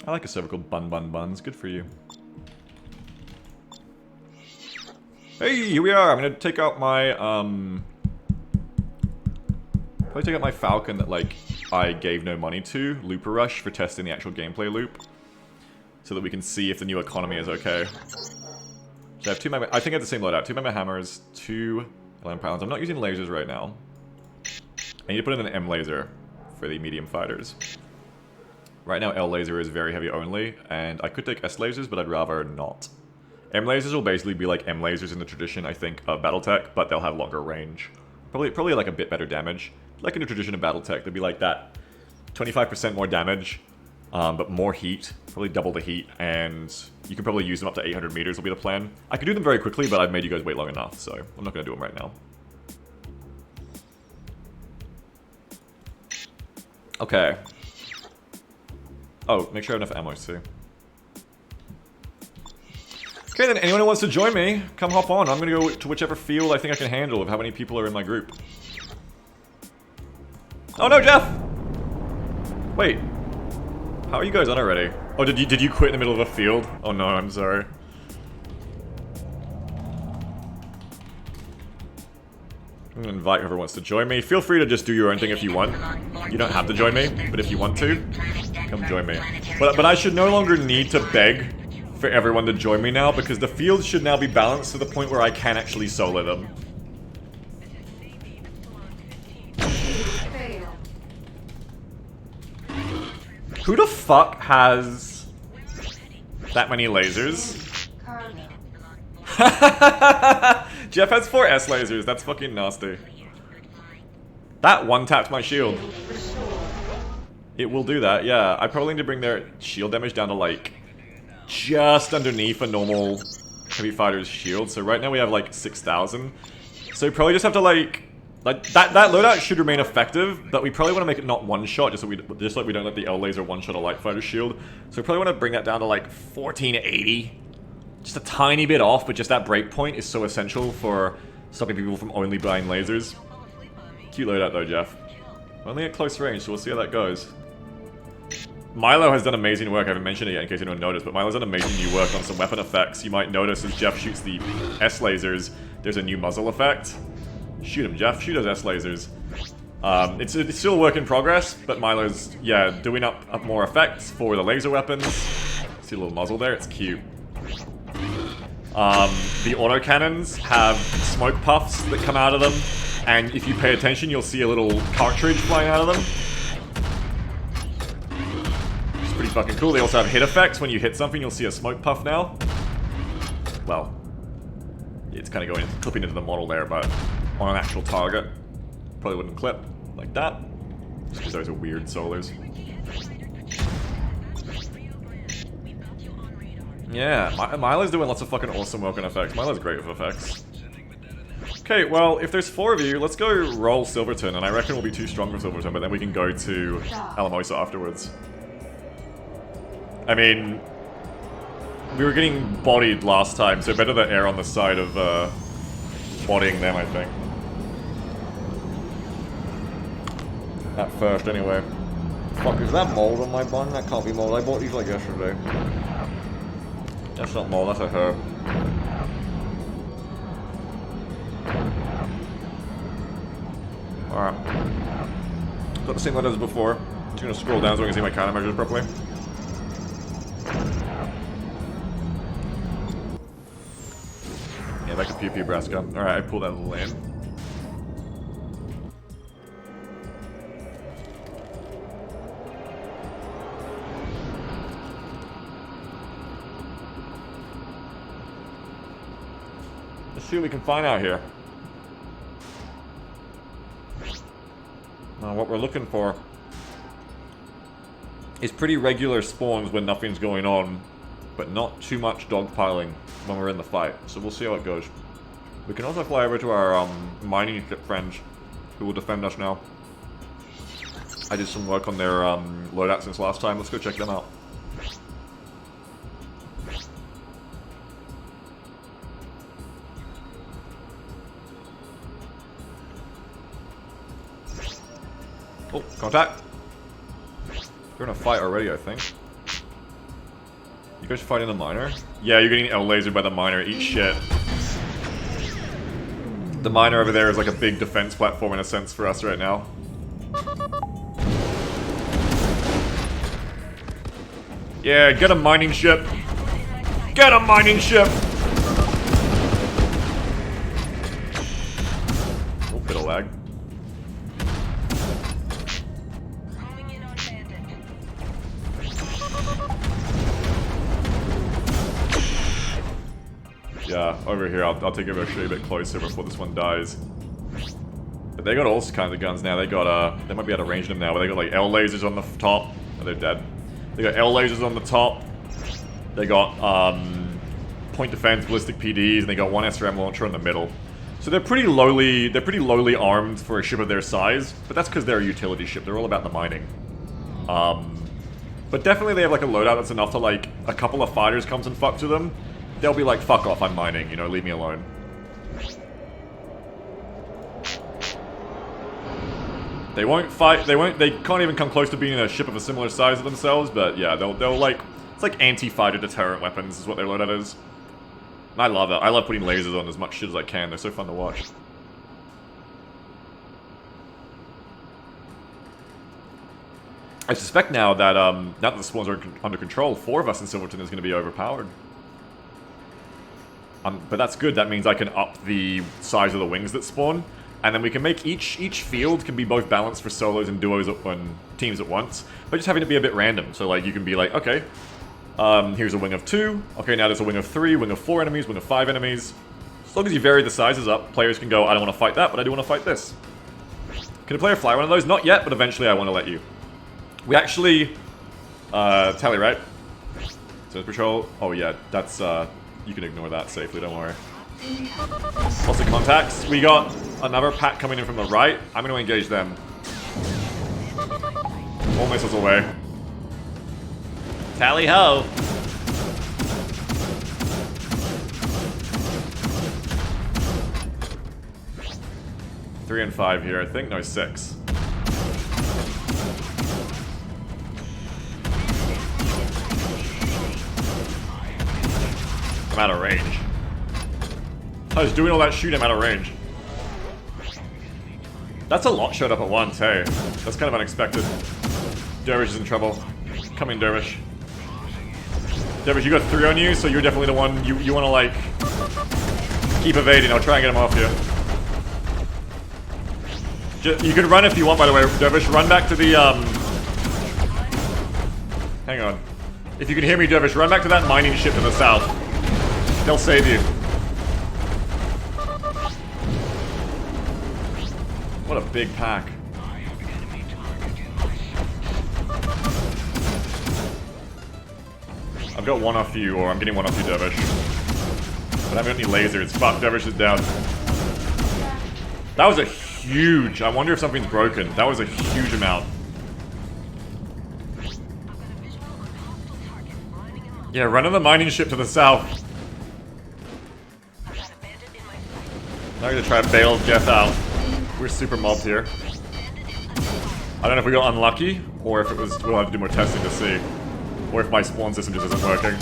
I like a server called Bun Bun Buns. Good for you. Hey, here we are. I'm gonna take out my probably take out my Falcon that like I gave no money to, Looper Rush, for testing the actual gameplay loop, so that we can see if the new economy is okay. So I have 2 magma. I think I have the same loadout. 2 magma hammers, 2 11 pounds. I'm not using lasers right now. I need to put in an M laser for the medium fighters. Right now, L laser is very heavy only, and I could take S lasers, but I'd rather not. M lasers will basically be like M lasers in the tradition, I think, of BattleTech, but they'll have longer range. Probably like a bit better damage. Like in the tradition of BattleTech, they'll be like that 25% more damage, but more heat, probably double the heat, and you can probably use them up to 800 meters will be the plan. I could do them very quickly, but I've made you guys wait long enough, so I'm not going to do them right now. Okay. Oh, make sure I have enough ammo too. Okay then, anyone who wants to join me, come hop on. I'm gonna go to whichever field I think I can handle of how many people are in my group. Oh no, Jeff! Wait. How are you guys on already? Oh, did you quit in the middle of a field? Oh no, I'm sorry. I'm gonna invite whoever wants to join me. Feel free to just do your own thing if you want. You don't have to join me, but if you want to, come join me. But I should no longer need to beg for everyone to join me now, because the field should now be balanced to the point where I can actually solo them. Who the fuck has that many lasers? Jeff has 4 S lasers, that's fucking nasty. That one tapped my shield. It will do that, yeah. I probably need to bring their shield damage down to like just underneath a normal heavy fighter's shield. So right now we have like 6,000. So we probably just have to like that loadout should remain effective, but we probably want to make it not one shot, just like we don't let the L laser one shot a light fighter's shield. So we probably want to bring that down to like 1480. Just a tiny bit off, but just that breakpoint is so essential for stopping people from only buying lasers. Cute loadout though, Jeff. Only at close range, so we'll see how that goes. Milo has done amazing work. I haven't mentioned it yet in case anyone noticed, but Milo's done amazing new work on some weapon effects. You might notice as Jeff shoots the S lasers, there's a new muzzle effect. Shoot him, Jeff. Shoot those S lasers. It's still a work in progress, but Milo's, yeah, doing up more effects for the laser weapons. See a little muzzle there? It's cute. The autocannons have smoke puffs that come out of them, and if you pay attention, you'll see a little cartridge flying out of them. It's pretty fucking cool. They also have hit effects. When you hit something, you'll see a smoke puff now. Well, it's kind of clipping into the model there, but on an actual target, probably wouldn't clip like that, just because those are weird solars. Yeah, Milo's doing lots of fucking awesome work on effects. Milo's great with effects. Okay, well, if there's 4 of you, let's go roll Silverton, and I reckon we'll be too strong for Silverton, but then we can go to Alamosa afterwards. I mean, we were getting bodied last time, so better to err on the side of bodying them, I think. At first, anyway. Fuck, is that mold on my bun? That can't be mold. I bought these like yesterday. That's not mold, that's a herb. Alright. Got the same letters as before. I'm just gonna scroll down so I can see my countermeasures properly. Yeah, back to Pew Pew Braska. Alright, I pulled out of the lane. Let's see what we can find out here. Now, what we're looking for is pretty regular spawns when nothing's going on, but not too much dogpiling when we're in the fight. So we'll see how it goes. We can also fly over to our mining ship friends who will defend us now. I did some work on their loadout since last time. Let's go check them out. Oh, contact! They're in a fight already, I think. guys fighting the miner? Yeah, you're getting L-lasered by the miner. Eat shit. The miner over there is like a big defense platform in a sense for us right now. Yeah, get a mining ship. Get a mining ship! Oh, bit of lag. Yeah, over here, I'll take a shade a bit closer before this one dies. But they got all kinds of guns now. They got, they might be able to range them now, but they got like L lasers on the top. Oh, they're dead. They got L lasers on the top. They got, point defense, ballistic PDs, and they got one SRM launcher in the middle. So they're pretty lowly armed for a ship of their size, but that's because they're a utility ship. They're all about the mining. But definitely they have like a loadout that's enough to like, a couple of fighters comes and fuck to them. They'll be like, fuck off, I'm mining, you know, leave me alone. They won't fight, they can't even come close to being a ship of a similar size to themselves, but yeah, they'll like, it's like anti-fighter deterrent weapons is what their loadout is. And I love it. I love putting lasers on as much shit as I can, they're so fun to watch. I suspect now that, now that the spawns are under control, 4 of us in Silverton is going to be overpowered. But that's good, that means I can up the size of the wings that spawn, and then we can make each field can be both balanced for solos and duos and teams at once, but just having it be a bit random. So like you can be like, okay, here's a wing of 2, okay, now there's a wing of 3, wing of 4 enemies, wing of 5 enemies. As long as you vary the sizes up, players can go, I don't want to fight that, but I do want to fight this. Can a player fly one of those? Not yet, but eventually I want to let you. We actually, tally, right? So patrol, oh yeah, that's, you can ignore that safely, don't worry. Lots of contacts. We got another pack coming in from the right. I'm going to engage them. All missiles away. Tally ho! Three and 5 here, I think. No, 6. I'm out of range. I was doing all that shooting, I'm out of range. That's a lot showed up at once, hey. That's kind of unexpected. Dervish is in trouble. Come in, Dervish. Dervish, you got 3 on you, so you're definitely the one you want to, like, keep evading. I'll try and get him off you. You can run if you want, by the way, Dervish. Run back to the, Hang on. If you can hear me, Dervish, run back to that mining ship to the south. They'll save you. What a big pack. I've got 1 off you, or I'm getting 1 off you, Dervish. But I haven't got any lasers. Fuck, Dervish is down. That was a huge... I wonder if something's broken. That was a huge amount. Yeah, run on the mining ship to the south. Now I'm gonna try to bail Jeff out. We're super mobbed here. I don't know if we got unlucky, or if it was... We'll have to do more testing to see. Or if my spawn system just isn't working.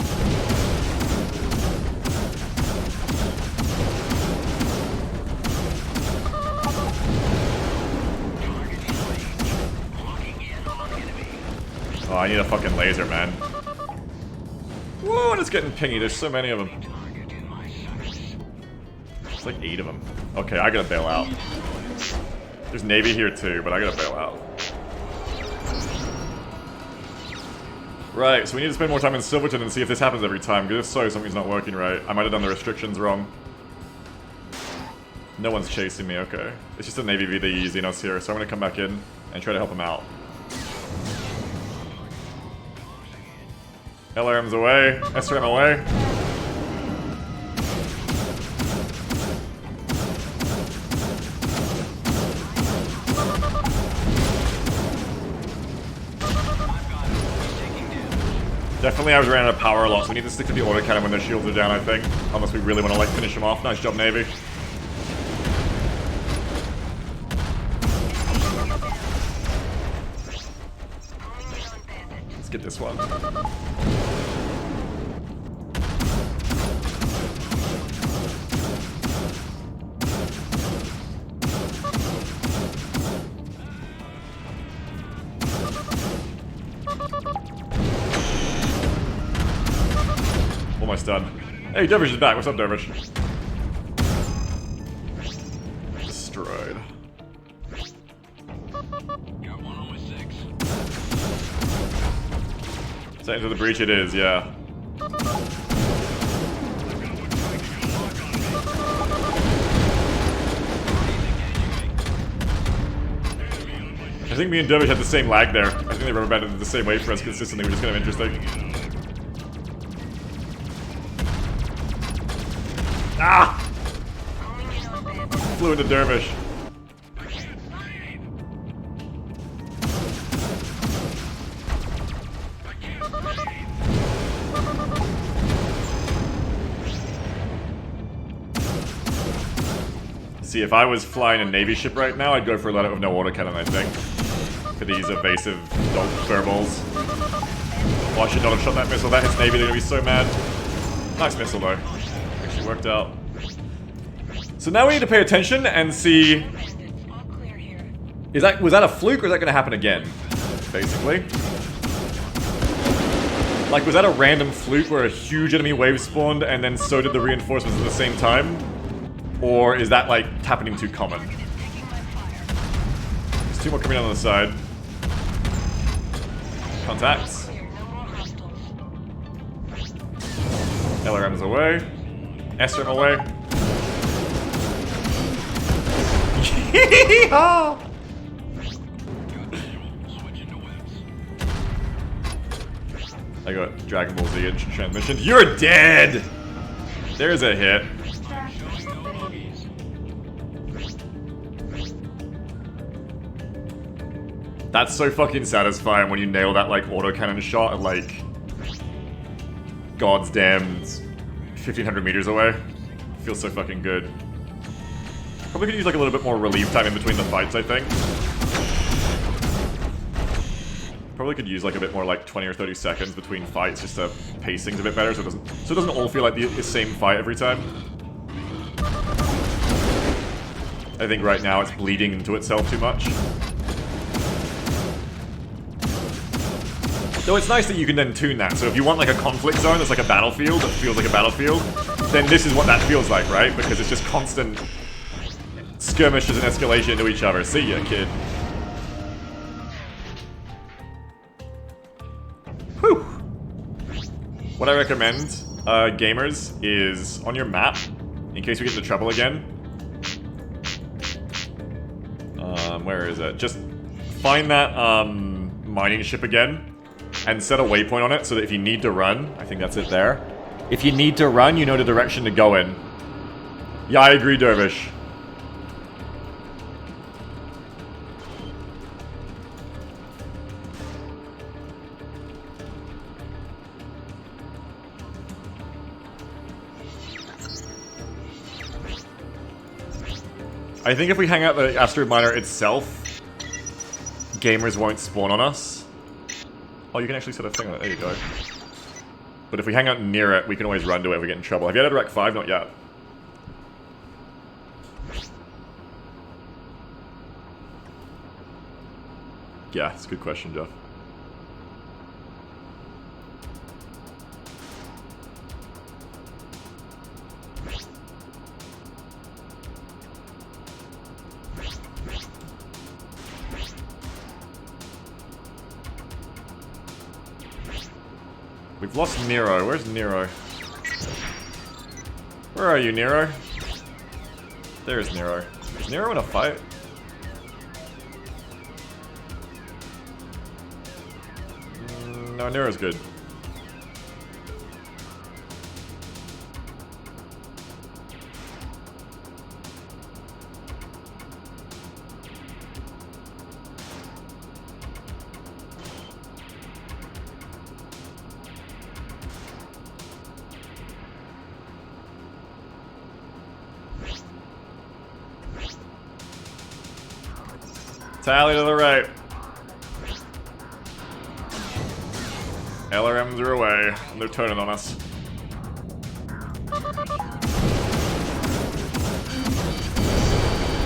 Oh, I need a fucking laser, man. Whoa, and it's getting pingy. There's so many of them. There's like 8 of them. Okay, I gotta bail out. There's Navy here too, but I gotta bail out. Right, so we need to spend more time in Silverton and see if this happens every time, because if so, something's not working right. I might have done the restrictions wrong. No one's chasing me, okay. It's just a Navy v the Xenos here, so I'm gonna come back in and try to help him out. LRM's away, SRM away. Definitely I was running out of power a lot, so we need to stick to the autocannon when their shields are down, I think. Unless we really want to, like, finish them off. Nice job, Navy. Let's get this one. almost done. Hey, Dervish is back. What's up, Dervish? Destroyed. Set into the breach it is, yeah. I think me and Dervish had the same lag there. I think they rubber banded the same way for us consistently, which is kind of interesting. Ah! Flew into Dervish. See, if I was flying a Navy ship right now, I'd go for a lot of no autocannon, I think. For these evasive dog furballs. Well, I should not have shot that missile. That hits Navy, they're gonna be so mad. Nice missile, though. Actually worked out. So now we need to pay attention and see... was that a fluke, or is that gonna happen again? Basically. Like, was that a random fluke where a huge enemy wave spawned and then so did the reinforcements at the same time? Or is that, like, happening too common? There's two more coming on the side. Contacts. LRM's away. SRM away. Yeehaw! I got Dragon Ball Z transmission. You're dead! There's a hit. That's so fucking satisfying when you nail that, like, autocannon shot at, like, God's damned 1,500 meters away. Feels so fucking good. Probably could use, like, a little bit more relief time in between the fights, I think. Probably could use, like, a bit more, like, 20 or 30 seconds between fights, just so pacing's a bit better, so it doesn't all feel like the same fight every time. I think right now it's bleeding into itself too much. Though it's nice that you can then tune that, so if you want like a conflict zone that's like a battlefield, that feels like a battlefield, then this is what that feels like, right? Because it's just constant skirmishes and escalation into each other. See ya, kid. Whew! What I recommend, gamers, is on your map, in case we get into trouble again. Where is it? Just find that, mining ship again. And set a waypoint on it so that if you need to run, I think that's it there. If you need to run, you know the direction to go in. Yeah, I agree, Dervish. I think if we hang out the asteroid miner itself, gamers won't spawn on us. Oh, you can actually set a thing on it. There you go. But if we hang out near it, we can always run to it if we get in trouble. Have you had a Rec 5? Not yet. Yeah, it's a good question, Jeff. We've lost Nero. Where's Nero? Where are you, Nero? There's Nero. Is Nero in a fight? No, Nero's good. Tally to the right. LRMs are away. They're turning on us.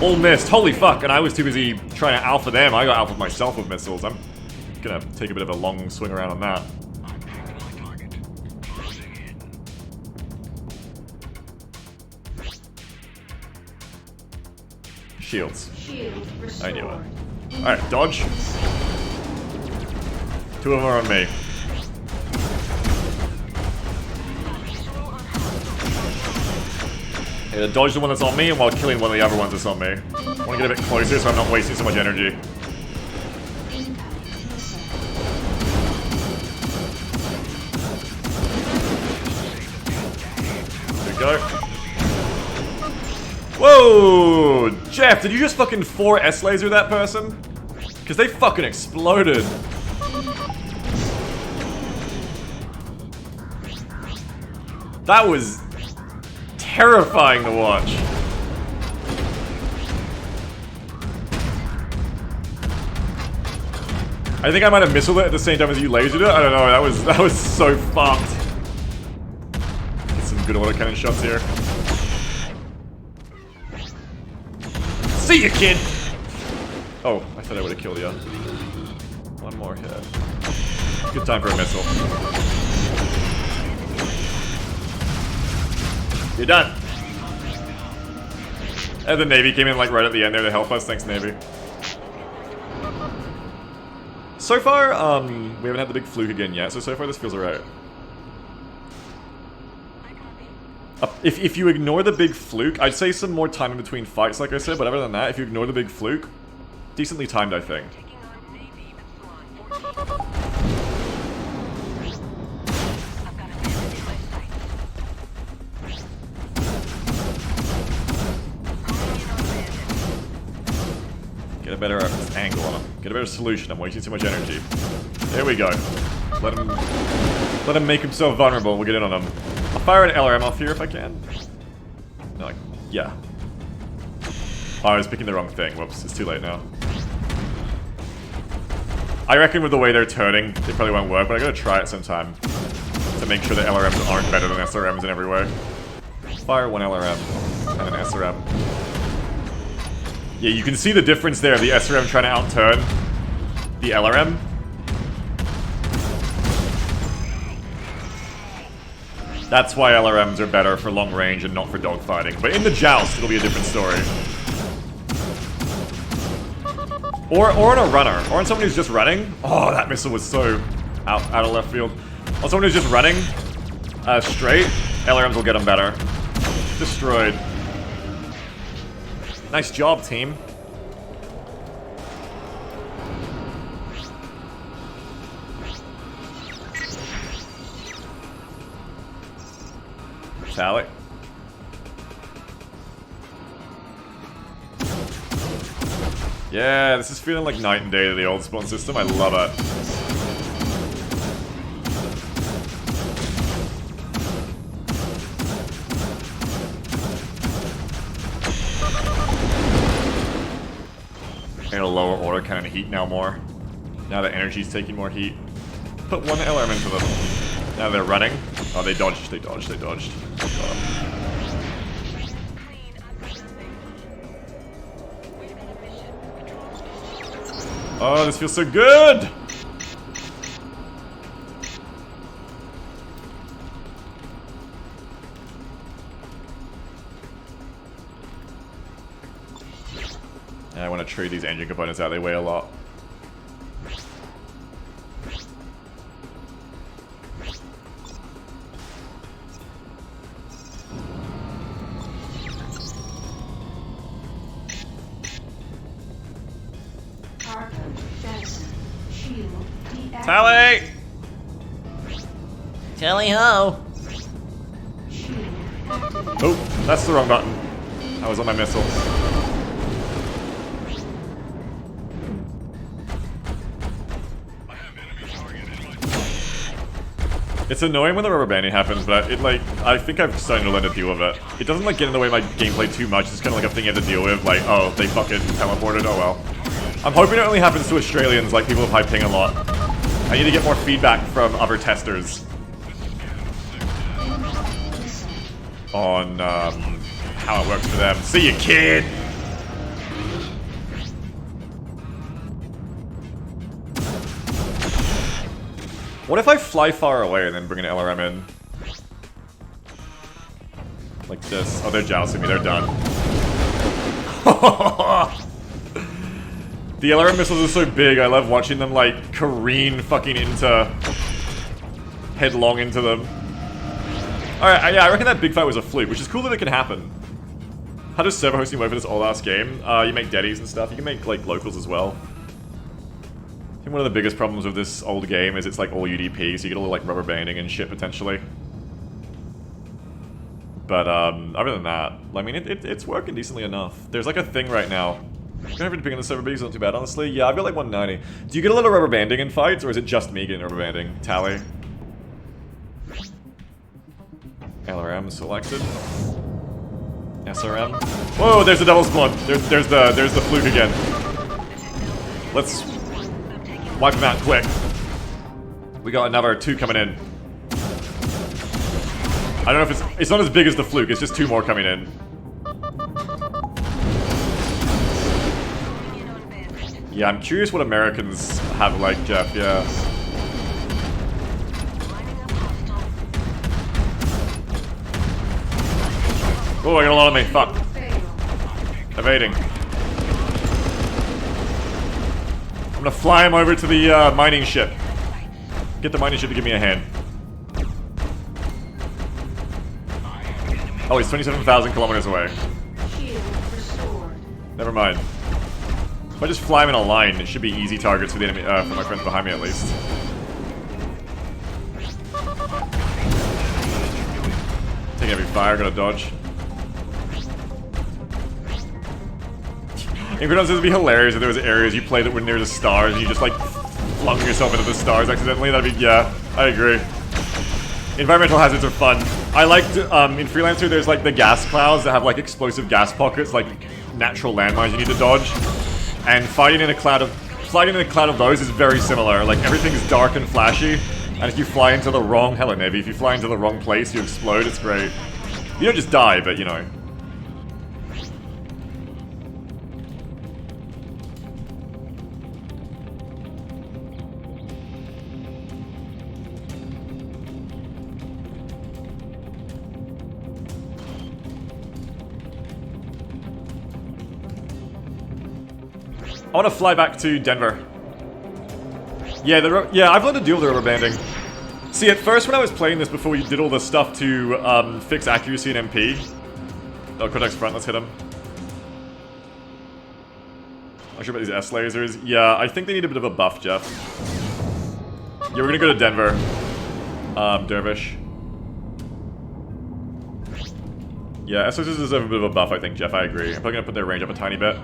All missed. Holy fuck. And I was too busy trying to alpha them. I got alpha myself with missiles. I'm gonna take a bit of a long swing around on that. Shields. I knew it. Alright, dodge. 2 of them are on me. Yeah, dodge the one that's on me, and while killing one of the other ones that's on me. I want to get a bit closer so I'm not wasting so much energy. There we go. Whoa! Jeff, did you just fucking 4S laser that person? Because they fucking exploded. That was terrifying to watch. I think I might have missiled it at the same time as you lasered it. I don't know. That was so fucked. Get some good autocannon shots here. See ya, kid. Oh, I thought I would have killed you. One more hit. Good time for a missile. You're done. And the Navy came in like right at the end there to help us. Thanks, Navy. So far, we haven't had the big fluke again yet, so far this feels alright. If you ignore the big fluke, I'd say some more time in between fights, like I said, but other than that, if you ignore the big fluke, decently timed, I think. Get a better angle on him. Get a better solution. I'm wasting too much energy. There we go. Let him make himself vulnerable. We'll get in on him. I'll fire an LRM off here if I can. No, like, yeah. Oh, I was picking the wrong thing. Whoops, it's too late now. I reckon with the way they're turning, they probably won't work, but I gotta try it sometime to make sure that LRMs aren't better than SRMs in every way. Fire one LRM and an SRM. Yeah, you can see the difference there, the SRM trying to outturn the LRM. That's why LRMs are better for long range and not for dogfighting. But in the joust, it'll be a different story. Or on a runner, or on someone who's just running. Oh, that missile was so out of left field. On someone who's just running straight, LRMs will get them better. Destroyed. Nice job, team. Tally. Yeah, this is feeling like night and day to the old spawn system. I love it. And a lower order kind of heat now more. Now that energy's taking more heat. Put one LRM into them. Now they're running. Oh, they dodged, they dodged, they dodged. Oh, this feels so good! Yeah, I want to trade these engine components out, they weigh a lot. Tally! Tally ho! Oh, that's the wrong button. I was on my missile. It's annoying when the rubber banding happens, but it like, I think I'm starting to learn to deal with it. It doesn't like get in the way of my gameplay too much, it's kind of like a thing you have to deal with, like, oh, they fucking teleported, oh well. I'm hoping it only happens to Australians, like people with high ping a lot. I need to get more feedback from other testers on how it works for them. See you, kid! What if I fly far away and then bring an LRM in? Like this. Oh, they're jousting me. They're done. The LRM missiles are so big, I love watching them like careen fucking headlong into them. Alright, yeah, I reckon that big fight was a fluke, which is cool that it can happen. How does server hosting work for this old-ass game? You make deadies and stuff, you can make like locals as well. I think one of the biggest problems with this old game is it's like all UDP, so you get all like rubber banding and shit potentially. But other than that, I mean, it's working decently enough. There's like a thing right now. I'm gonna have to pick on the server, but it's not too bad, honestly. Yeah, I've got like 190. Do you get a lot of rubber banding in fights, or is it just me getting rubber banding? Tally. LRM selected. SRM. Whoa, there's the double spawn. There's the fluke again. Let's wipe him out quick. We got another 2 coming in. I don't know if it's not as big as the fluke, it's just 2 more coming in. Yeah, I'm curious what Americans have like, Jeff, yeah. Oh, I got a lot of me, fuck. Evading. I'm gonna fly him over to the mining ship. Get the mining ship to give me a hand. Oh, he's 27,000 kilometers away. Never mind. If I just fly him in a line, it should be easy targets for the enemy, for my friends behind me at least. Taking every fire, gotta dodge. Inquidon says it'd be hilarious if there was areas you play that were near the stars and you just like flung yourself into the stars accidentally. That'd be, yeah, I agree. Environmental hazards are fun. I liked, in Freelancer there's like the gas clouds that have like explosive gas pockets, like natural landmines you need to dodge. And fighting in a cloud of those is very similar. Like everything's dark and flashy, and if you fly into the wrong, hello Navy, if you fly into the wrong place, you explode. It's great. You don't just die, but you know. I want to fly back to Denver. Yeah, I've learned to deal with the rubber banding. See, at first when I was playing this before we did all the stuff to fix accuracy and MP. Oh, Cortex front, let's hit him. Not sure about these S lasers. Yeah, I think they need a bit of a buff, Jeff. Yeah, we're gonna go to Denver. Dervish. Yeah, S lasers deserve a bit of a buff, I think, Jeff. I agree. I'm probably gonna put their range up a tiny bit.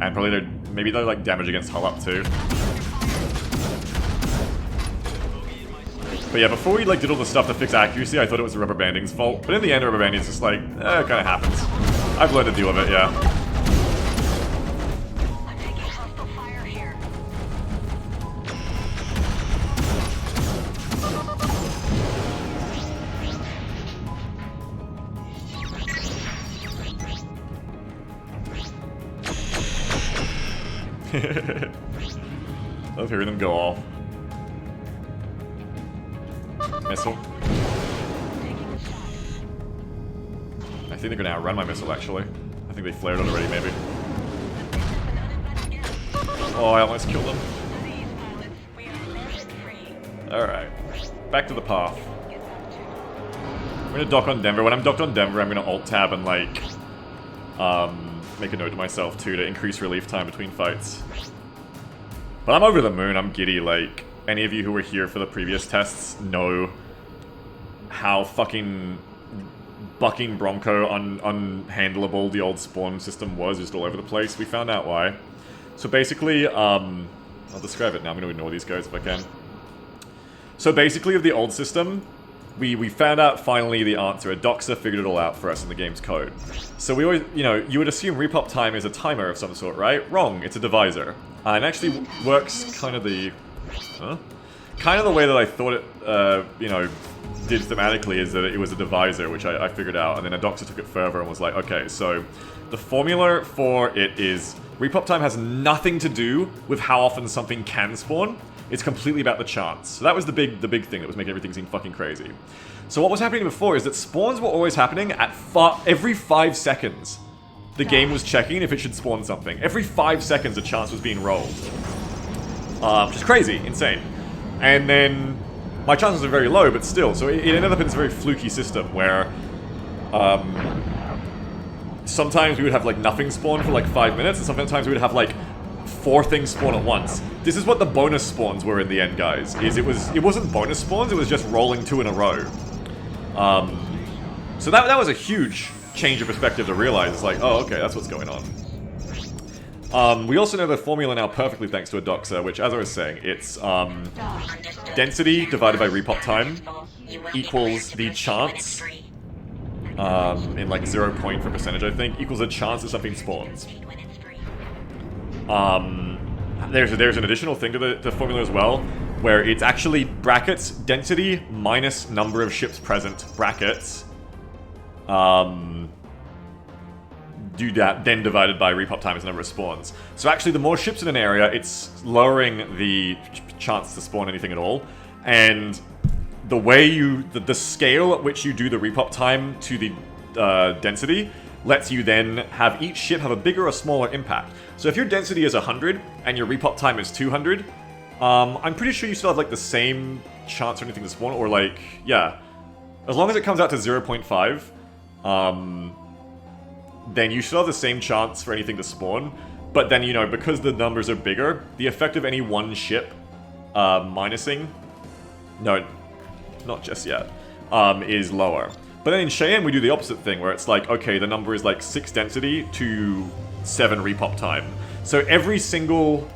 And probably maybe they're like damage against hull up too. But yeah, before we like did all the stuff to fix accuracy, I thought it was the rubber banding's fault. But in the end, rubber banding's just like, it kind of happens. I've learned to deal with it, yeah. I'm taking hostile fire here. Love hearing them go off. Missile. I think they're gonna outrun my missile actually. I think they flared it already maybe. Oh, I almost killed them. Alright. Back to the path. I'm gonna dock on Denver. When I'm docked on Denver, I'm gonna alt-tab and like make a note to myself too to increase relief time between fights. But I'm over the moon, I'm giddy, like, any of you who were here for the previous tests know how fucking bucking Bronco unhandleable the old spawn system was, just all over the place. We found out why. So basically, I'll describe it now, I'm gonna ignore these guys if I can. So basically, of the old system, we found out finally the answer. A doxer figured it all out for us in the game's code. So we always, you know, you would assume repop time is a timer of some sort, right? Wrong, it's a divisor. And actually works kind of the... kind of the way that I thought it, you know, did thematically is that it was a divisor, which I figured out. And then a doxer took it further and was like, okay, so the formula for it is repop time has nothing to do with how often something can spawn. It's completely about the chance. So that was the big thing that was making everything seem fucking crazy. So what was happening before is that spawns were always happening at every 5 seconds. the game was checking if it should spawn something. Every 5 seconds a chance was being rolled. Which is crazy, insane. And then my chances are very low, but still. So it ended up in this very fluky system where sometimes we would have like nothing spawn for like 5 minutes, and sometimes we would have like 4 things spawn at once. This is what the bonus spawns were in the end, guys. It wasn't bonus spawns, it was just rolling 2 in a row. So that was a huge change of perspective to realize. It's like, oh, okay, that's what's going on. We also know the formula now perfectly thanks to a doxer, which, as I was saying, it's density divided by repop time equals the chance, in like 0 point for percentage, I think, equals a chance that something spawns. There's an additional thing to the formula as well, where it's actually brackets density minus number of ships present brackets. Do that, then divided by repop time is the number of spawns. So actually, the more ships in an area, it's lowering the chance to spawn anything at all. And the way the scale at which you do the repop time to the density lets you then have each ship have a bigger or smaller impact. So if your density is 100 and your repop time is 200, I'm pretty sure you still have like the same chance for anything to spawn, or like, yeah. As long as it comes out to 0.5, then you still have the same chance for anything to spawn. But then, you know, because the numbers are bigger, the effect of any one ship minusing... No, not just yet. Is lower. But then in Cheyenne, we do the opposite thing, where it's like, okay, the number is like 6 density to 7 repop time. So every single...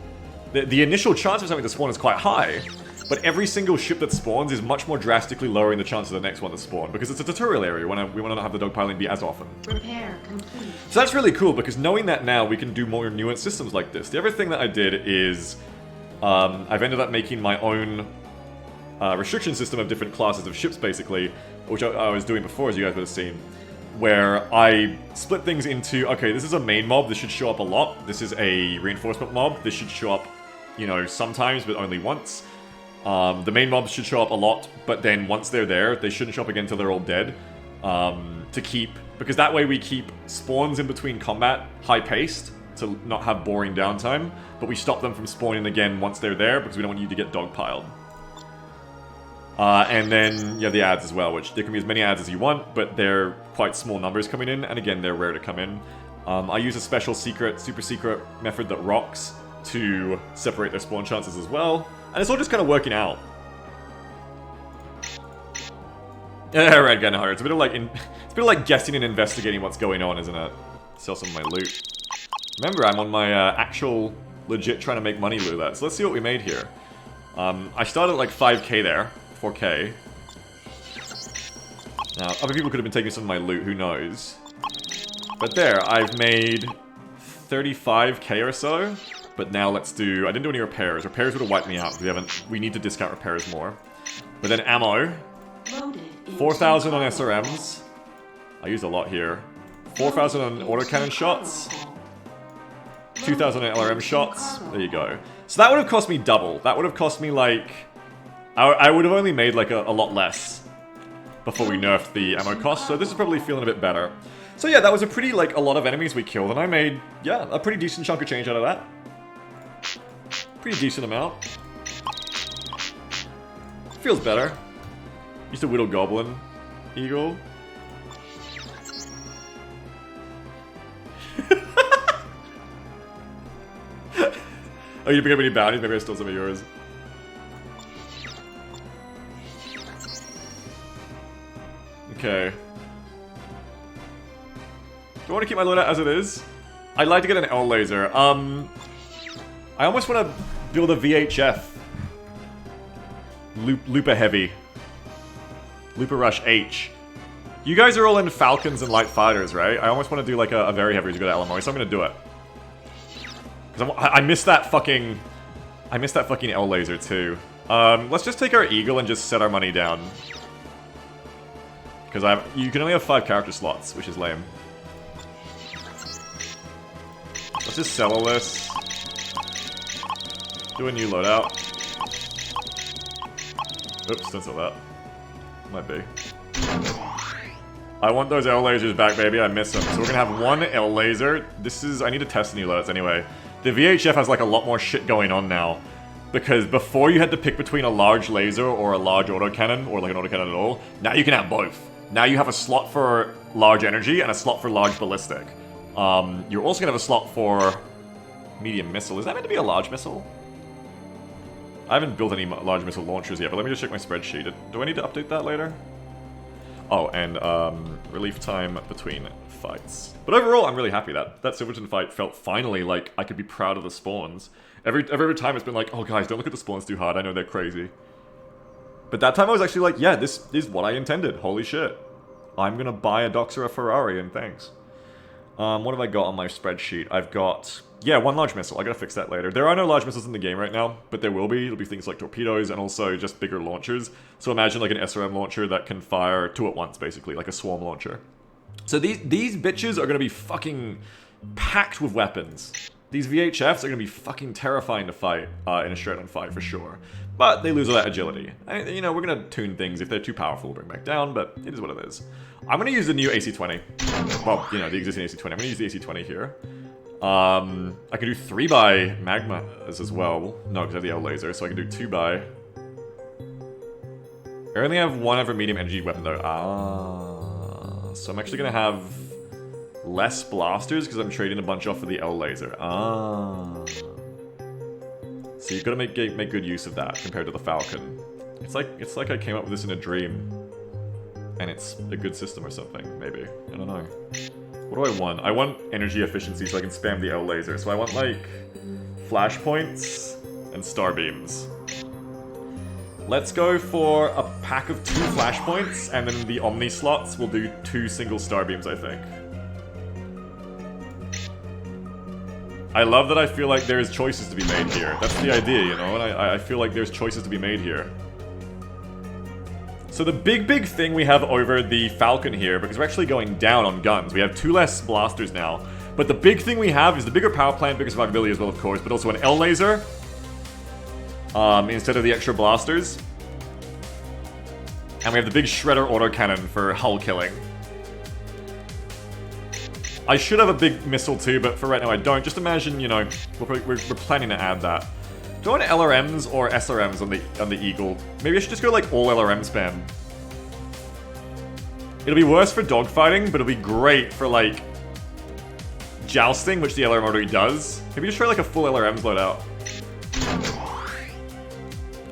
The initial chance of something to spawn is quite high, but every single ship that spawns is much more drastically lowering the chance of the next one to spawn, because it's a tutorial area. We want to not have the dogpiling be as often. Repair complete. So that's really cool, because knowing that now, we can do more nuanced systems like this. The other thing that I did is, I've ended up making my own restriction system of different classes of ships, basically, which I was doing before, as you guys would have seen, where I split things into, okay, this is a main mob, this should show up a lot. This is a reinforcement mob, this should show up, you know, sometimes, but only once. The main mobs should show up a lot, but then once they're there, they shouldn't show up again until they're all dead. Because that way we keep spawns in between combat high-paced, to not have boring downtime, but we stop them from spawning again once they're there, because we don't want you to get dogpiled. And then you have the ads as well, which there can be as many ads as you want, but they're quite small numbers coming in, and again, they're rare to come in. I use a special secret, super secret method that rocks to separate their spawn chances as well. And it's all just kind of working out. Yeah, right, getting harder. It's a bit of like guessing and investigating what's going on, isn't it? Sell some of my loot. Remember, I'm on my actual legit trying to make money roulette. So let's see what we made here. I started at like 5k there, 4k. Now, other people could have been taking some of my loot, who knows? But there, I've made 35k or so. But now let's do... I didn't do any repairs. Repairs would have wiped me out. We need to discount repairs more. But then ammo. 4,000 on SRMs. I used a lot here. 4,000 on autocannon shots. 2,000 on LRM shots. There you go. So that would have cost me double. That would have cost me like... I would have only made like a lot less before we nerfed the ammo cost. So this is probably feeling a bit better. So yeah, that was a lot of enemies we killed. And I made, yeah, a pretty decent chunk of change out of that. Pretty decent amount. Feels better. Used to whittle goblin. Eagle. Oh, you pick up any bounties? Maybe I stole some of yours. Okay. Do I want to keep my loadout as it is? I'd like to get an L laser. I almost want to build a VHF. Looper Heavy. Looper Rush H. You guys are all in Falcons and Light Fighters, right? I almost want to do like a very heavy to go to LMO, so I'm going to do it. Because I missed that fucking... I missed that fucking L laser too. Let's just take our Eagle and just set our money down. Because you can only have 5 character slots, which is lame. Let's just sell all this. Do a new loadout. Oops, don't sell that. Might be. I want those L lasers back, baby. I miss them. So we're gonna have one L laser. This is... I need to test the new alerts anyway. The VHF has like a lot more shit going on now. Because before you had to pick between a large laser or a large autocannon, or like an autocannon at all. Now you can have both. Now you have a slot for large energy and a slot for large ballistic. You're also gonna have a slot for medium missile. Is that meant to be a large missile? I haven't built any large missile launchers yet, but let me just check my spreadsheet. Do I need to update that later? Oh, and relief time between fights. But overall, I'm really happy that Silverton fight felt finally like I could be proud of the spawns. Every time it's been like, oh guys, don't look at the spawns too hard, I know they're crazy. But that time I was actually like, yeah, this is what I intended, holy shit. I'm gonna buy a Dox or a Ferrari, and thanks. What have I got on my spreadsheet? I've got, yeah, one large missile, I gotta fix that later. There are no large missiles in the game right now, but there will be. It'll be things like torpedoes and also just bigger launchers. So imagine like an SRM launcher that can fire 2 at once, basically, like a swarm launcher. So these bitches are gonna be fucking packed with weapons. These VHFs are gonna be fucking terrifying to fight in a straight-on fight for sure. But they lose all that agility. You know, we're gonna tune things. If they're too powerful, we'll bring back down, but it is what it is. I'm gonna use the new AC-20. Well, you know, the existing AC-20. I'm gonna use the AC-20 here. I can do 3x magmas as well. No, because I have the L laser, so I can do 2x. I only have one ever medium energy weapon though. So I'm actually gonna have less blasters because I'm trading a bunch off for the L laser. So you've got to make good use of that compared to the Falcon. It's like I came up with this in a dream, and it's a good system or something. Maybe, I don't know. What do I want? I want energy efficiency so I can spam the L laser. So I want like flashpoints and star beams. Let's go for a pack of 2 flashpoints, and then the Omni slots will do 2 single star beams, I think. I love that I feel like there's choices to be made here. That's the idea, you know, and I feel like there's choices to be made here. So the big thing we have over the Falcon here, because we're actually going down on guns. We have 2 less blasters now. But the big thing we have is the bigger power plant, bigger survivability as well, of course, but also an L laser. Instead of the extra blasters. And we have the big shredder autocannon for hull killing. I should have a big missile too, but for right now I don't. Just imagine, you know, we're planning to add that. Do I want LRMs or SRMs on the Eagle? Maybe I should just go like all LRM spam. It'll be worse for dogfighting, but it'll be great for like jousting, which the LRM already does. Maybe just try like a full LRMs loadout.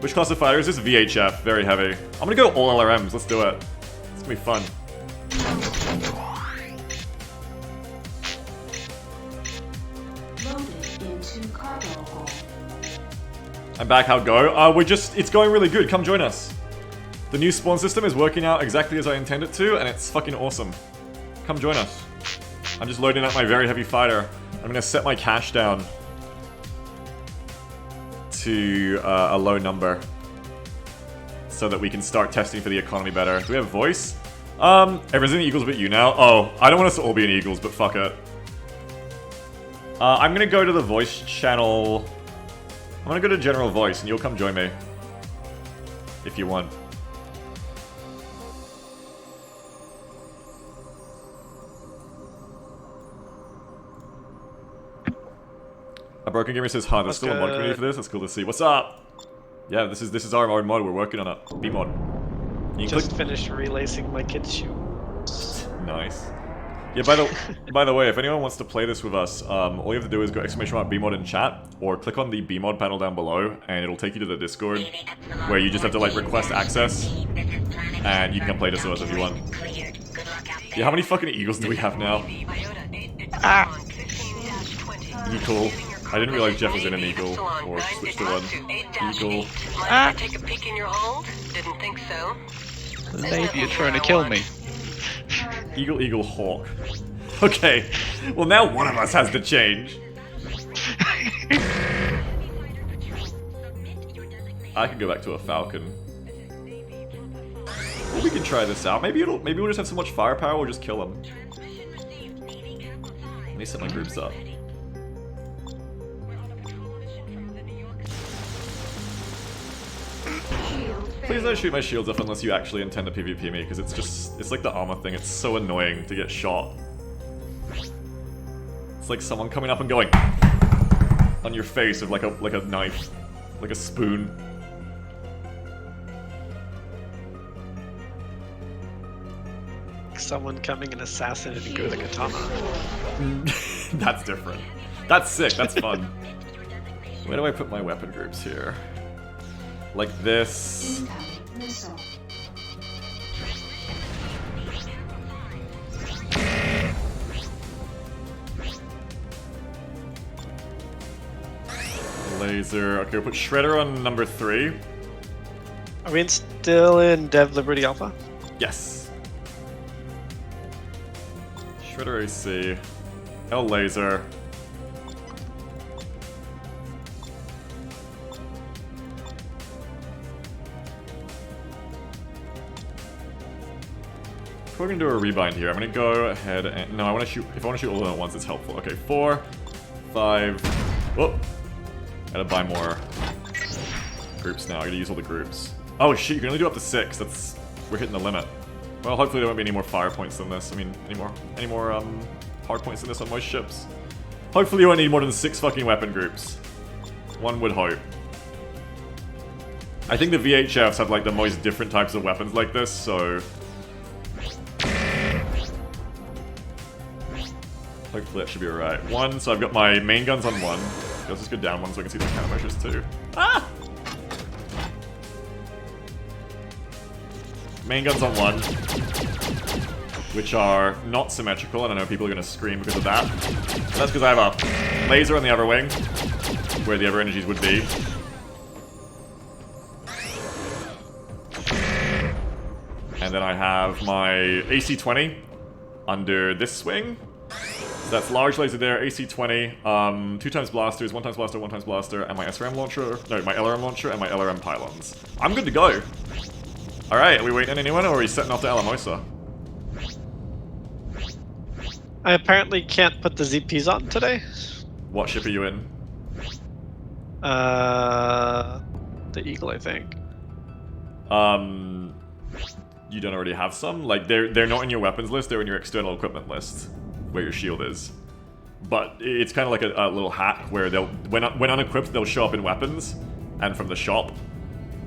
Which class of fighter is this? VHF, very heavy. I'm gonna go all LRMs, let's do it. It's gonna be fun. I'm back, how'd go? It's going really good, come join us. The new spawn system is working out exactly as I intend it to, and it's fucking awesome. Come join us. I'm just loading up my very heavy fighter. I'm gonna set my cash down to a low number so that we can start testing for the economy better. Do we have voice? Everyone's in Eagles but you now. Oh, I don't want us to all be in Eagles, but fuck it. I'm gonna go to the voice channel. I'm gonna go to general voice and you'll come join me. If you want. A Broken Gamer says, huh, there's still a mod community for this? That's cool to see. What's up? Yeah, this is our own mod, we're working on it. B-mod. Just finished relacing my kid's shoe. Nice. Yeah, by the way, if anyone wants to play this with us, all you have to do is go !BMod in chat, or click on the BMod panel down below, and it'll take you to the Discord, where you just have to like request access, and you can play this with us if you want. Yeah, how many fucking Eagles do we have now? Eagle. I didn't realize Jeff was in an Eagle, or switched to one. Eagle. Take a peek in your hold? Didn't think so. Maybe you're trying to kill me. Eagle, Eagle, Hawk. Okay, well now one of us has to change. I could go back to a Falcon. Well, we can try this out. Maybe we'll just have so much firepower we'll just kill him. Let me set my groups up. Please don't shoot my shields off unless you actually intend to PvP me, because it's like the armor thing, it's so annoying to get shot. It's like someone coming up and going on your face with like a knife, like a spoon. Someone coming and assassinating you with a katana. That's different. That's sick, that's fun. Where do I put my weapon groups here? Like this. Laser. Okay, we'll put Shredder on number 3. Are we still in Dev Liberty Alpha? Yes. Shredder AC. L Laser. We're gonna do a rebind here. I'm gonna go ahead and no, I want to shoot. If I want to shoot all of them at once, it's helpful. Okay, 4, 5. Whoop. Gotta buy more groups now. I gotta use all the groups. Oh shit! You can only do up to 6. We're hitting the limit. Well, hopefully there won't be any more fire points than this. I mean, any more hard points than this on most ships. Hopefully you won't need more than 6 fucking weapon groups. One would hope. I think the VHFs have like the most different types of weapons like this, so. Hopefully that should be alright. 1, so I've got my main guns on 1. Let's just go down 1 so I can see the countermeasures too. Ah! Main guns on 1. Which are not symmetrical, and I know people are going to scream because of that. But that's because I have a laser on the other wing, where the other energies would be. And then I have my AC-20 under this wing. So that's large laser there, AC-20, 2 times blasters, 1 times blaster, 1 times blaster, and my SRM launcher, no, my LRM launcher, and my LRM pylons. I'm good to go. Alright, are we waiting on anyone, or are we setting off to Alamosa? I apparently can't put the ZPs on today. What ship are you in? The Eagle, I think. You don't already have some? Like, they're not in your weapons list, they're in your external equipment list, where your shield is. But it's kind of like a little hack where when unequipped, they'll show up in weapons and from the shop,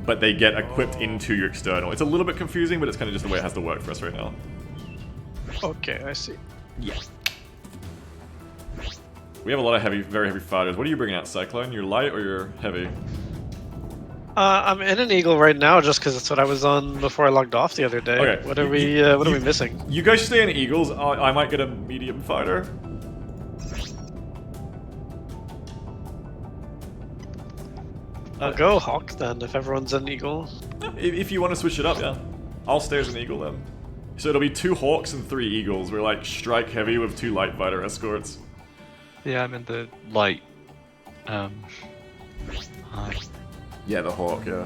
but they get equipped into your external. It's a little bit confusing, but it's kind of just the way it has to work for us right now. Okay, I see. Yeah. We have a lot of very heavy fighters. What are you bringing out, Cyclone? You're light or you're heavy? I'm in an Eagle right now, just because that's what I was on before I logged off the other day. Okay. What are we missing? You guys stay in Eagles. I might get a medium fighter. I'll go Hawk then, if everyone's an Eagle. If you want to switch it up, yeah. I'll stay as an Eagle then. So it'll be 2 Hawks and 3 Eagles. We're like strike heavy with 2 light fighter escorts. Yeah, I'm in the light. Hi. Yeah, the Hawk, yeah.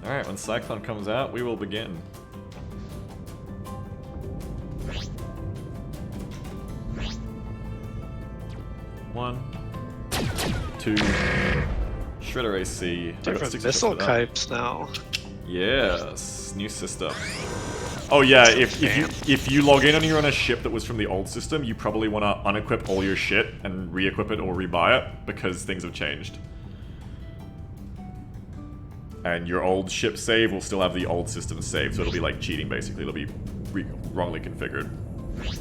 Alright, when Cyclone comes out, we will begin. One, 2, Shredder AC. Different missile types now. Yes, new system. Oh yeah, if you log in and you're on a ship that was from the old system, you probably want to unequip all your shit and re-equip it or rebuy it, because things have changed. And your old ship save will still have the old system save, so it'll be like cheating basically, it'll be wrongly configured.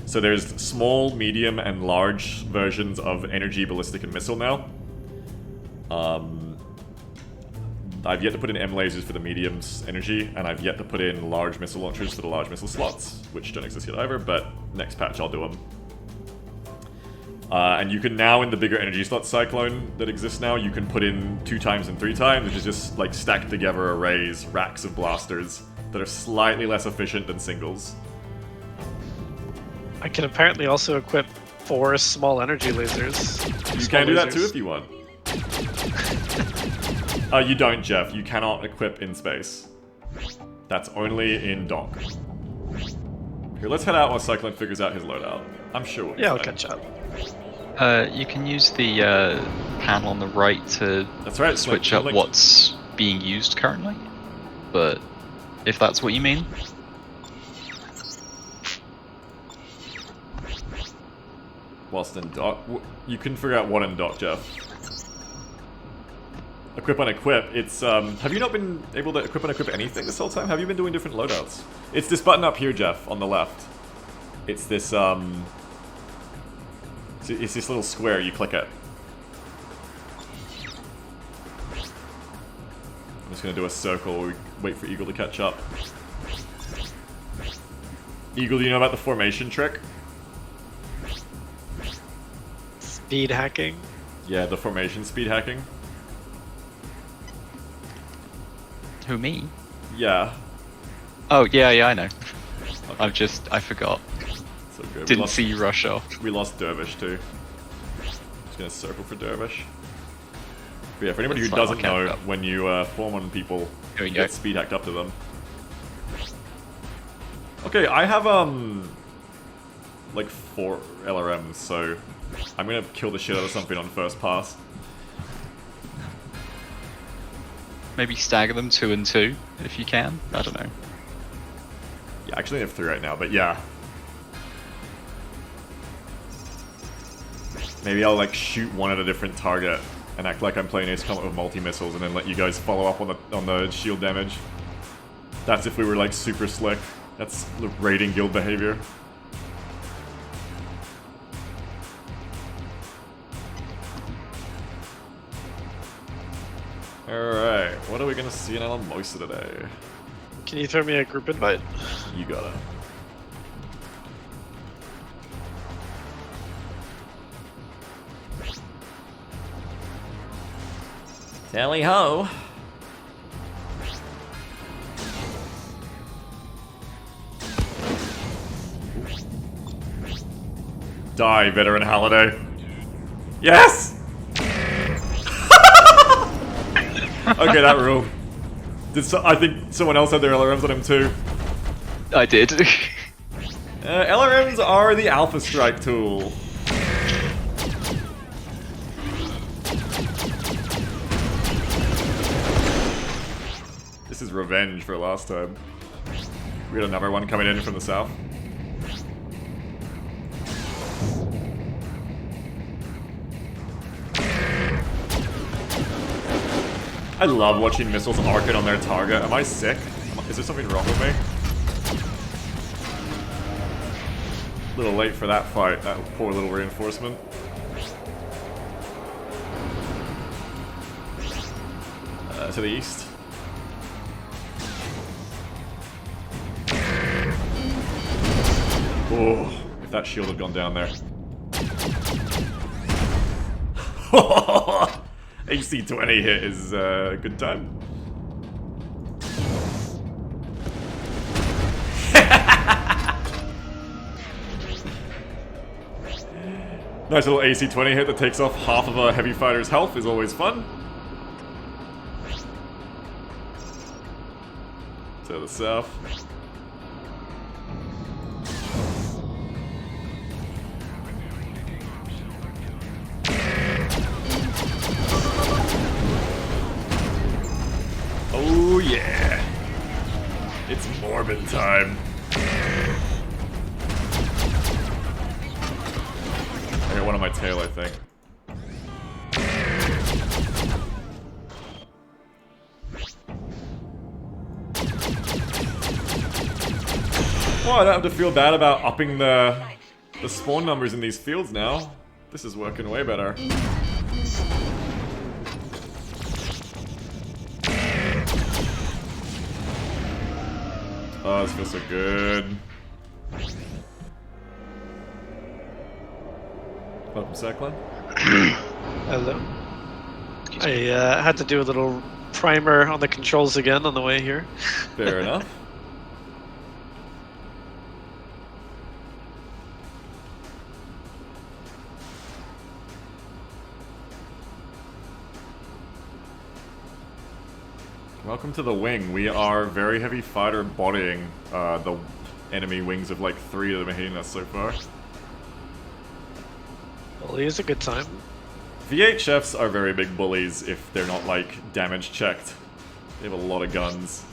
So there's small, medium, and large versions of energy, ballistic, and missile now. I've yet to put in M lasers for the medium's energy, and I've yet to put in large missile launchers for the large missile slots, which don't exist yet either, but next patch I'll do them. And you can now, in the bigger energy slot Cyclone that exists now, you can put in 2 times and 3 times, which is just like stacked together arrays, racks of blasters that are slightly less efficient than singles. I can apparently also equip 4 small energy lasers. You can do that too if you want. You don't, Jeff. You cannot equip in space. That's only in dock. Here, let's head out while Cyclone figures out his loadout. I'm sure we'll be Yeah, I'll fine. catch up. You can use the panel on the right to That's right. switch up what's being used currently. But if that's what you mean, Whilst in dock, you can figure out what in dock, Jeff. Equip and equip. It's have you not been able to equip and equip anything this whole time? Have you been doing different loadouts? It's this button up here, Jeff, on the left. It's this it's this little square. You click it. I'm just gonna do a circle. We wait for Eagle to catch up. Eagle, do you know about the formation trick? Speed hacking. Yeah, the formation speed hacking. who, me? Yeah. Oh, yeah, I know. Okay. I forgot. So good. Didn't see you rush off. We lost Dervish too. Just gonna circle for Dervish. But yeah, for anybody That's who fine, doesn't I'll know, catch up. when you form on people, Here we you go. get speed hacked up to them. Okay, I have like 4 LRMs, so I'm gonna kill the shit out of something on first pass. Maybe stagger them 2 and 2 if you can. I don't know. Yeah, I actually have 3 right now, but yeah. Maybe I'll like shoot one at a different target and act like I'm playing Ace Combat with multi-missiles and then let you guys follow up on the shield damage. That's if we were like super slick. That's the raiding guild behavior. Alright, what are we gonna see in Alamosa today? Can you throw me a group invite? You got it. Tally ho! Die, veteran Halliday. Yes! Okay, that rule. I think someone else had their LRMs on him too. I did. LRMs are the Alpha Strike tool. This is revenge for last time. We had another one coming in from the south. I love watching missiles arc in on their target. Am I sick? Is there something wrong with me? A little late for that fight, that poor little reinforcement. To the east. Oh, if that shield had gone down there. AC-20 hit is a good time. Nice little AC-20 hit that takes off half of a heavy fighter's health is always fun. To the south. Oh yeah! It's Morbin time. I got one on my tail, I think. Well, I don't have to feel bad about upping the spawn numbers in these fields now. This is working way better. Oh, this feels so good. Welcome, Cyclone. Hello. I had to do a little primer on the controls again on the way here. Fair enough. Welcome to the wing. We are very heavy fighter bodying the enemy wings of like 3 that have been hitting us so far. Well, bully is a good time. VHFs are very big bullies if they're not, like, damage checked. They have a lot of guns.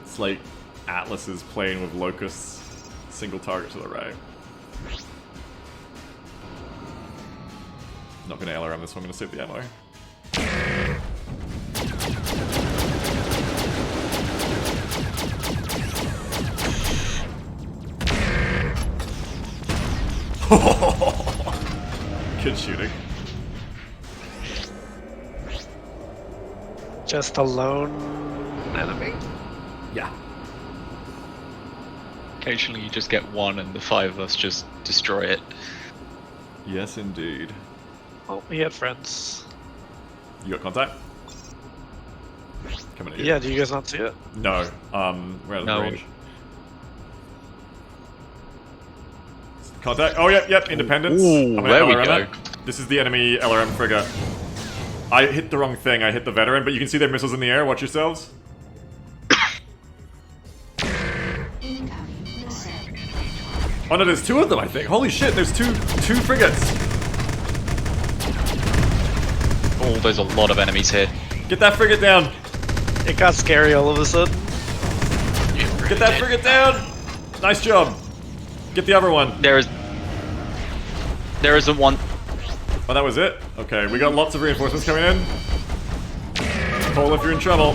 It's like Atlases playing with Locusts. Single target to the right. Not gonna LRM this one, I'm gonna save the ammo. Good shooting. Just a lone enemy. Yeah. Occasionally you just get one and the 5 of us just destroy it. Yes, indeed. Oh, he had friends. You got contact? Coming at you. Yeah, do you guys not see it? No. We're out of No. range. Contact. Oh, yep. Independence. Ooh, I'm gonna there we LRM go. it. This is the enemy LRM frigate. I hit the wrong thing. I hit the veteran, but you can see their missiles in the air. Watch yourselves. Oh no, there's 2 of them, I think. Holy shit, there's two frigates. Oh, there's a lot of enemies here. Get that frigate down. It got scary all of a sudden. Get that frigate down. Nice job. Get the other one. There isn't one. Oh, that was it? Okay, we got lots of reinforcements coming in. Cole, if you're in trouble.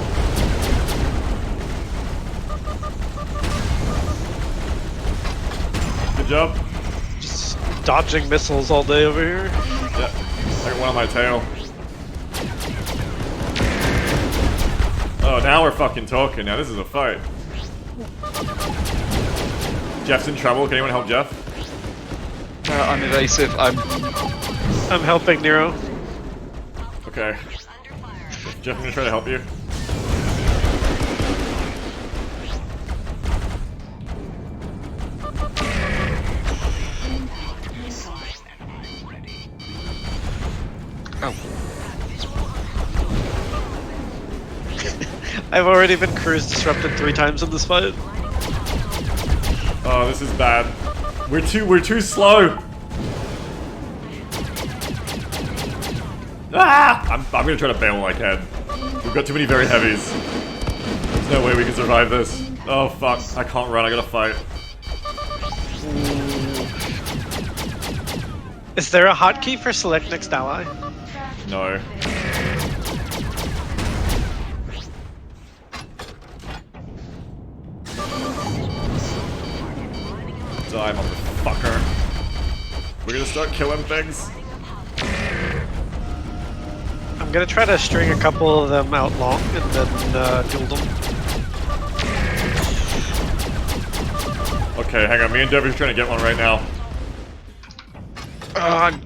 Good job. Just dodging missiles all day over here. Yeah, I got one on my tail. Oh, now we're fucking talking. Now this is a fight. Jeff's in trouble. Can anyone help Jeff? I'm evasive. I'm helping Nero. Okay. Jeff, I'm gonna try to help you. Oh. I've already been cruise disrupted 3 times in this fight. Oh, this is bad. We're too slow. Ah! I'm gonna try to bail while I can. We've got too many very heavies. There's no way we can survive this. Oh fuck, I can't run, I gotta fight. Is there a hotkey for select next ally? No. Die, motherfucker. We're gonna start killing things. I'm gonna try to string a couple of them out long and then duel them. Okay, hang on, me and Debbie's trying to get one right now. I'm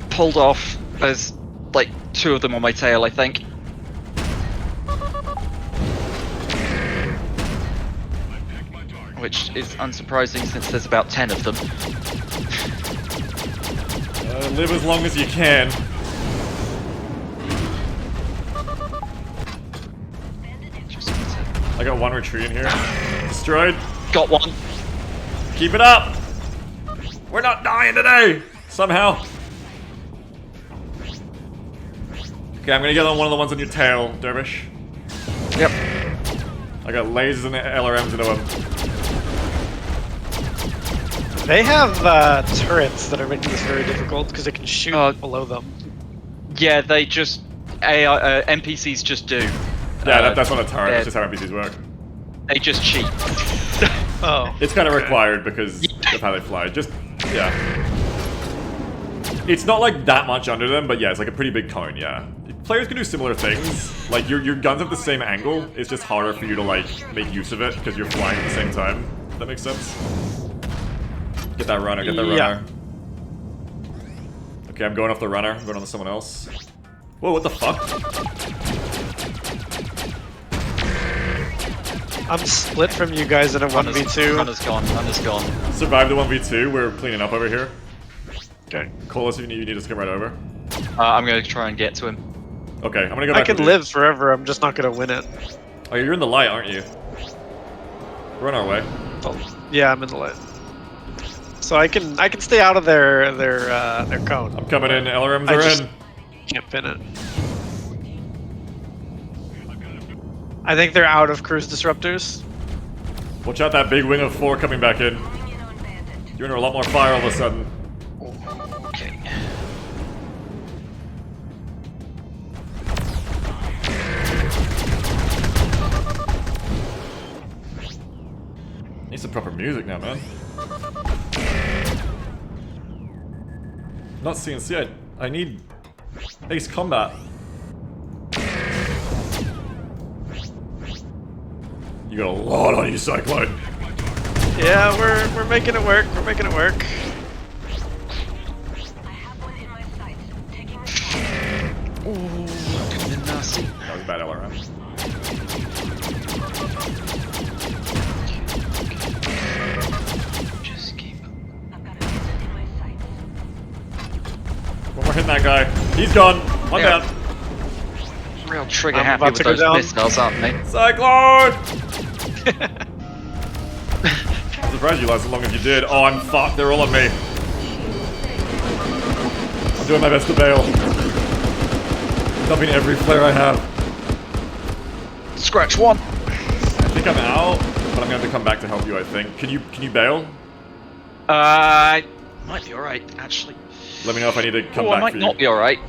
pulled off. There's like 2 of them on my tail, I think. Which is unsurprising since there's about 10 of them. Live as long as you can. I got one retreat in here. Destroyed. Got one. Keep it up! We're not dying today! Somehow. Okay, I'm gonna get on one of the ones on your tail, Dervish. Yep. I got lasers and LRMs into them. They have turrets that are making this very difficult because they can shoot below them. Yeah, they just NPCs just do. Yeah, that's not a turret, that's just how NPCs work. They just cheat. Oh. It's kind of required because of how they fly. Just, yeah. It's not like that much under them, but yeah, it's like a pretty big cone, yeah. Players can do similar things. Like, your guns have the same angle, it's just harder for you to, like, make use of it because you're flying at the same time. If that makes sense? Get that runner, get that runner. Okay, I'm going off the runner. I'm going on to someone else. Whoa, what the fuck? I'm split from you guys in a 1v2. Runner's gone, runner's gone. Survive the 1v2, we're cleaning up over here. Okay. Call us if you need us to come right over. I'm gonna try and get to him. Okay, I'm gonna go back. I can live forever, I'm just not gonna win it. Oh, you're in the light, aren't you? We're on our way. Yeah, I'm in the light. so I can stay out of their cone. I'm coming in. LRMs I are just- in. Can't pin it. I think they're out of cruise disruptors. Watch out, that big wing of 4 coming back in. You're under a lot more fire all of a sudden. Okay. Need some proper music now, man. Not CNC, I need ace combat. You got a lot on you, Cyclone. Yeah, we're making it work. We're making it work. I have one in my sights. Taking the shot. Ooh, that could have been nasty. That was a bad LRM. Just keep. I've got a distant in my sights. One more hitting that guy. He's gone. One Yeah. down. Real trigger I'm happy about with to go those down. missiles, aren't they? Cyclone! I'm surprised you lasted as long as you did. Oh, I'm fucked. They're all on me. I'm doing my best to bail. Dumping every flare I have. Scratch one. I think I'm out, but I'm gonna have to come back to help you, I think. Can you bail? Might be alright, actually. Let me know if I need to come Oh, back I might for not you. be alright.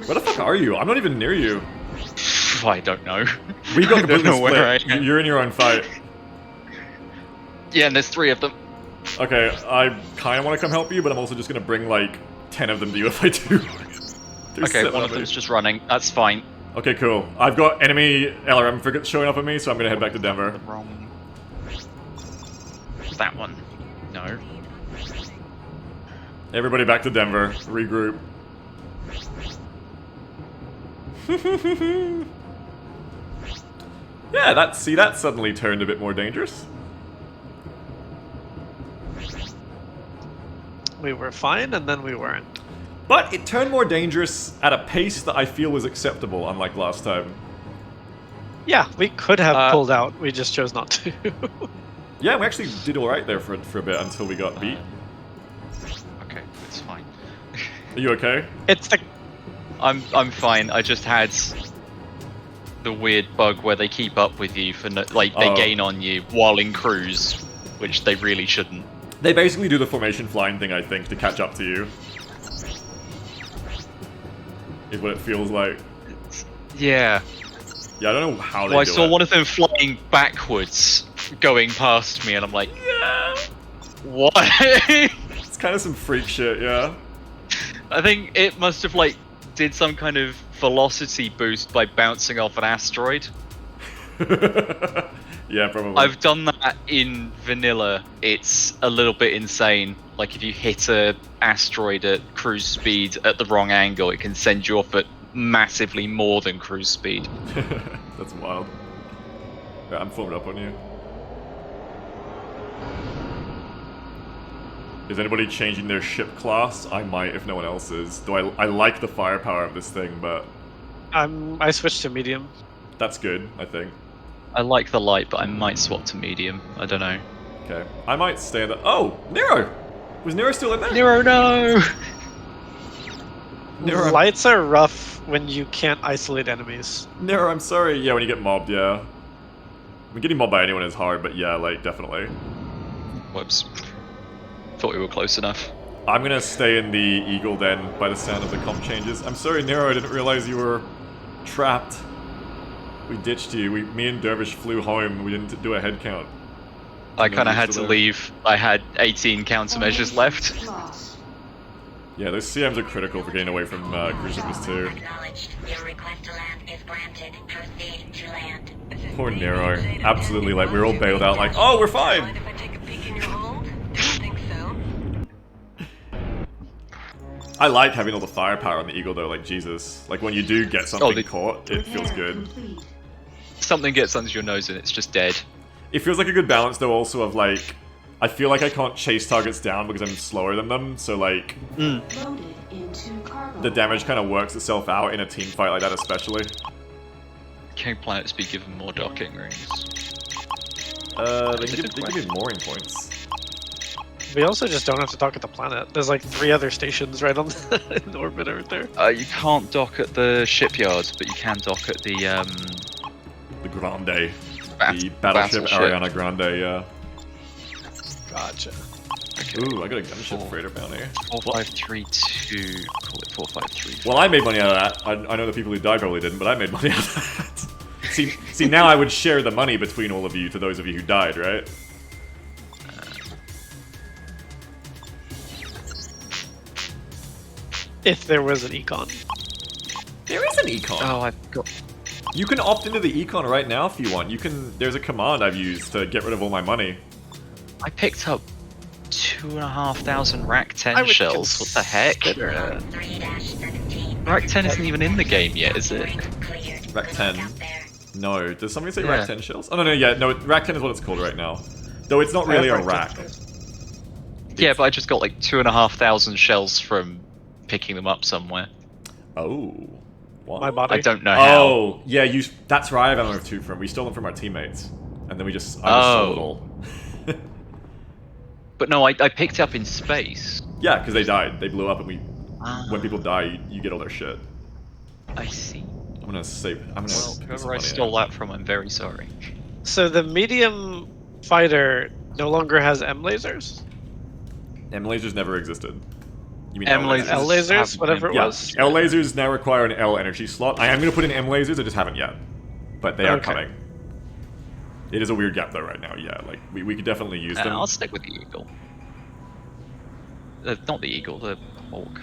Where the fuck are you? I'm not even near you. I don't know. We got I don't completely know where I split. am. You're in your own fight. Yeah, and there's 3 of them. Okay, I kind of want to come help you, but I'm also just gonna bring like 10 of them to you if I do. They're Okay, sitting one on of me. them's just running. That's fine. Okay, cool. I've got enemy LRM frigates showing up at me, so I'm gonna head back to Denver. Wrong. That one. No. Everybody back to Denver. Regroup. Yeah, that suddenly turned a bit more dangerous. We were fine, and then we weren't. But it turned more dangerous at a pace that I feel was acceptable, unlike last time. Yeah, we could have Uh, pulled out. We just chose not to. Yeah, we actually did alright there for a bit until we got beat. Okay, it's fine. Are you okay? It's the I'm fine. I just had the weird bug where they keep up with you for no, like they Oh. gain on you while in cruise, which they really shouldn't. They basically do the formation flying thing, I think, to catch up to you. Is what it feels like. Yeah. Yeah, I don't know how they Well, I do saw it. one of them flying backwards, going past me, and I'm like, yeah. What? It's kind of some freak shit, yeah. I think it must have like did some kind of velocity boost by bouncing off an asteroid. Yeah, probably. I've done that in vanilla. It's a little bit insane. Like if you hit a asteroid at cruise speed at the wrong angle, it can send you off at massively more than cruise speed. That's wild. Yeah, I'm forming up on you. Is anybody changing their ship class? I might if no one else is. Though I like the firepower of this thing, but I switched to medium. that's good, I think. I like the light, but I might swap to medium. I don't know. Okay. I might stay in the... Oh! Nero! Was Nero still in there? Nero, no! Nero, Lights are rough when you can't isolate enemies. Nero, I'm sorry. Yeah, when you get mobbed, yeah. I mean, getting mobbed by anyone is hard, but yeah, like, definitely. Whoops. Thought we were close enough. I'm gonna stay in the Eagle then, by the sound of the comp changes. I'm sorry, Nero, I didn't realize you were trapped. We ditched you. Me and Dervish flew home. We didn't do a head count. I No, kind of you're had still to there. leave. I had 18 countermeasures left. Yeah, those CMs are critical for getting away from cruise ships too. Acknowledged. Your request to land is granted. Proceed to land. Poor Nero. Absolutely, like, we were all bailed out like, oh, we're fine! Mind if I take a peek in your hold? Didn't think so. I like having all the firepower on the Eagle though, like, Jesus. Like, when you do get something caught, it feels good. Something gets under your nose and it's just dead. It feels like a good balance though also of like, I feel like I can't chase targets down because I'm slower than them, so like, the damage kind of works itself out in a team fight like that especially. Can planets be given more docking rings? They give me mooring points. We also just don't have to dock at the planet. There's like 3 other stations right on the, in orbit right there. You can't dock at the shipyard, but you can dock at the The Grande. The battleship battleship. Ariana Grande, yeah. Gotcha. Okay. Ooh, I got a gunship freighter bounty. 4532. Call it 4532. Well, I made money out of that. I know the people who died probably didn't, but I made money out of that. See, now I would share the money between all of you to those of you who died, right? If there was an econ. There is an econ. Oh, I've got. You can opt into the econ right now if you want. You can. There's a command I've used to get rid of all my money. I picked up 2,500 Rack 10 I would shells. What the heck? consider it. 3-17. Rack 10 isn't even in the game yet, is it? Cleared. Rack 10. Out there. No, does somebody say Yeah. rack 10 shells? Oh no, yeah, rack 10 is what it's called right now. Though it's not really a rack. Yeah, but I just got like 2,500 shells from picking them up somewhere. Oh. What? My body. I don't know how. Oh, yeah, that's where I have ammo 2 from. We stole them from our teammates. And then I just sold it all. But no, I picked it up in space. Yeah, because they died. They blew up and Ah. when people die, you get all their shit. I see. I'm gonna save, I'm gonna Well, put some whoever I money stole in. that from, I'm very sorry. So the medium fighter no longer has M lasers? M lasers never existed. You mean M L lasers L lasers, haven't whatever been- it Yeah, was. L lasers now require an L energy slot. I am gonna put in M lasers, I just haven't yet. But they are Okay. coming. It is a weird gap though right now, yeah. Like, we could definitely use them. I'll stick with the Eagle. Not the Eagle, the Hawk.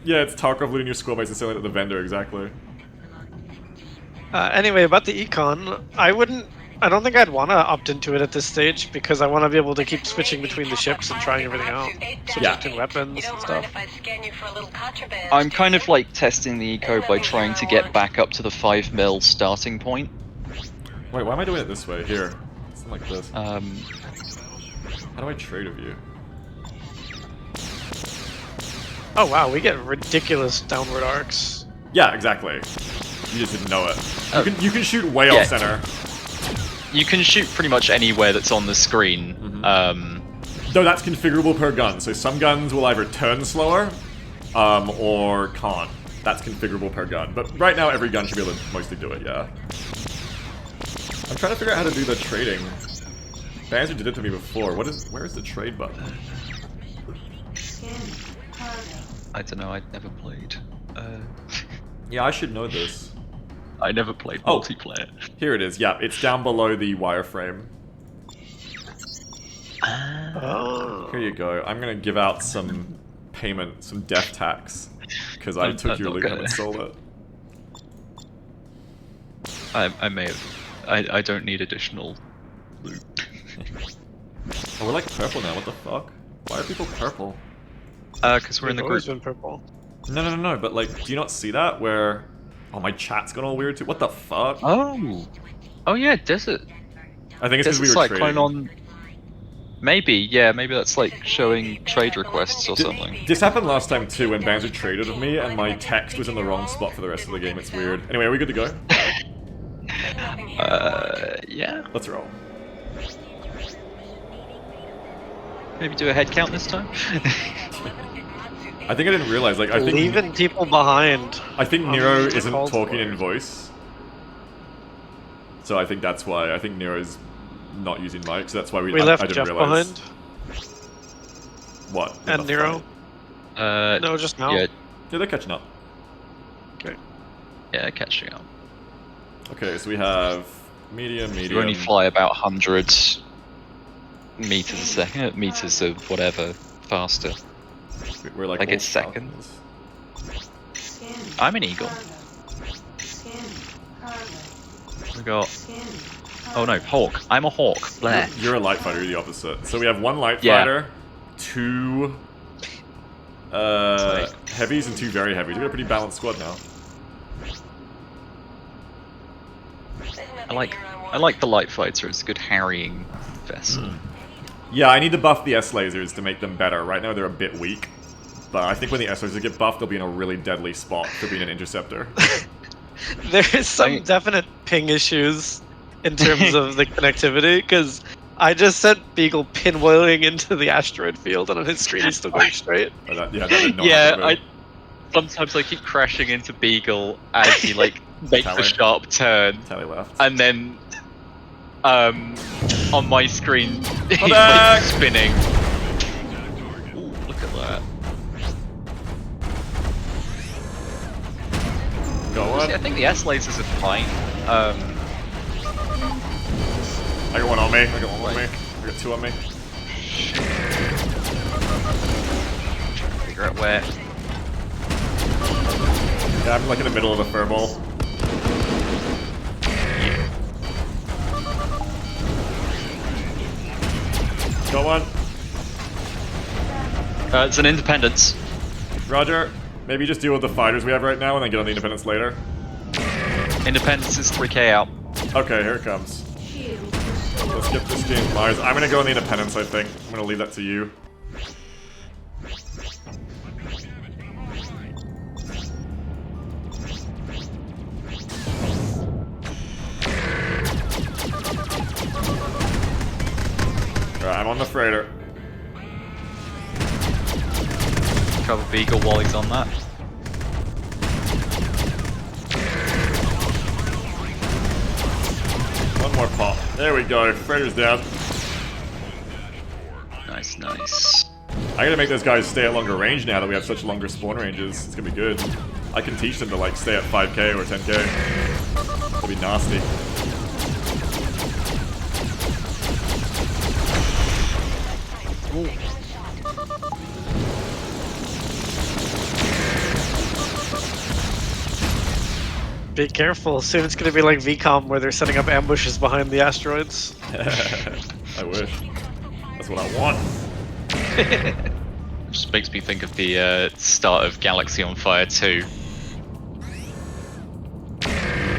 Yeah, it's Tarkov looting your squad base and selling it at the vendor, exactly. Anyway, about the econ, I don't think I'd want to opt into it at this stage because I want to be able to keep switching between the ships and trying everything out. Switching Yeah. between weapons You don't and mind stuff. if I scan you for a little contraband? I'm kind of like testing the eco by trying to get back up to the 5 mil starting point. Wait, why am I doing it this way? Here. Something like this. Um, How do I trade with you? Oh wow, we get ridiculous downward arcs. Yeah, exactly. You just didn't know it. Oh. You can shoot way Yeah. off center. you can shoot pretty much anywhere that's on the screen. Though that's configurable per gun, so some guns will either turn slower, or can't. That's configurable per gun. But right now, every gun should be able to mostly do it, yeah. I'm trying to figure out how to do the trading. Banzer did it to me before. Where is the trade button? I don't know, I'd never played. Yeah, I should know this. I never played Oh. multiplayer. Here it is, yeah, it's down below the wireframe. Oh. Here you go. I'm gonna give out some payment, some death tax, because I I'm took your not loot gonna. and stole it. I may have. I don't need additional loot. Oh, we're like purple now, what the fuck? Why are people purple? Because we're in the We've always group. been purple. No, but like, do you not see that? Where... Oh, my chat's gone all weird too. What the fuck? Oh! Oh yeah, desert. I think it's because Desert we were cyclone trading. on. Maybe, yeah, maybe that's like showing trade requests or something. This happened last time too, when Banzer traded with me, and my text was in the wrong spot for the rest of the game. It's weird. Anyway, are we good to go? Yeah. Let's roll. Maybe do a head count this time. I think I didn't realize, like, I think Leaving people behind. Nero it's isn't called talking for. in voice. So I think that's why. I think Nero's not using mic, so that's why We I left didn't Jeff realize. behind. What? in And the Nero. fight? No, just now. Yeah, Yeah, they're catching up. Okay. yeah, catching up. Okay, so we have medium. You only fly about 100 meters a second, meters of whatever faster. We're like Like all it's seconds. falcons. I'm an eagle. We got. Oh no, hawk. I'm a hawk. Blair. You're a light fighter, you're the opposite. So we have one light Yeah. fighter, two heavies, and two very heavies. We've got a pretty balanced squad now. I like the light fighter. It's a good harrying vessel. Yeah, I need to buff the S lasers to make them better. Right now they're a bit weak. But I think when the S lasers get buffed, they'll be in a really deadly spot for being an interceptor. There is some I- definite ping issues in terms of the connectivity, because I just sent Beagle pinwheeling into the asteroid field, and on his screen he's still going straight. Oh, that did not Yeah, happen to me. sometimes I keep crashing into Beagle as he like makes Tally. a sharp turn, Tally left. and then on my screen he's back. like spinning. Ooh, look at that. Go on. See, I think the S lasers are fine. I got one on me. I got one on me. I got two on me. Figure out where. Yeah, I'm like in the middle of the furball. Go on. It's an Independence. Roger. Maybe just deal with the fighters we have right now and then get on the Independence later. Independence is 3k out. Okay, here it comes. Let's get this James Myers. I'm gonna go on the Independence, I think. I'm gonna leave that to you. Alright, I'm on the freighter. Cover Beagle while he's on that. One more pop. There we go. Freighter's down. Nice, nice. I gotta make those guys stay at longer range now that we have such longer spawn ranges. It's gonna be good. I can teach them to like stay at 5k or 10k. It'll be nasty. Be careful, soon it's gonna be like VCOM where they're setting up ambushes behind the asteroids. I wish. That's what I want. Just makes me think of the start of Galaxy on Fire 2.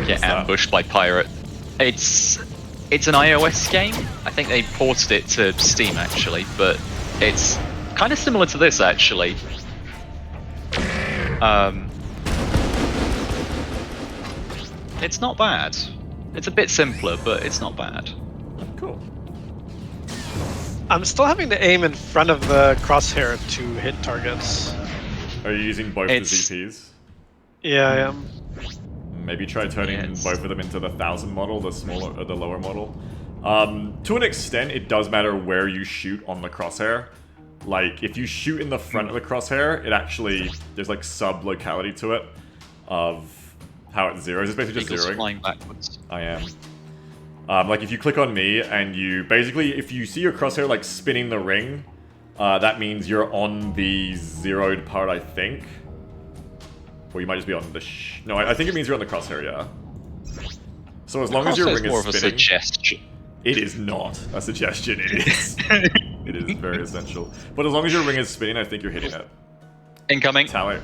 Get ambushed by pirate. It's an iOS game. I think they ported it to Steam actually, but it's kind of similar to this actually. It's not bad. It's a bit simpler, but it's not bad. Cool. I'm still having to aim in front of the crosshair to hit targets. Are you using both It's- the ZPs? Yeah, I am. Maybe try turning Yes. both of them into the 1000 model, the smaller, the lower model. To an extent, it does matter where you shoot on the crosshair. Like, if you shoot in the front of the crosshair, it actually, there's like sub-locality to it of how it zeroes. It's basically just Eagle's zeroing. flying backwards. I am. Like, if you click on me and you, basically, if you see your crosshair like spinning the ring, that means you're on the zeroed part, I think. Or you might just be on the no, I think it means you're on the crosshair, yeah. So as long as your Crosshair's ring more is of a spinning... suggestion. It is not a suggestion, it is. It is very essential. But as long as your ring is spinning, I think you're hitting it. Incoming. Tally.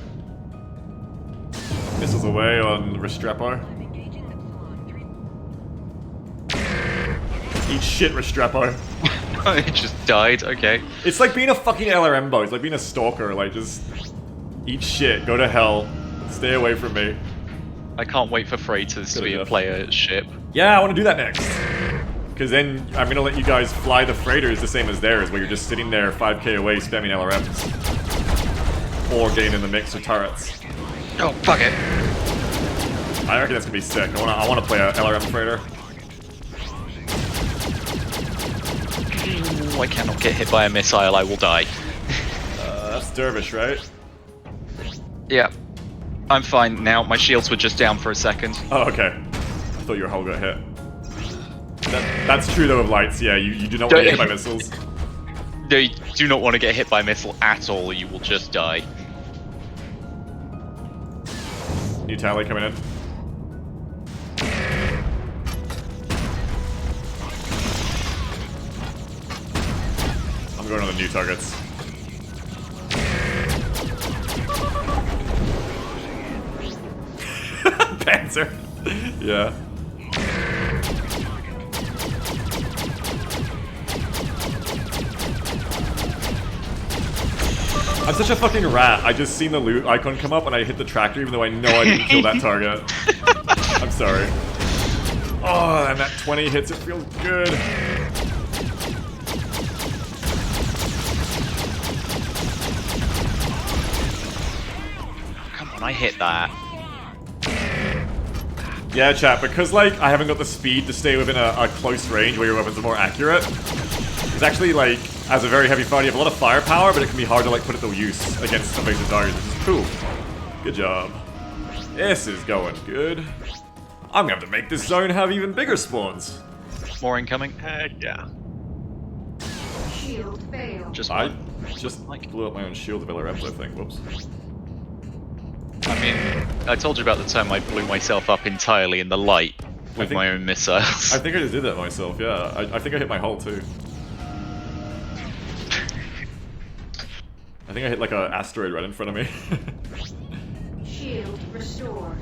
Missiles away on Restrepo. Eat shit, Restrepo. It just died. Okay. It's like being a fucking LRMbo. It's like being a stalker. Like, just eat shit, go to hell, stay away from me. I can't wait for freighters to Good be a enough. player ship. Yeah, I want to do that next. Because then I'm going to let you guys fly the freighters the same as theirs, where you're just sitting there 5k away spamming LRMs. Or getting in the mix with turrets. Oh, fuck it. I reckon that's going to be sick. I want to play a LRM freighter. Ooh, I cannot get hit by a missile, I will die. That's Dervish, right? Yeah. I'm fine now. My shields were just down for a second. Oh, okay. I thought your hull got hit. That's true though of lights, yeah, you do not want to get hit by missiles. No, you do not want to get hit by a missile at all, or you will just die. New tally coming in. I'm going on the new targets. Panzer. Yeah. I'm such a fucking rat. I just seen the loot icon come up and I hit the tractor even though I know I didn't kill that target. I'm sorry. Oh, and that 20 hits, it feels good. Come on, I hit that. Yeah, chat, because like I haven't got the speed to stay within a close range where your weapons are more accurate. It's actually like, as a very heavy fighter, you have a lot of firepower, but it can be hard to like put it to use against evasive targets, which is cool. Good job. This is going good. I'm gonna have to make this zone have even bigger spawns. More incoming. Heck yeah. Shield failed. Just I one. just blew up my own shield of LRMs, I think. Whoops. I mean, I told you about the time I blew myself up entirely in the light with my own missiles. I think I just did that myself, yeah. I think I hit my hull too. I think I hit like an asteroid right in front of me. Shield restored.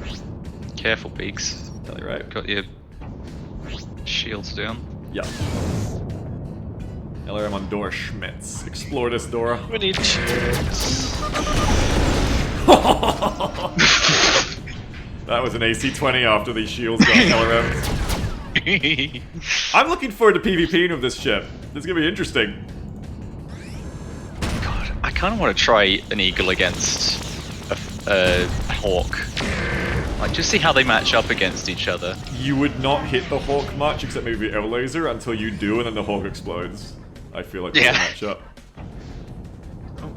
Careful, Beaks. Totally right. Got your shields down. Yeah. LRM on Dora Schmitz. Explore this, Dora. We need shields. That was an AC-20 after these shields got LRMs. I'm looking forward to PvPing with this ship. This is gonna be interesting. God, I kind of want to try an eagle against a hawk. Like, just see how they match up against each other. You would not hit the Hawk much, except maybe the air laser, until you do, and then the Hawk explodes. I feel like Yeah. that's a matchup. Oh,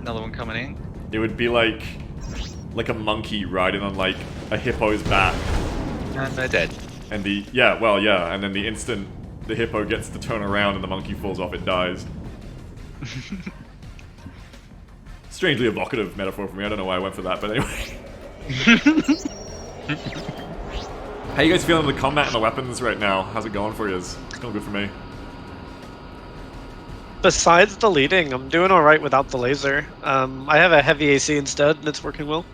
another one coming in. It would be like a monkey riding on like a hippo's back, And they're dead. and and then the instant the hippo gets to turn around and the monkey falls off, it dies. Strangely evocative metaphor for me. I don't know why I went for that, but anyway. How you guys feeling with the combat and the weapons right now? How's it going for you? It's going good for me. Besides the leading, I'm doing alright without the laser. I have a heavy AC instead, and it's working well.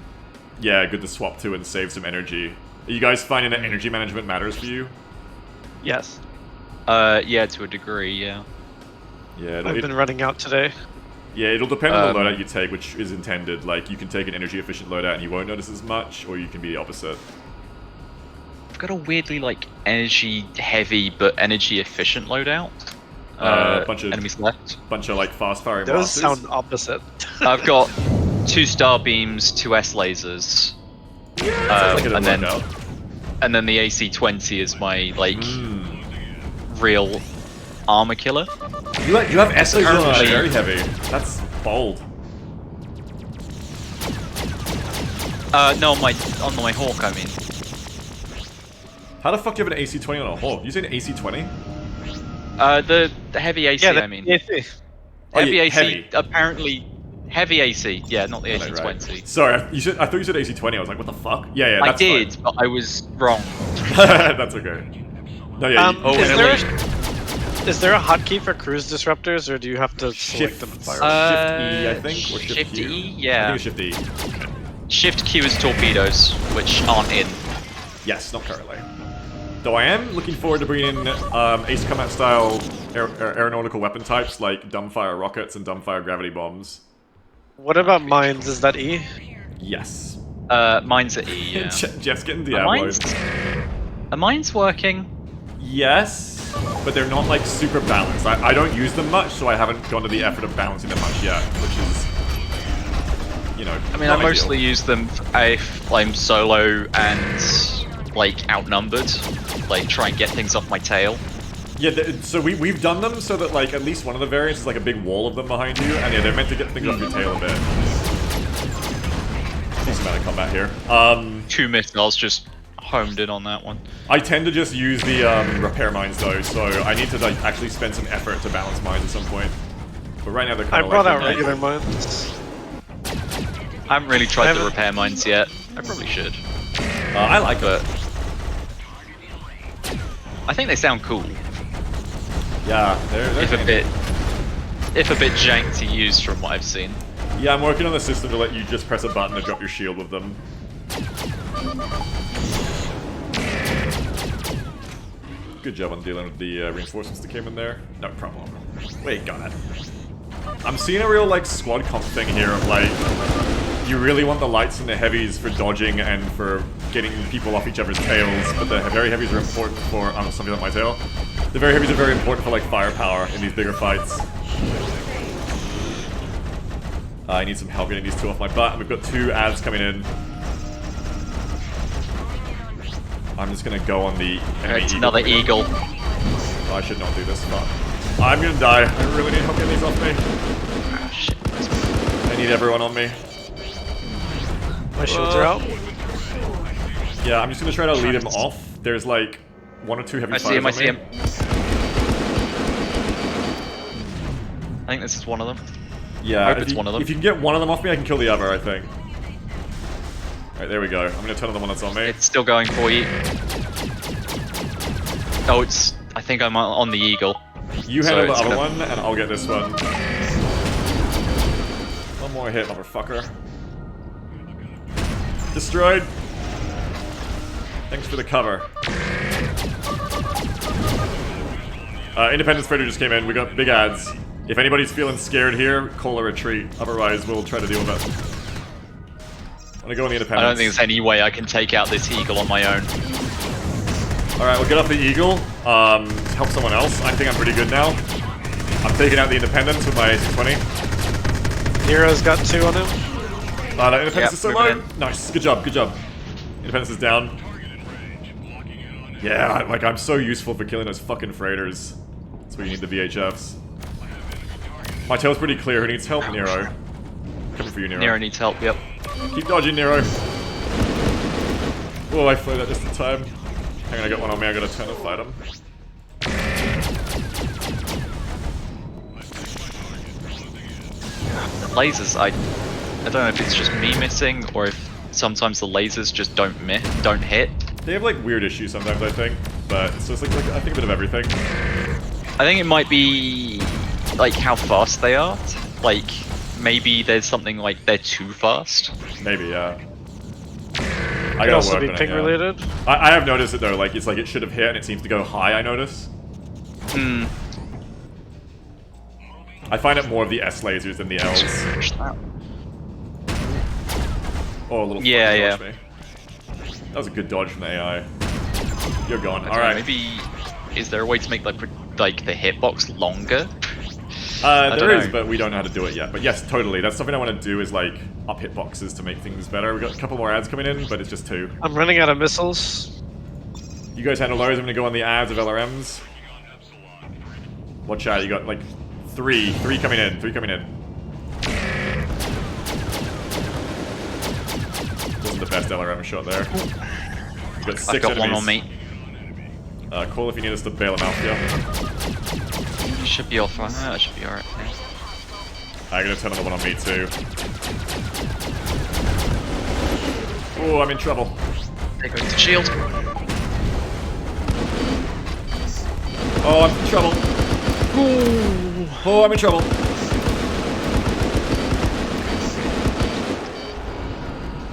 Yeah, good to swap to and save some energy. Are you guys finding that energy management matters for you? Yes. Yeah, to a degree, yeah. Yeah, I've been running out today. yeah, it'll depend on the loadout you take, which is intended. Like, you can take an energy-efficient loadout and you won't notice as much, or you can be the opposite. I've got a weirdly, like, energy-heavy but energy-efficient loadout. Bunch of enemies left. Bunch of like fast-firing Those blasters. sound opposite. I've got 2 star beams, 2 S lasers. Sounds like it'll and then work out. and then the AC-20 is my like real armor killer. You have S lasers on Currently- very heavy. That's bold. No, on my hawk, I mean. How the fuck do you have an AC-20 on a Hawk? You say an AC-20? The heavy AC, Yeah, I mean. the AC. Oh, Heavy yeah, AC, heavy. apparently. Heavy AC, yeah, not the Right, AC-20. right. Sorry, I thought you said AC-20. I was like, what the fuck? Yeah, I that's did, but I was wrong. fine. That's okay. No, yeah. Is there a hotkey for cruise disruptors, or do you have to select Shift, them and fire? Shift E, I think, or Shift Shift Q? E, I yeah. think it's Shift E. Shift Q is torpedoes, which aren't in. Yes, not currently. Though I am looking forward to bringing in Ace Combat style aeronautical weapon types like dumbfire rockets and dumbfire gravity bombs. What about mines? Is that E? Yes. Mine's at E, yeah. Jeff's getting Are mine's, Diabloed. are mine's working? Yes, but they're not like super balanced. I don't use them much, so I haven't gone to the effort of balancing them much yet, which is, you know. I mean, not I mostly ideal. use them if I'm solo and, like, outnumbered. Like, try and get things off my tail. Yeah, so we've done them so that like at least one of the variants is like a big wall of them behind you, and yeah, they're meant to get things off your tail a bit. Decent amount of combat here. 2 missiles just homed in on that one. I tend to just use the repair mines though, so I need to like actually spend some effort to balance mines at some point. But right now they're I kind of brought like out regular mines. I haven't really tried the haven't- repair mines yet. I probably should. I like But it. I think they sound cool. Yeah, they're If a bit jank to use from what I've seen. Yeah, I'm working on the system to let you just press a button to drop your shield with them. Good job on dealing with the reinforcements that came in there. No problem. Wait, God. I'm seeing a real, like, squad comp thing here of, like, you really want the lights and the heavies for dodging and for getting people off each other's tails, but the very heavies are important for something like my tail. The very heavies are very important for like firepower in these bigger fights. I need some help getting these two off my butt, and we've got 2 ads coming in. I'm just gonna go on the enemy It's another eagle. Oh, I should not do this, but I'm gonna die. I really need help getting these off me. Ah, shit. I need everyone on me. My shields are out. Yeah, I'm just gonna try to lead him off. There's like 1 or 2 heavy I fires see him, I on see me. him. I think this is one of them. Yeah, I hope if it's you, one of them. if you can get one of them off me, I can kill the other, I think. Alright, there we go. I'm gonna turn on the one that's on me. It's still going for you. Oh, it's... I think I'm on the eagle. You So handle the it's other gonna- one, and I'll get this one. One more hit, motherfucker. Destroyed. Thanks for the cover. Independence Predator just came in. We got big ads. If anybody's feeling scared here, call a retreat. Otherwise, we'll try to deal with it. I'm gonna go on the Independence. I don't think there's any way I can take out this eagle on my own. Alright, we'll get off the Eagle. To help someone else. I think I'm pretty good now. I'm taking out the Independence with my AC-20. Nero's got 2 on him. The Independence Yep, is so moving low. Nice, good job, good job. Independence is down. Yeah, like I'm so useful for killing those fucking freighters. That's where you need the VHFs. My tail's pretty clear. Who needs help? Nero. Coming for you, Nero. Nero needs help, yep. Keep dodging, Nero. Oh, I flew that just in time. Hang on, I got one on me. I gotta turn and fight him. The lasers, I don't know if it's just me missing or if sometimes the lasers just don't hit. They have like weird issues sometimes, I think. But so it's like I think a bit of everything. I think it might be like how fast they are. Like maybe there's something like they're too fast. Maybe, yeah. I Could gotta also work be on it, ping yeah. related. I have noticed it though, like it's like it should have hit and it seems to go high, I notice. Hmm. I find it more of the S lasers than the L's. Push that. Oh, a little Yeah, fucking yeah. dodge me. That was a good dodge from the AI. You're gone. I don't know, Alright. maybe is there a way to make like the hitbox longer? There don't is, know. but we don't know how to do it yet. But yes, totally. That's something I want to do is like up hitboxes to make things better. We got a couple more ads coming in, but it's just 2. I'm running out of missiles. You guys handle those. I'm gonna go on the ads of LRMs. Watch out, you got like 3 coming in. 3 coming in. Wasn't the best LRM shot there. You got 6 I've got enemies. one on me. Call if you need us to bail him out for you. Should be off. That should be alright. Yeah. I'm gonna turn on the one on me too. Oh, I'm in trouble. There goes the shield. Oh, I'm in trouble. Oh, I'm in trouble.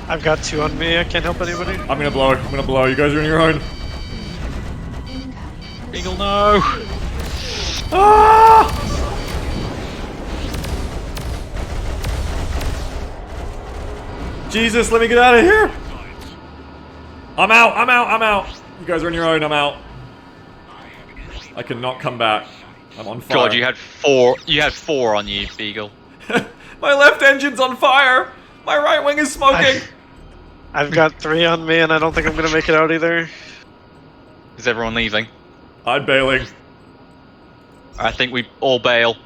I've got 2 on me. I can't help anybody. I'm gonna blow. I'm gonna blow. You guys are on your own. Eagle, no! Ah! Jesus, let me get out of here. I'm out. I'm out. I'm out. You guys are on your own. I'm out. I cannot come back. I'm on fire. God, you had 4. You had 4 on you, Beagle. My left engine's on fire. My right wing is smoking. I've got 3 on me, and I don't think I'm gonna make it out either. Is everyone leaving? I'm bailing. I think we all bail.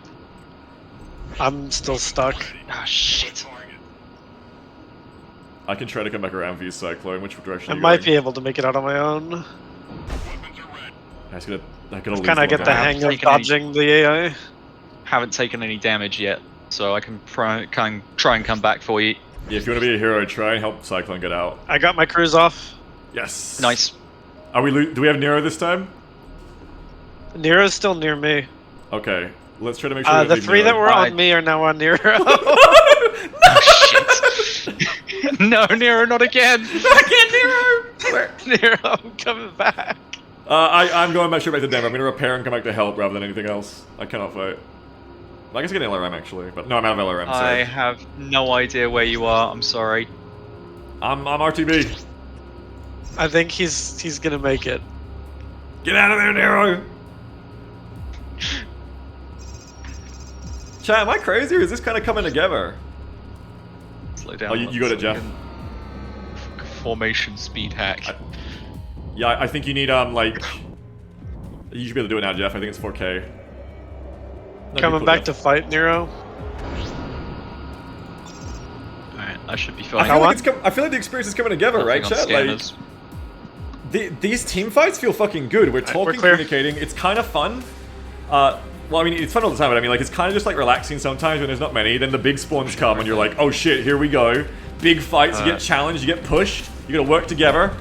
I'm still stuck. Ah, shit. I can try to come back around for you, Cyclone. Which direction I are you might going? be able to make it out on my own. I gotta leave Kind of the get the one down. hang of Taken any- dodging the AI. Haven't taken any damage yet, so I can try and come back for you. Yeah, if you want to be a hero, try and help Cyclone get out. I got my cruise off. Yes. Nice. Are we? Do we have Nero this time? Nero's still near me. Okay. Let's try to make sure. we The leave 3 that Nero. were I- on me are now on Nero. Shit. No, Nero, not again. Nero, I'm coming back. I'm going back straight back to Denver. I'm gonna repair and come back to help rather than anything else. I cannot fight. I guess I get an LRM actually, but no, I'm out of LRM. I Sorry. have no idea where you are. I'm sorry. I'm RTB. I think he's gonna make it. Get out of there, Nero! Chat, am I crazy or is this kind of coming together? Slow down. Oh, you got it, Jeff. Formation speed hack. Yeah, I think you need, like... You should be able to do it now, Jeff. I think it's 4K. No, Coming cool, back Jeff. to fight Nero. Alright, I should be I fine. feel, I feel like the experience is coming together, right, Nothing on chat? Like, scanners. these team fights feel fucking good. We're talking, clear. communicating. It's kind of fun. Well, I mean, it's fun all the time, but I mean, like, it's kind of just like relaxing sometimes when there's not many. Then the big spawns come, and you're like, oh shit, here we go. Big fights, you get challenged, you get pushed. You gotta work together.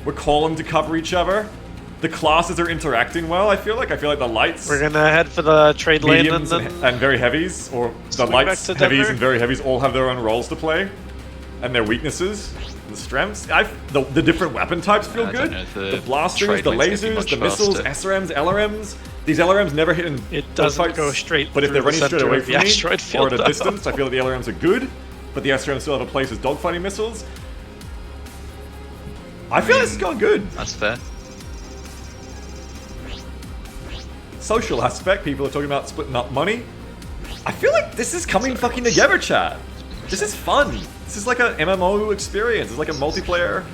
We're calling to cover each other. The classes are interacting well. I feel like the lights, We're gonna head for the trade lane and mediums, then and very heavies, or the swing lights, back to heavies, Denver. and very heavies all have their own roles to play, and their weaknesses, and strengths. The different weapon types feel I don't good. know, The blasters, trade the lane's getting lasers, much the missiles, faster. SRMs, LRMs. These LRMs never hit in It those doesn't fights, go straight but if they're through the running straight center away of the from me, asteroid or field, at a though. distance, I feel like the LRMs are good, but the SRMs still have a place as dogfighting missiles. I feel this is going good. That's fair. Social aspect, people are talking about splitting up money. I feel like this is coming fucking together, chat. This is fun. This is like an MMO experience. It's like a multiplayer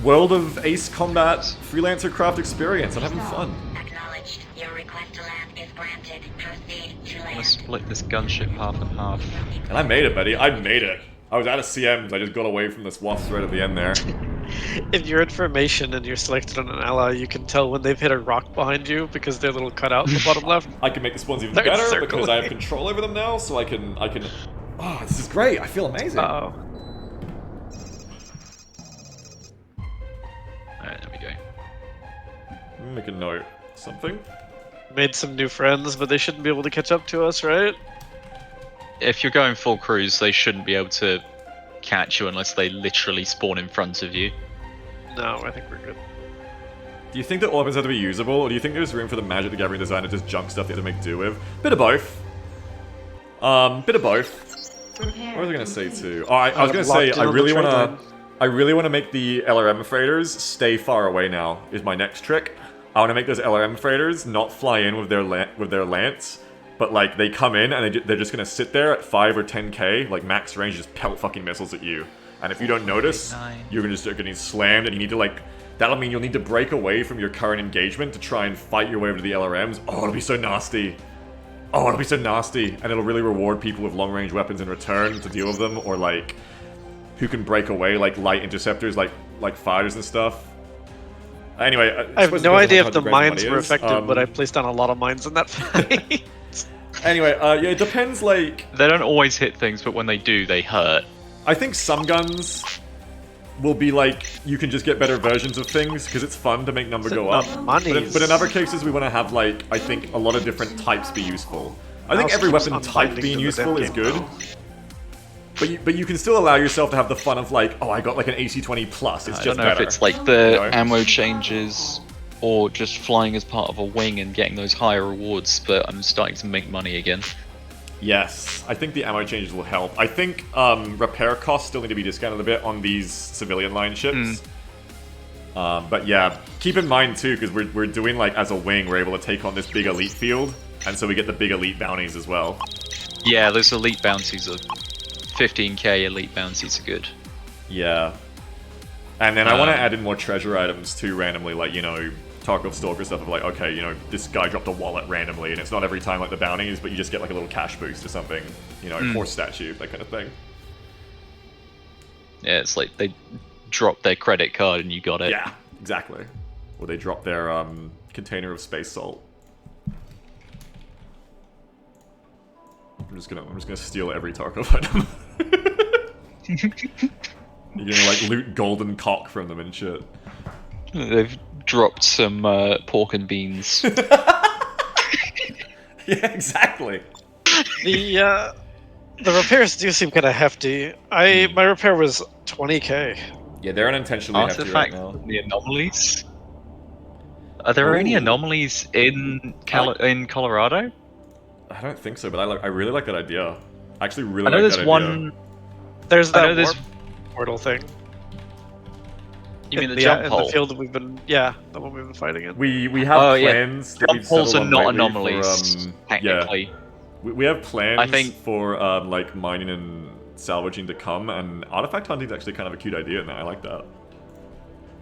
World of Ace Combat Freelancer Craft experience. I'm having fun. Acknowledged. Your request to land is granted. Proceed to I'm gonna land. split this gunship half and half. And I made it, buddy. I made it. I was out of CMs. I just got away from this wasp right at the end there. in your information and you're selected on an ally, you can tell when they've hit a rock behind you because they're a little cut out in the bottom left. I can make the spawns even They're better circling. because I have control over them now, so I can. Oh, this is great. I feel amazing. Uh-oh. Alright, there we go. Let me make a note. Something? Made some new friends, but they shouldn't be able to catch up to us, right? If you're going full cruise, they shouldn't be able to catch you unless they literally spawn in front of you. No, I think we're good. Do you think that all weapons have to be usable, or do you think there's room for the Magic the Gathering design to just junk stuff they have to make do with? Bit of both. Bit of both. What was I gonna say too? Oh, I was gonna say I really wanna make the LRM freighters stay far away now. Is my next trick. I wanna make those LRM freighters not fly in with their lance, but like they come in and they're just gonna sit there at 5 or 10k, like max range, just pelt fucking missiles at you. And if you don't notice, you're gonna start getting slammed, and you need to like. That'll mean you'll need to break away from your current engagement to try and fight your way over to the LRMs. Oh, it'll be so nasty. Oh, it'll be so nasty. And it'll really reward people with long-range weapons in return to deal with them, or like who can break away, like light interceptors, like fighters and stuff. Anyway, I have suppose no it depends idea on if how the grand mines money were is. effective, but I placed down a lot of mines in that fight. Anyway, yeah, it depends. Like, They don't always hit things, but when they do, they hurt. I think some guns will be like you can just get better versions of things because it's fun to make number Is it go up. not monies? But in other cases, we want to have like I think a lot of different types be useful. I think Mouse every keeps weapon type unbinding being to the useful damn is game good. now. But you can still allow yourself to have the fun of like, oh, I got like an AC-20 plus. It's I just don't know better. if it's like the You know? ammo changes or just flying as part of a wing and getting those higher rewards, but I'm starting to make money again. Yes, I think the ammo changes will help. I think repair costs still need to be discounted a bit on these civilian line ships. But yeah, keep in mind too, because we're doing like as a wing, we're able to take on this big elite field, and so we get the big elite bounties as well. Yeah, those elite bounties are 15k elite bounties are good. Yeah. And then I want to add in more treasure items too randomly, like, you know, Tarkov Stalker stuff of like, okay, you know, this guy dropped a wallet randomly, and it's not every time like the bounties, but you just get like a little cash boost or something, you know, horse statue, that kind of thing. Yeah, it's like they drop their credit card and you got it. Yeah, exactly. Or they drop their container of space salt. I'm just gonna steal every Tarkov item. You're gonna like loot golden cock from them and shit. They've dropped some pork and beans. Yeah, exactly. The repairs do seem kind of hefty. My repair was 20k. Yeah, they're unintentionally hefty right Artifact, now. the anomalies. Are there any Ooh. anomalies in Colorado? I don't think so, but I really like that idea. I actually really I know like there's that idea. one. There's I that know there's- warp portal thing. You mean the in jump in hole? the field that we've been, the one we've been fighting in. We have Oh, yeah. plans that Jump we've holes settled are on not lately anomalies, for, technically. we have plans I think- for like mining and salvaging to come, and artifact hunting is actually kind of a cute idea now. I like that.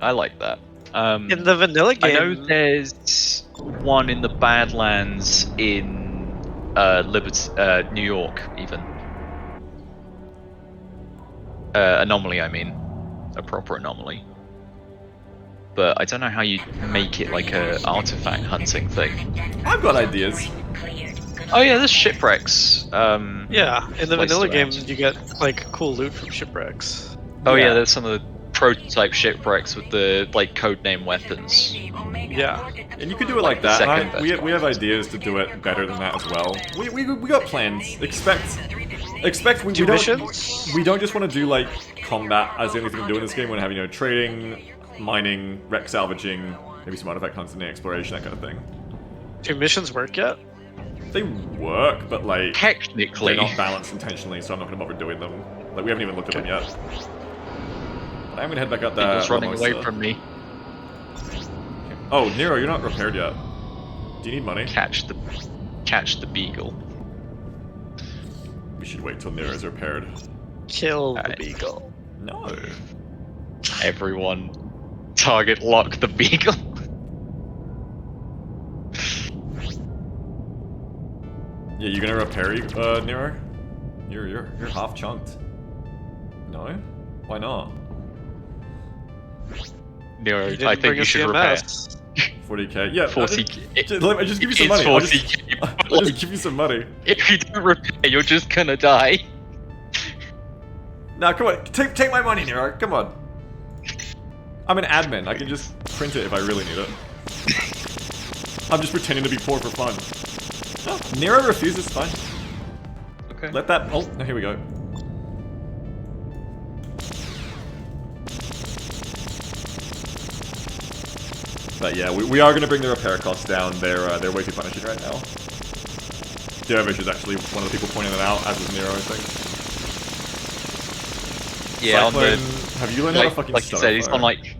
I like that. In the vanilla I game, know there's one in the Badlands in New York, even. Anomaly, I mean. A proper anomaly. But I don't know how you make it like a artifact hunting thing. I've got ideas. Oh yeah, there's shipwrecks. in the placed vanilla game, around. you get like cool loot from shipwrecks. Oh yeah, Yeah. there's some of the prototype shipwrecks with the like codename weapons. Yeah. And you could do it like Like the that. second And best we have ones. ideas to do it better than that as well. We got plans. Expect we Do don't missions? we don't just want to do like combat as the only thing to do in this game. We want to have trading, mining, wreck salvaging, maybe some artifact hunting, exploration, that kind of thing. Do missions work yet? They work, but like Technically, they're not balanced intentionally, so I'm not gonna bother doing them. Like we haven't even looked at them yet. But I'm gonna head back out there. people's running away from me. Oh, Nero, you're not repaired yet. Do you need money? Catch the beagle. We should wait till Nero's repaired. Kill the Alright. beagle. No. Everyone, target lock the beagle. Yeah, you gonna repair Nero? You're half chunked. No? Why not? Nero, You didn't I think bring you a should repair. CMS. 40k. Yeah. 40. Just give you some It's money. 40. I'll just give you some money. If you don't repair, you're just gonna die. Now, come on. Take my money, Nero. Come on. I'm an admin. I can just print it if I really need it. I'm just pretending to be poor for fun. Oh, Nero refuses. Fine. Okay. Let that. Oh, no, here we go. But yeah, we are going to bring the repair costs down. They're way too punishing right now. Dervish is actually one of the people pointing that out, as was Nero, I think. Yeah, on Cyclone, the have you learned how to like, fucking like you said, he's on like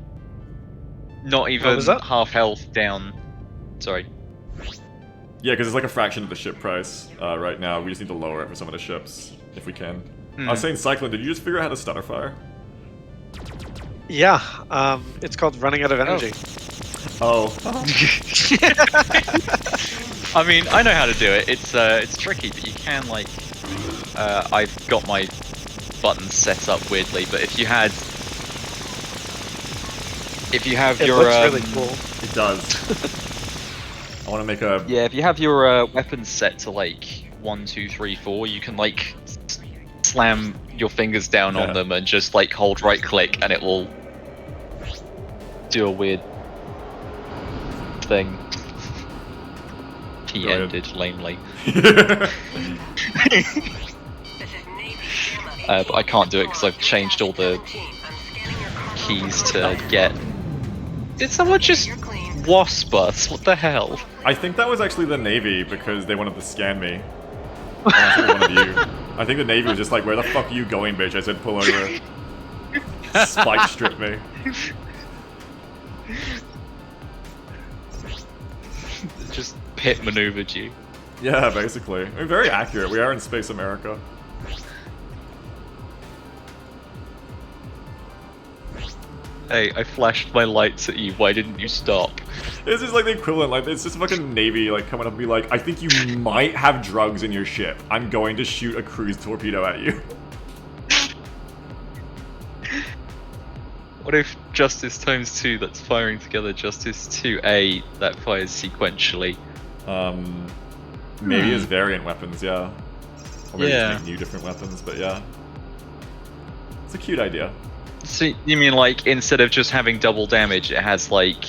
not even was that? half health down. Sorry. Yeah, because it's like a fraction of the ship price right now. We just need to lower it for some of the ships, if we can. I was saying, Cyclone, did you just figure out how to stutter fire? Yeah, it's called running out of energy. Oh. I mean, I know how to do it. It's tricky, but you can like. I've got my buttons set up weirdly, but if you have It your looks really cool. It does. I want to make a... yeah, if you have your weapons set to like 1, 2, 3, 4, you can like slam your fingers down Yeah. on them and just like hold right click, and it will do a weird thing. He Go ahead. ended lamely. This is Navy SEAL But I can't do it because I've changed all the team. I'm scanning your cargo. keys to get. Did someone just You're clean. wasp us? What the hell? I think that was actually the Navy because they wanted to scan me. I don't think it was one of you. I think the Navy was just like, where the fuck are you going, bitch? I said, pull over. Spike strip me. Just pit maneuvered you. Yeah, basically. I mean, very accurate. We are in Space America. Hey, I flashed my lights at you. Why didn't you stop? This is like the equivalent. Like, it's just fucking Navy like coming up and be like, I think you might have drugs in your ship. I'm going to shoot a cruise torpedo at you. What if Justice times 2 that's firing together Justice 2A that fires sequentially? Maybe as variant weapons, yeah. Or maybe Yeah. just make new different weapons, but yeah. It's a cute idea. So you mean like instead of just having double damage, it has like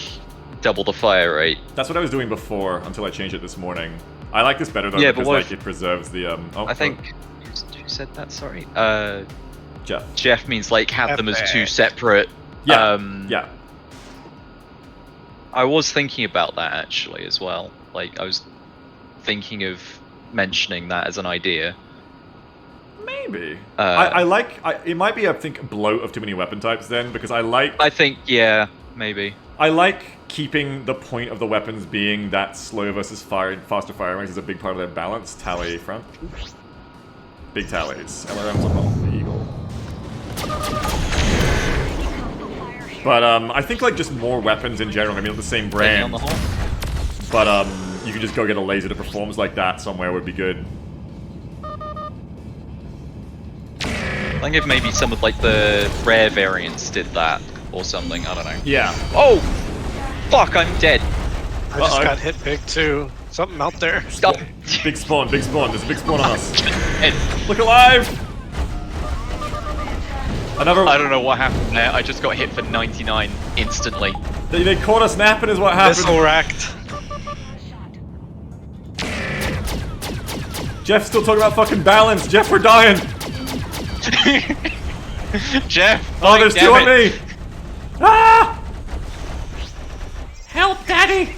double the fire rate? That's what I was doing before until I changed it this morning. I like this better though Yeah, but because what like if- it preserves the oh, I think who said that? Sorry. Jeff. Jeff means like have them as two Epic. separate. Yeah. Um, Yeah. I was thinking about that actually as well. Like I was thinking of mentioning that as an idea. Maybe. I like. It might be, I think, a bloat of too many weapon types then, because I like. I think, yeah, maybe. I like keeping the point of the weapons being that slow versus faster firing rates is a big part of their balance. Tally front. Big tallies. LRM's on the Eagle. But I think like just more weapons in general. I mean, the same brand. On the hole. But you could just go get a laser that performs like that somewhere would be good. I think if maybe some of like the rare variants did that or something, I don't know. Yeah. Oh! Fuck, I'm dead. I just got hit big too. Something out there. Stop. Big spawn, big spawn. There's a big spawn on us. Dead. Look alive! Another. I don't know what happened there. I just got hit for 99 instantly. They caught us napping is what happened. Missile racked. Jeff's still talking about fucking balance. Jeff, we're dying. Jeff! Oh, there's two on me. Ah! Help, Daddy!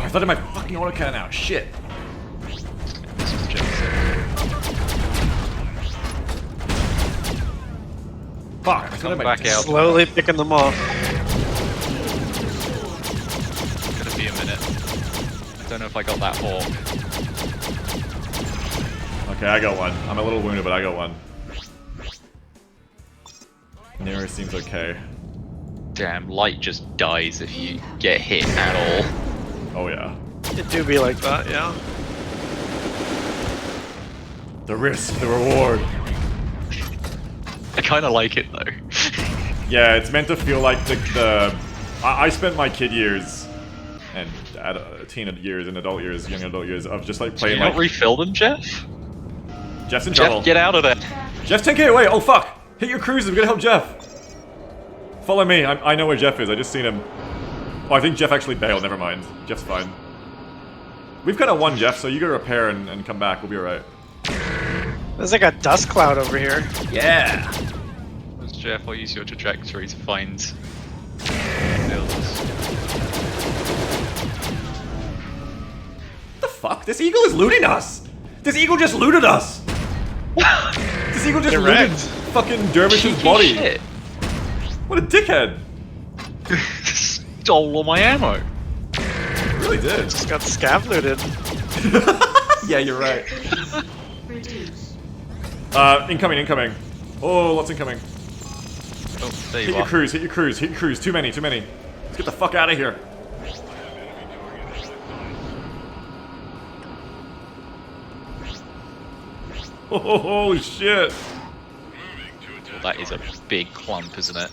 I thought of my fucking autocannon out. Shit. Fuck. I thought of my Back out. Slowly picking them off. It's gonna be a minute. I don't know if I got that hawk. Okay, I got one. I'm a little wounded, but I got one. Nero seems okay. Damn, light just dies if you get hit at all. Oh yeah. It do be like that, yeah. The risk, the reward. I kind of like it though. Yeah, it's meant to feel like I spent my kid years and teen years and adult years, young adult years of just like Can playing you like. not refill them, Jeff? Jeff's in trouble. Jeff, get out of there. Jeff's 10k away. Oh fuck! Hit your cruisers. We gotta help Jeff. Follow me. I know where Jeff is. I just seen him. Oh, I think Jeff actually bailed. Never mind. Jeff's fine. We've kind of won, Jeff. So you go repair and come back. We'll be alright. There's like a dust cloud over here. Yeah. Jeff, I'll use your trajectory to find builders. What the fuck? This eagle is looting us. This eagle just looted us. This eagle just Direct. looted fucking Dervish's Cheeky body. shit. What a dickhead. Stole all my ammo. It really did. Just got scav looted. Yeah, you're right. Incoming, incoming. Oh, lots incoming. Oh, there Hit you your are. cruise, hit your cruise, hit your cruise. Too many, too many. Let's get the fuck out of here. Oh, holy shit. Well, that is a big clump, isn't it?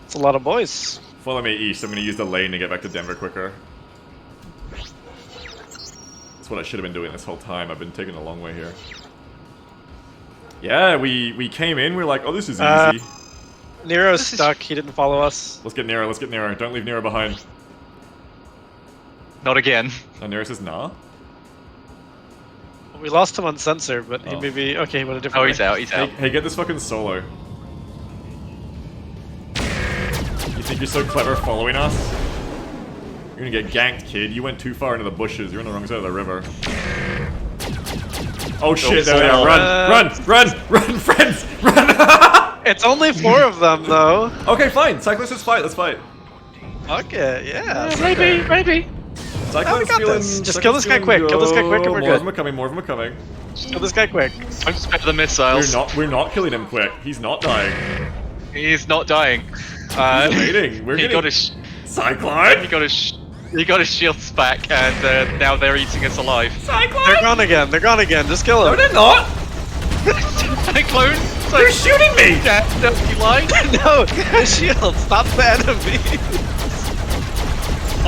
It's a lot of boys. Follow me east. I'm gonna use the lane to get back to Denver quicker. That's what I should have been doing this whole time. I've been taking a long way here. Yeah, we came in, we were like, oh, this is easy. Nero's stuck, he didn't follow us. Let's get Nero, let's get Nero. Don't leave Nero behind. Not again. And Nero says, nah. We lost him on sensor, but he Oh. maybe... Okay, he went a different Oh, way. he's out, he's out. Hey, get this fucking solo. You think you're so clever following us? You're gonna get ganked, kid. You went too far into the bushes. You're on the wrong side of the river. Oh shit, there they are. Run, friends, run! It's only 4 of them, though. Okay, fine. Cyclist, let's fight, let's fight. Okay, yeah. Maybe, maybe. Cyclist got feeling... this. Just Cyclist kill this guy feeling quick, kill this guy quick and go. we're More good. of them are coming, more of them are coming. Kill this guy quick. Don't spare the missiles. We're not killing him quick. He's not dying. He's not dying. He's evading. We're he getting... got his Cyclone! he got his shields back, and now they're eating us alive. Cyclone! They're gone again, they're gone again. Just kill No, them. they're not! Cyclone! They're shooting me! Yeah, no, you lied. No, the shield, stop the enemy.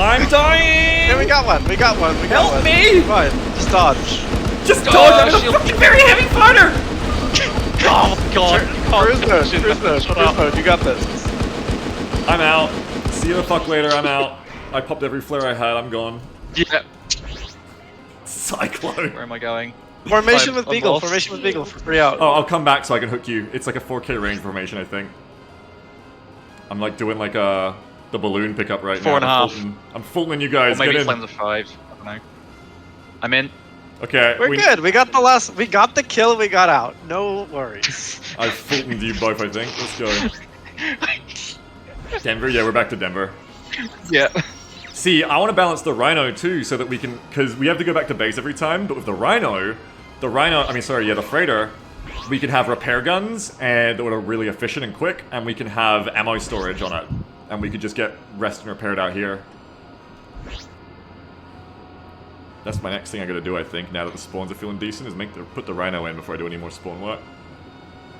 I'm dying! Here, we got one, we got one, we got Help one. me! Fine, just dodge. Just dodge! I'm a shield. fucking very heavy fighter! Oh my god! you can't Cruise mode, touch it. cruise mode, Shut cruise up. mode, you got this. I'm out. See you the fuck later, I'm out. I popped every flare I had, I'm gone. Yeah. Cyclone. Where am I going? Formation I'm with Beagle, lost. formation with Beagle for 3 out. Oh, I'll come back so I can hook you. It's like a 4K range formation, I think. I'm like doing like the balloon pickup right Four now. and a half. I'm Fultoning you guys. Or maybe Get it's in. lens of 5. I don't know. I'm in. Okay. We're good. We got the kill. We got out. No worries. I've Fultoned you both, I think. Let's go. Denver? Yeah, we're back to Denver. Yeah. See, I want to balance the Rhino too, so that we can, because we have to go back to base every time. But with the freighter, we can have repair guns and that are really efficient and quick, and we can have ammo storage on it, and we could just get rest and repaired out here. That's my next thing I gotta do, I think, now that the spawns are feeling decent, is put the Rhino in before I do any more spawn work.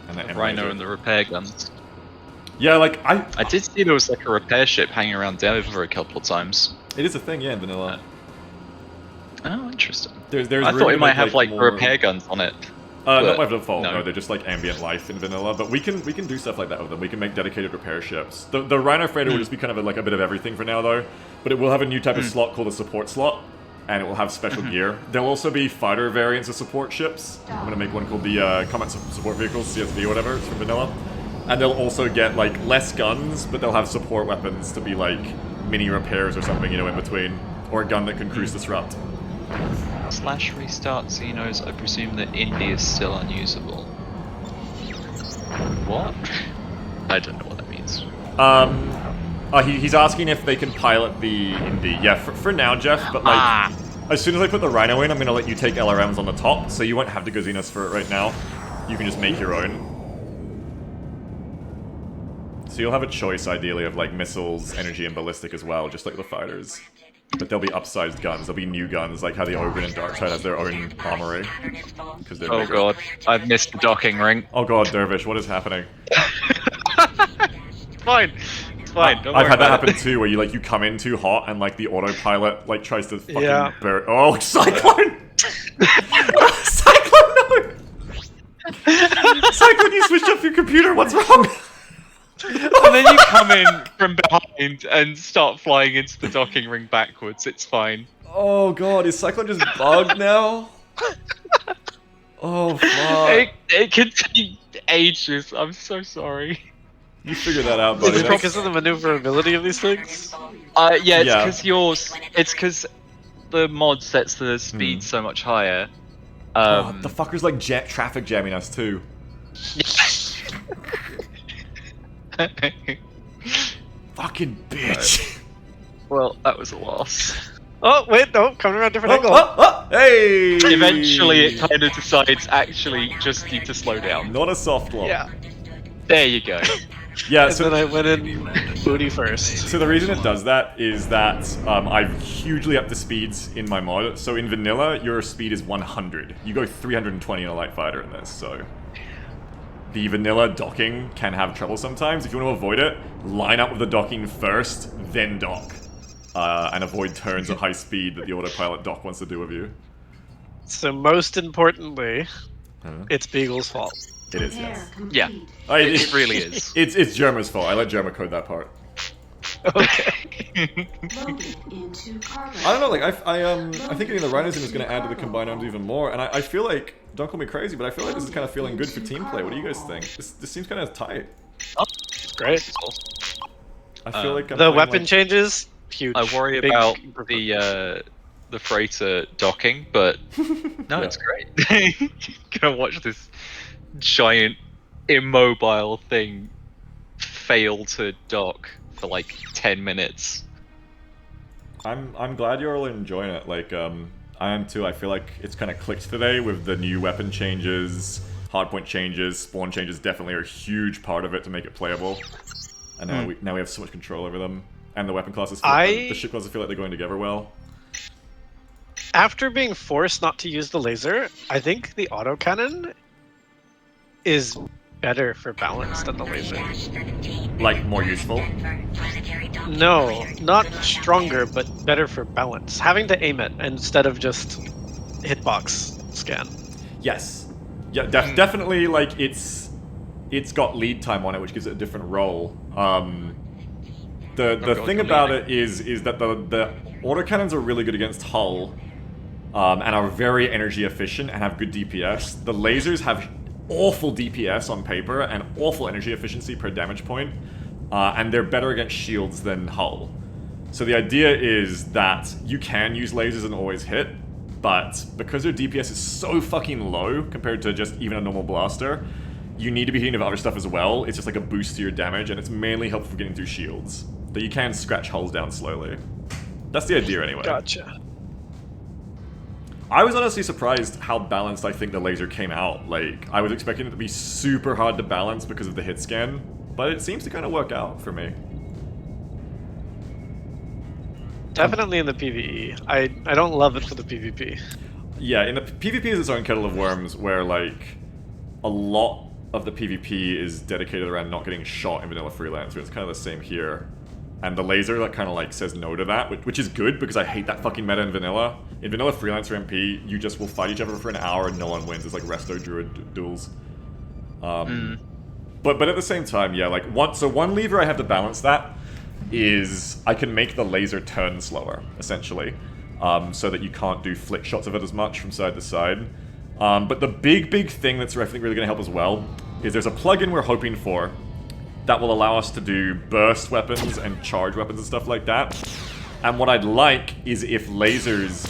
And The Rhino and the repair guns. Yeah, like, I did see there was like a repair ship hanging around Denver a couple of times. it is a thing, yeah, in vanilla. Oh, interesting. There's I room thought it to might make, have like more... repair guns on it. Not by default, no. no, they're just like ambient life in vanilla, but we can do stuff like that with them. We can make dedicated repair ships. The Rhino freighter will just be kind of like a bit of everything for now though, but it will have a new type of slot called a support slot, and it will have special gear. There'll also be fighter variants of support ships. I'm gonna make one called the Combat Support Vehicles, CSV or whatever, it's from vanilla. And they'll also get like less guns, but they'll have support weapons to be like mini repairs or something, you know, in between. Or a gun that can cruise disrupt. / restart Xenos, I presume that Indy is still unusable. What? I don't know what that means. He's asking if they can pilot the Indy. Yeah, for now, Jeff, but like, as soon as I put the Rhino in, I'm gonna let you take LRMs on the top, so you won't have to go Xenos for it right now. You can just make your own. So you'll have a choice, ideally, of like missiles, energy, and ballistic as well, just like the fighters. But they'll be upsized guns. They'll be new guns, like how the Ogre and Darkseid has their own armory. Because they're Oh bigger. god, I've missed the docking ring. Oh god, Dervish, what is happening? It's fine. It's fine. Don't I've worry had that about happen it. too, where you come in too hot and like the autopilot like tries to fucking Yeah. burn. Oh, Cyclone! Cyclone, no! Cyclone, you switched off your computer. What's wrong? And then you come in from behind and start flying into the docking ring backwards. It's fine. Oh god, is Cyclone just bugged now? Oh fuck! It can take ages. I'm so sorry. You figure that out, Is buddy. it That's- because of the maneuverability of these things? Yeah, it's Yeah. because yours. It's because the mod sets the speed so much higher. Oh, the fucker's like traffic jamming us too. Fucking bitch. Well, that was a loss. Oh wait, no, coming around a different angle. Hey! Eventually, it kind of decides actually just need to slow down. Not a soft lock. Yeah, There you go. Yeah, and so then I went in booty first. So the reason it does that is that I've hugely upped the speeds in my mod. So in vanilla, your speed is 100. You go 320 in a light fighter in this, so... The vanilla docking can have trouble sometimes. If you want to avoid it, line up with the docking first, then dock. And avoid turns at high speed that the autopilot dock wants to do with you. So most importantly, Huh? it's Beagle's fault. It is, yes. Yeah, Oh, it really is. It's Jerma's fault. I let Jerma code that part. Okay. I don't know, like, I think getting the Rhinos in is going to add to the combined arms even more, and I feel like, don't call me crazy, but I feel like this is kind of feeling good for team play. What do you guys think? This seems kind of tight. Great. I feel like I'm The playing, weapon like, changes, huge. I worry Big about improvement. the freighter docking, but no, Yeah. it's great. Gonna watch this giant immobile thing fail to dock for like 10 minutes. I'm glad you're all enjoying it. Like, I am too. I feel like it's kind of clicked today with the new weapon changes, hardpoint changes, spawn changes. Definitely are a huge part of it to make it playable. And now we have so much control over them, and the weapon classes. The ship classes feel like they're going together well. After being forced not to use the laser, I think the autocannon is better for balance than the laser. Like more useful. No, not stronger, but better for balance. Having to aim it instead of just hitbox scan. Yes. Yeah, definitely. Like it's got lead time on it, which gives it a different role. The thing about it is that the autocannons are really good against hull, and are very energy efficient and have good DPS. The lasers have awful DPS on paper and awful energy efficiency per damage point, and they're better against shields than hull. So the idea is that you can use lasers and always hit, but because their DPS is so fucking low compared to just even a normal blaster, you need to be hitting with other stuff as well. It's just like a boost to your damage, and it's mainly helpful for getting through shields. But you can scratch hulls down slowly. That's the idea anyway. Gotcha. I was honestly surprised how balanced I think the laser came out. Like, I was expecting it to be super hard to balance because of the hit scan, but it seems to kind of work out for me. Definitely in the PvE. I don't love it for the PvP. Yeah, in the PvP is its own kettle of worms, where like a lot of the PvP is dedicated around not getting shot in vanilla Freelancer. It's kind of the same here. And the laser that kind of like says no to that, which is good because I hate that fucking meta in vanilla. In vanilla Freelancer MP, you just will fight each other for an hour and no one wins. It's like Resto Druid duels. But at the same time, yeah, like one lever I have to balance that is I can make the laser turn slower, essentially, so that you can't do flick shots of it as much from side to side. But the big thing that's I think really going to help as well is there's a plugin we're hoping for that will allow us to do burst weapons and charge weapons and stuff like that. And what I'd like is if lasers,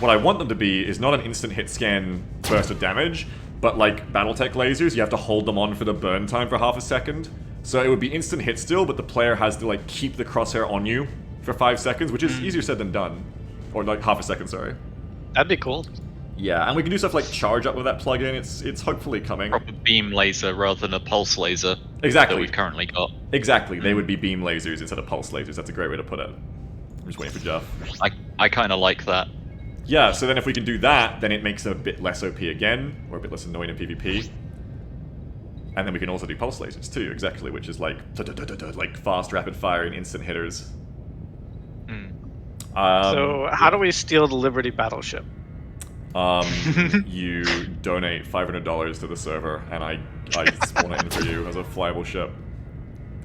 what I want them to be is not an instant hit scan burst of damage, but like Battletech lasers, you have to hold them on for the burn time for half a second. So it would be instant hit still, but the player has to like keep the crosshair on you for 5 seconds, which is easier said than done. Or like half a second, sorry. That'd be cool. Yeah, and we can do stuff like charge up with that plugin. It's hopefully coming. Proper beam laser rather than a pulse laser. Exactly. That we've currently got. Exactly. They would be beam lasers instead of pulse lasers. That's a great way to put it. I'm just waiting for Jeff. I kind of like that. Yeah, so then if we can do that, then it makes it a bit less OP again, or a bit less annoying in PvP. And then we can also do pulse lasers too, exactly, which is like like fast, rapid firing, instant hitters. So how do we steal the Liberty battleship? You donate $500 to the server, and I spawn it in for you as a flyable ship.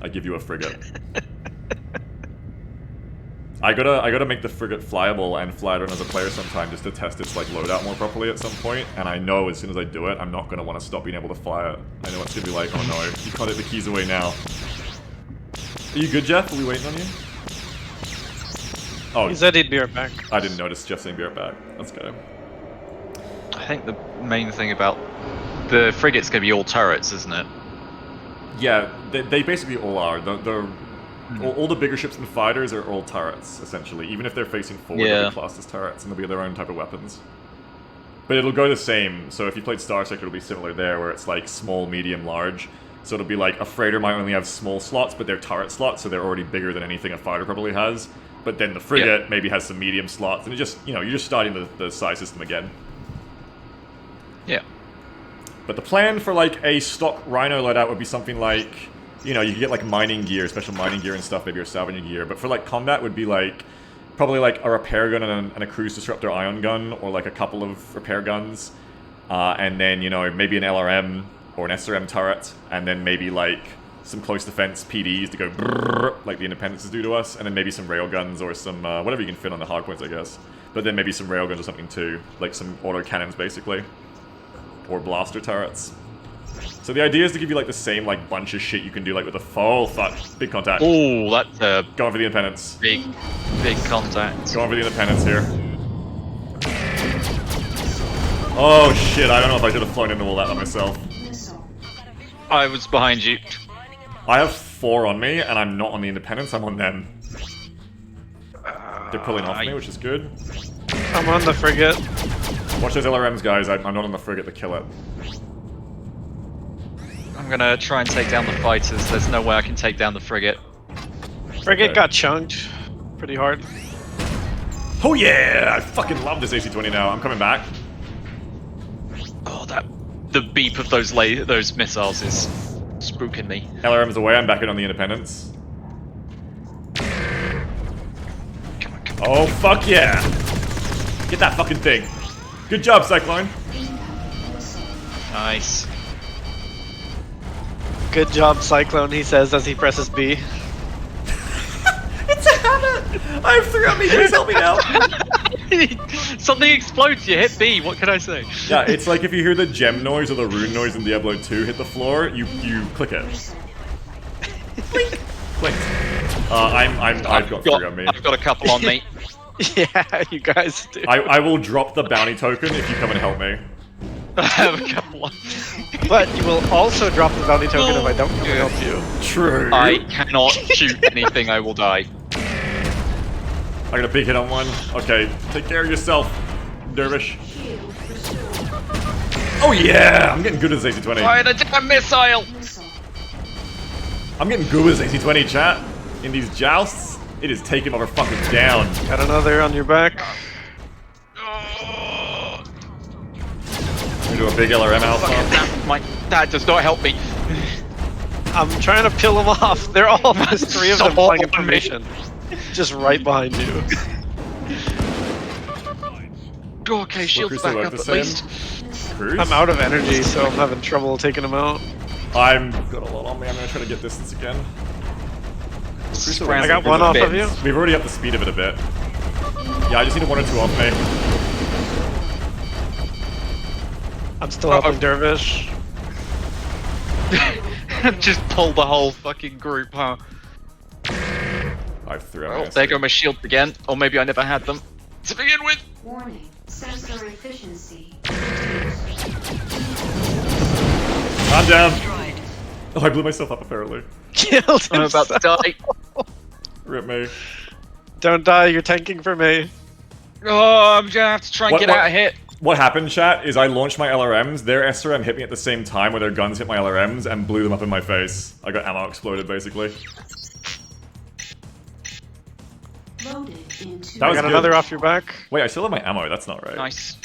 I give you a frigate. I gotta make the frigate flyable and fly it around as a player sometime just to test its like loadout more properly at some point. And I know as soon as I do it, I'm not gonna want to stop being able to fly it. I know it's gonna be like, oh no, you can't take the keys away now. Are you good, Jeff? Are we waiting on you? Oh, He said he'd be right back. I didn't notice Jeff saying be right back. Let's go. I think the main thing about the frigate's going to be all turrets, isn't it? Yeah, they basically all are. All the bigger ships and fighters are all turrets, essentially. Even if they're facing forward, they'll be classed as turrets, and they'll be their own type of weapons. But it'll go the same, so if you played Star Sector, it'll be similar there, where it's like small, medium, large. So it'll be like, a freighter might only have small slots, but they're turret slots, so they're already bigger than anything a fighter probably has. But then the frigate maybe has some medium slots, and it just, you're just starting the size system again. Yeah. But the plan for like a stock Rhino loadout would be something like, you can get like mining gear, special mining gear and stuff, maybe or salvaging gear. But for like combat would be like, probably like a repair gun and a cruise disruptor ion gun, or like a couple of repair guns. And then, maybe an LRM or an SRM turret, and then maybe like some close defense PDs to go brrrr, like the Independences do to us, and then maybe some railguns or some, whatever you can fit on the hardpoints, I guess. But then maybe some railguns or something too, like some auto cannons basically. Or blaster turrets. So the idea is to give you like the same like bunch of shit you can do like with a fuck, big contact. Oh, that's a Going for the Independence. big contact. Going for the Independence here. Oh shit, I don't know if I should have flown into all that by myself. I was behind you. I have 4 on me, and I'm not on the Independence, I'm on them. They're pulling off me, which is good. I'm on the frigate. Watch those LRMs, guys. I'm not on the frigate to kill it. I'm gonna try and take down the fighters. There's no way I can take down the frigate. Frigate Okay. got chunked pretty hard. Oh yeah! I fucking love this AC-20 now. I'm coming back. Oh, the beep of those missiles is spooking me. LRM's away, I'm back in on the Independence. Come on. Oh, fuck yeah! Get that fucking thing. Good job, Cyclone. Nice. Good job, Cyclone, he says as he presses B. It's a habit! I have 3 on me, please help me now! Something explodes, you hit B, what can I say? Yeah, it's like if you hear the gem noise or the rune noise in Diablo 2 hit the floor, you click it. Blink. I've got 3 on me. I've got a couple on me. Yeah, you guys do. I will drop the bounty token if you come and help me. I have a couple on. But you will also drop the bounty token if I don't come and help you. True. I cannot shoot anything. I will die. I got a big hit on one. Okay, take care of yourself, Dervish. Oh yeah! I'm getting good at this AC-20. Fire the damn missile! I'm getting good with this AC-20, chat. In these jousts, it is taking motherfuckers down. Got another on your back. We do a big LRM alpha. My dad does not help me. I'm trying to peel them off. They're all there's 3 of them So flying in on me. formation. Just right behind you. Okay, shield's Cruiser back work up the at same? least. Cruise? I'm out of energy, so I'm having trouble taking them out. I'm got a lot on me. I'm gonna try to get distance again. I got one off of you. We've already upped the speed of it a bit. Yeah, I just need 1 or 2 off me. I'm still helping Dervish. Just pull the whole fucking group, huh? I have 3 on Well, me. there go my shields again. Or maybe I never had them to begin with. Warning. Sensor efficiency. I'm down. Destroyed. Oh, I blew myself up apparently. Killed I'm about to die. Rip me. Don't die, you're tanking for me. Oh, I'm gonna have to try and get out of here. What happened, chat, is I launched my LRMs, their SRM hit me at the same time where their guns hit my LRMs and blew them up in my face. I got ammo exploded, basically. Loaded into. That I was got good. another off your back. Wait, I still have my ammo, that's not right. Nice.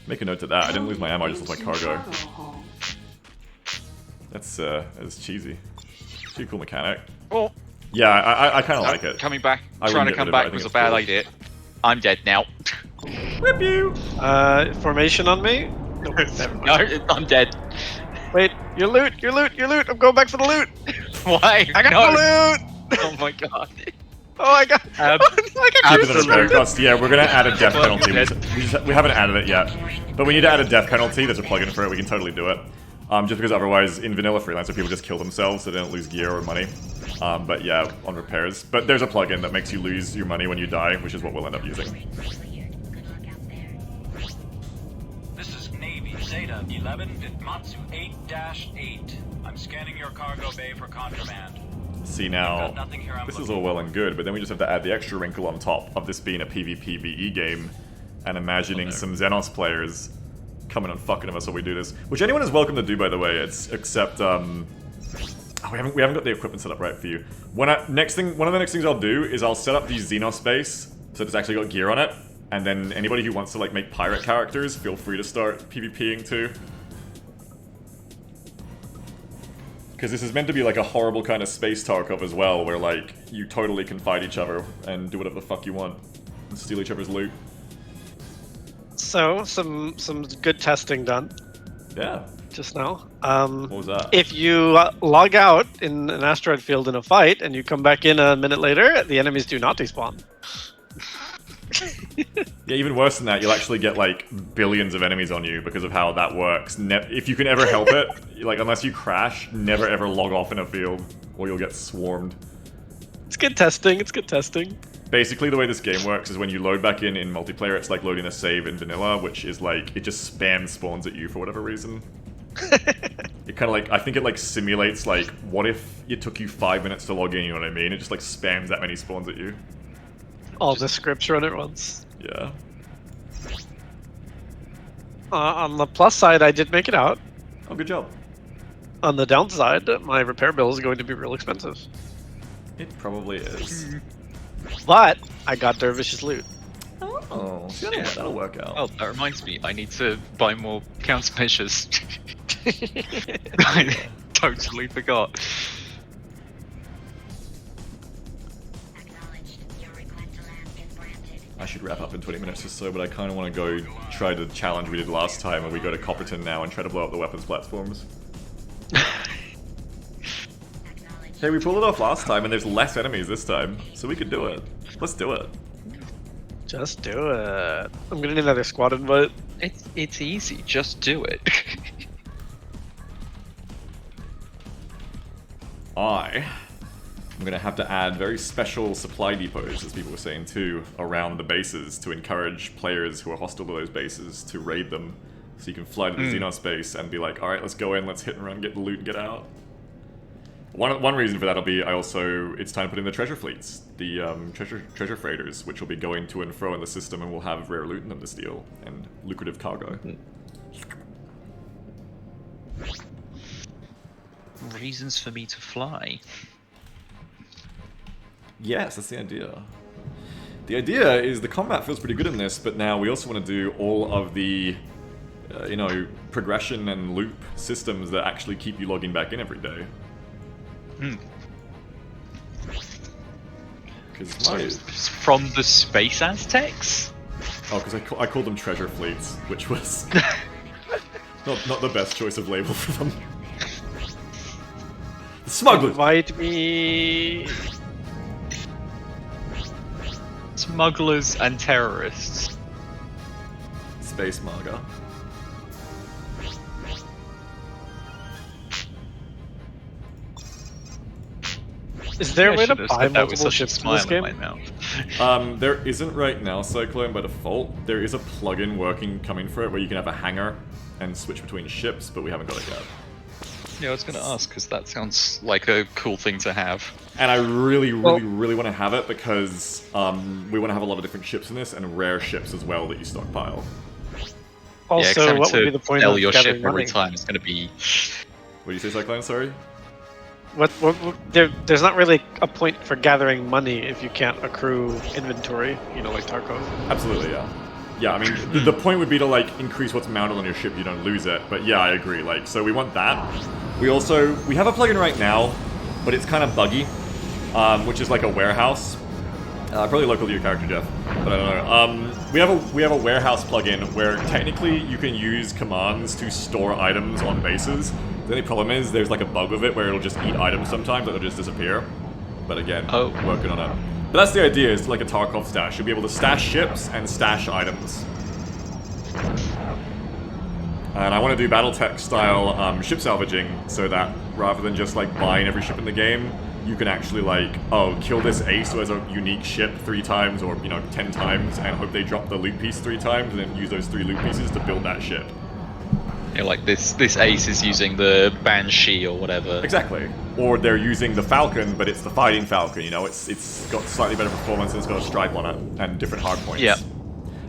Make a note of that, I didn't lose my ammo, I just lost my cargo. hold. That's cheesy. Pretty cool mechanic. Oh, Yeah, I kinda like it. coming back. I Trying to wouldn't get come rid of it, I back think was a it's bad cool. idea. I'm dead now. Rip you! Formation on me? Nope, never No, mind. I'm dead. Wait, your loot, your loot, your loot! I'm going back for the loot! Why? I got No. the loot! Oh my god. Oh, I got I got Keep it at a fair cruised. cost. Yeah, we're gonna add a death Well, penalty. We haven't added it yet. But we need to add a death penalty, there's a plugin for it, we can totally do it. Just because otherwise, in vanilla Freelancer, people just kill themselves so they don't lose gear or money. But yeah, on repairs. But there's a plugin that makes you lose your money when you die, which is what we'll end up using. Good luck out there. This is Navy Zeta 11 Vitmatsu 8-8. I'm scanning your cargo bay for contraband. See now, this is all well and good, but then we just have to add the extra wrinkle on top of this being a PvPvE game, and imagining some Xenos players coming and fucking with us while we do this. Which anyone is welcome to do, by the way, except, oh, we haven't got the equipment set up right for you. One of the next things I'll do is I'll set up the Xenos base, so it's actually got gear on it, and then anybody who wants to, like, make pirate characters, feel free to start PvPing too. Because this is meant to be like a horrible kind of space Tarkov as well, where like, you totally can fight each other and do whatever the fuck you want. And steal each other's loot. So, some good testing done Yeah. just now. What was that? If you log out in an asteroid field in a fight and you come back in a minute later, the enemies do not despawn. Yeah, even worse than that, you'll actually get like billions of enemies on you because of how that works. If you can ever help it, like unless you crash, never ever log off in a field or you'll get swarmed. It's good testing, it's good testing. Basically, the way this game works is when you load back in multiplayer, it's like loading a save in vanilla, which is like, it just spam spawns at you for whatever reason. It kind of like, I think it like simulates like, what if it took you 5 minutes to log in, you know what I mean? It just like spams that many spawns at you. All the scripts run at once. Yeah. On the plus side, I did make it out. Oh, good job. On the downside, my repair bill is going to be real expensive. It probably is. But I got Dervish's loot. Oh, that'll work out. Oh, that reminds me, I need to buy more countermeasures. I totally forgot. Acknowledged. Your request to land is granted. I should wrap up in 20 minutes or so, but I kind of want to go try the challenge we did last time where we go to Copperton now and try to blow up the weapons platforms. Hey, we pulled it off last time and there's less enemies this time, so we could do it. Let's do it. Just do it. I'm gonna need another squad invite. It's easy, just do it. I I'm going to have to add very special supply depots, as people were saying too, around the bases to encourage players who are hostile to those bases to raid them. So you can fly to the Xenos base and be like, alright, let's go in, let's hit and run, get the loot and get out. One reason for that will be it's time to put in the treasure fleets, the treasure freighters, which will be going to and fro in the system and will have rare loot in them to steal, and lucrative cargo. Reasons for me to fly. Yes, that's the idea. The idea is the combat feels pretty good in this, but now we also want to do all of the, progression and loop systems that actually keep you logging back in every day. So, from the Space Aztecs? Oh, because I called them treasure fleets, which was not the best choice of label for them. The smugglers! Invite me. Smugglers and terrorists. Space Marga. Is there a way to should've buy said that with multiple such a ships in smile this in game? my mouth. There isn't right now, Cyclone, by default. There is a plugin coming for it where you can have a hangar and switch between ships, but we haven't got it yet. Yeah, I was going to ask, because that sounds like a cool thing to have. And I really want to have it because we want to have a lot of different ships in this and rare ships as well that you stockpile. Also, yeah, what would be the point sell of your gathering ship every money? time? It's going to be... What do you say, Cyclone? Sorry? There's not really a point for gathering money if you can't accrue inventory, like Tarkov. Absolutely, yeah. Yeah, I mean, the point would be to, increase what's mounted on your ship, you don't lose it. But yeah, I agree, so we want that. We have a plugin right now, but it's kind of buggy, which is like a warehouse. Probably local to your character, Jeff, but I don't know. We have a warehouse plugin where technically you can use commands to store items on bases. The only problem is there's a bug with it where it'll just eat items sometimes, it'll just disappear. But again, working on it. But that's the idea, is like a Tarkov stash. You'll be able to stash ships and stash items. And I want to do Battletech style ship salvaging so that rather than just buying every ship in the game, you can actually kill this ace who has a unique ship 3 times or 10 times and hope they drop the loot piece 3 times and then use those 3 loot pieces to build that ship. Yeah, this ace is using the Banshee or whatever. Exactly. Or they're using the Falcon, but it's the Fighting Falcon, it's got slightly better performance and it's got a stripe on it and different hard points. Yeah.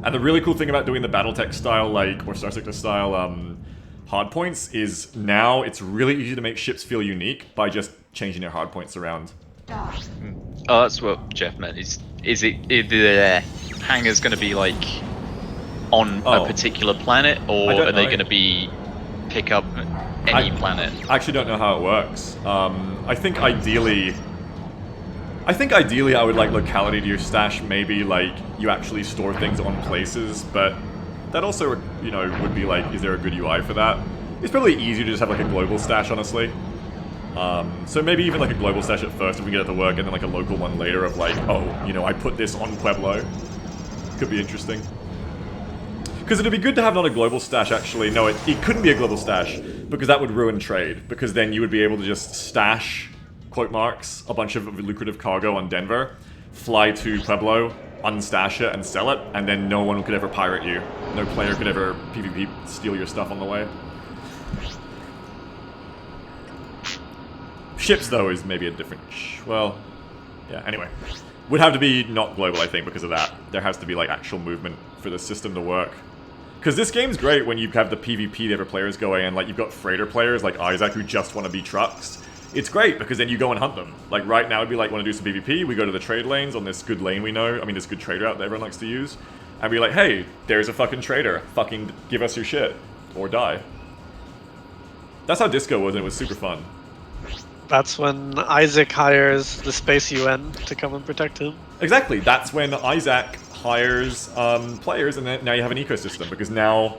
And the really cool thing about doing the Battletech style, or Star Sector style hard points is now it's really easy to make ships feel unique by just changing their hard points around. Oh, that's what Jeff meant. Is the hangar's going to be on a particular planet, or are they going to be pick up any planet? I actually don't know how it works. I think ideally I would like locality to your stash. Maybe you actually store things on places, but that also would be is there a good UI for that? It's probably easier to just have a global stash, honestly. So maybe even a global stash at first if we get it to work, and then a local one later of I put this on Pueblo. Could be interesting. Because it'd be good to have not a global stash, actually. No, it couldn't be a global stash, because that would ruin trade. Because then you would be able to just stash, quote marks, a bunch of lucrative cargo on Denver, fly to Pueblo, unstash it, and sell it, and then no one could ever pirate you. No player could ever PvP steal your stuff on the way. Ships, though, is maybe a different... well, yeah, anyway. Would have to be not global, I think, because of that. There has to be, actual movement for the system to work. Because this game's great when you have the PvP, the other players going, and, you've got freighter players like Isaac who just want to be trucks. It's great, because then you go and hunt them. Right now, it'd be want to do some PvP, we go to the trade lanes on this good lane we know, this good trader out that everyone likes to use, and be like, hey, there's a fucking trader, fucking give us your shit, or die. That's how Disco was, and it was super fun. That's when Isaac hires the Space UN to come and protect him. Exactly, that's when Isaac hires players, and then now you have an ecosystem, because now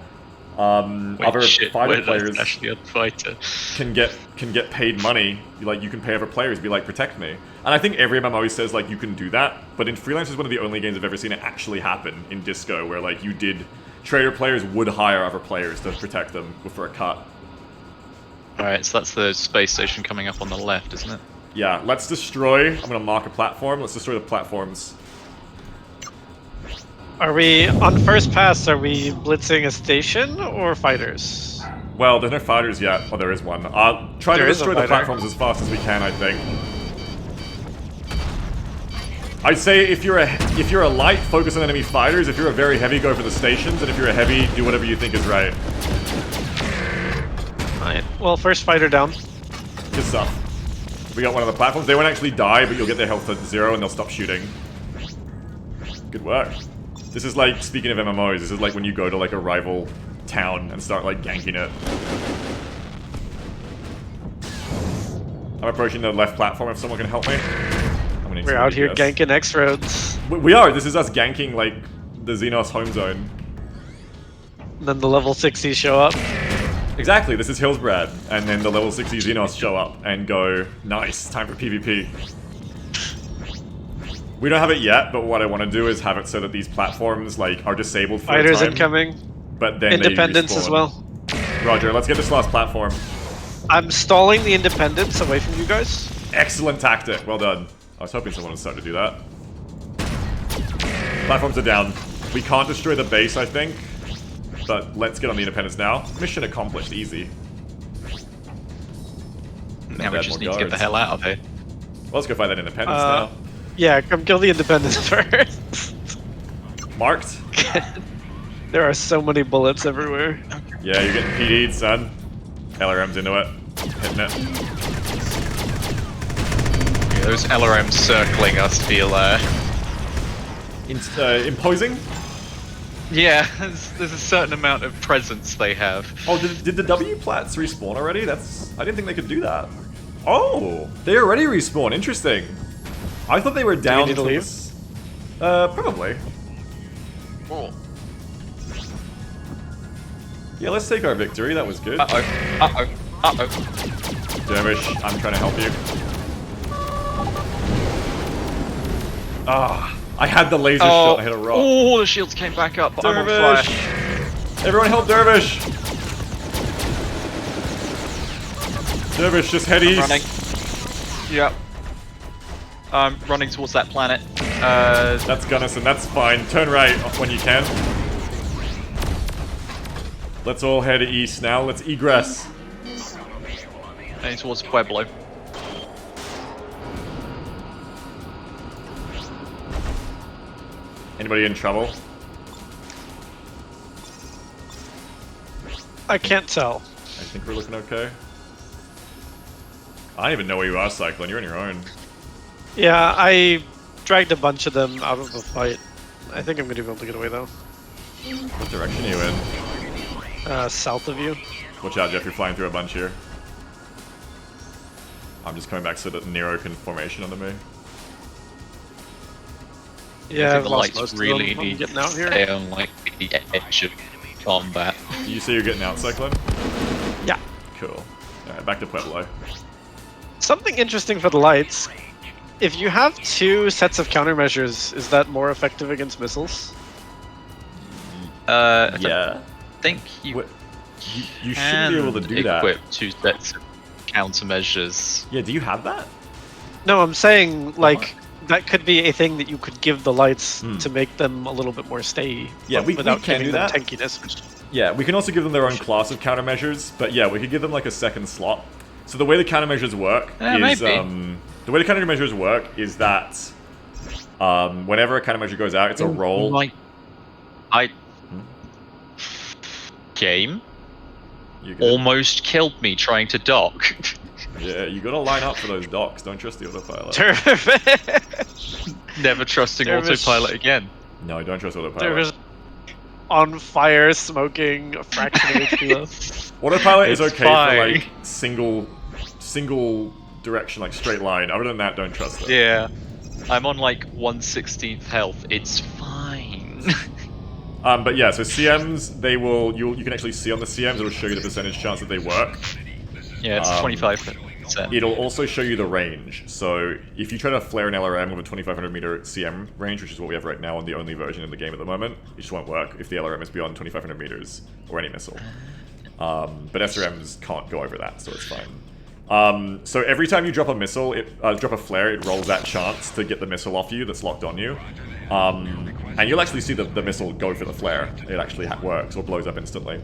other fighter players actually a fighter can get paid money. You can pay other players, be like, protect me. And I think every MMO says you can do that, but in Freelancer is one of the only games I've ever seen it actually happen in Disco, where trader players would hire other players to protect them for a cut. Alright, so that's the space station coming up on the left, isn't it? Yeah, let's destroy. I'm gonna mark a platform. Let's destroy the platforms. Are we on first pass? Are we blitzing a station or fighters? Well, there's no fighters yet. Oh, there is one. Try to There is a destroy the fighter. platforms as fast as we can, I think. I'd say if you're a light, focus on enemy fighters. If you're a very heavy, go for the stations. And if you're a heavy, do whatever you think is right. Alright. Well, first fighter down. Good stuff. We got one of the platforms. They won't actually die, but you'll get their health at 0 and they'll stop shooting. Good work. This is like, speaking of MMOs, this is like when you go to like a rival town and start like ganking it. I'm approaching the left platform if someone can help me. I'm gonna need We're some out here DPS. ganking X roads. We are. This is us ganking like the Xenos home zone. Then the level 60s show up. Exactly. This is Hillsbrad, and then the level 60 Xenos show up and go, nice, time for PvP. We don't have it yet, but what I want to do is have it so that these platforms like are disabled for a Fighters time, incoming. but then Independence they respawn. as well. Roger. Let's get this last platform. I'm stalling the Independence away from you guys. Excellent tactic. Well done. I was hoping someone would start to do that. Platforms are down. We can't destroy the base, I think. But let's get on the Independence now. Mission accomplished. Easy. Now we Add just more need to get the guards. hell out of here. Well, let's go fight that Independence now. Yeah, come kill the Independence first. Marked. There are so many bullets everywhere. Yeah, you're getting PD'd, son. LRM's into it. Hitting it. Yeah, those LRMs circling us feel, Imposing? yeah, there's a certain amount of presence they have. Oh, did the W plats respawn already? I didn't think they could do that. Oh, they already respawn. Interesting. I thought they were down. need to till leave? this- probably. Oh. Yeah, let's take our victory. That was good. Uh-oh. Uh-oh. Uh-oh. Dervish, I'm trying to help you. Ah, I had the laser shot. I hit a rock. Oh, the shields came back up, but I'm on fire. Dervish! Everyone help Dervish! Dervish, just head east. Running. Yep. I'm running towards that planet. That's Gunnison, that's fine. Turn right when you can. Let's all head east now. Let's egress. Heading towards Pueblo. Anybody in trouble? I can't tell. I think we're looking okay. I don't even know where you are, Cyclone. You're on your own. Yeah, I dragged a bunch of them out of the fight. I think I'm gonna be able to get away though. What direction are you in? South of you. Watch out, Jeff. You're flying through a bunch here. I'm just coming back so that Nero can formation onto me. Yeah, I I've think the lost lights most really of them. I'm need getting out to here. stay on like the edge of combat. You say you're getting out, Cyclone? Yeah. Cool. Alright, back to Pueblo. Something interesting for the lights. If you have two sets of countermeasures, is that more effective against missiles? I Yeah. think you What? You shouldn't be able to do that. equip two sets of countermeasures. Yeah, do you have that? No, I'm saying like that could be a thing that you could give the lights Hmm. to make them a little bit more stay. Yeah, we without can giving do them that. tankiness. Which, Yeah, we can also give them their own class of countermeasures, but yeah, we could give them like a second slot. So the way the countermeasures work is maybe. The way the countermeasures work is that whenever a countermeasure goes out, it's a roll. Like, game You get, almost killed me trying to dock. yeah, you gotta line up for those docks. Don't trust the autopilot. Never trusting Dervish. autopilot again. No, don't trust autopilot. there was on fire, smoking, a fraction of HP left. Autopilot is It's okay fine. for like single direction, like straight line. Other than that, don't trust it. Yeah. I'm on like 1/16th health. It's fine. But yeah, so CMs, they will. You can actually see on the CMs. It'll show you the percentage chance that they work. Yeah, it's 25%. It'll also show you the range. So if you try to flare an LRM with a 2500 meter CM range, which is what we have right now on the only version in the game at the moment, it just won't work if the LRM is beyond 2500 meters or any missile. But SRMs can't go over that, so it's fine. So every time you drop a missile, drop a flare, it rolls that chance to get the missile off you that's locked on you. And you'll actually see the missile go for the flare. It actually works or blows up instantly.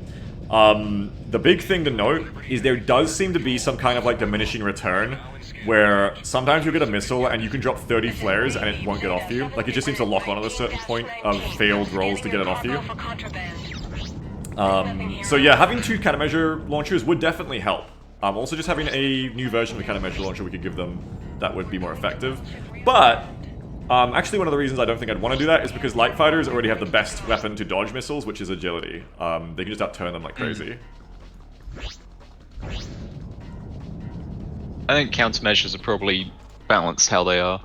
The big thing to note is there does seem to be some kind of like diminishing return where sometimes you'll get a missile and you can drop 30 flares and it won't get off you. Like it just seems to lock on at a certain point of failed rolls to get it off you. So yeah, having 2 countermeasure launchers would definitely help. Also just having a new version of the countermeasure launcher we could give them that would be more effective. But actually, one of the reasons I don't think I'd want to do that is because light fighters already have the best weapon to dodge missiles, which is agility. They can just outturn them like crazy. I think countermeasures are probably balanced how they are.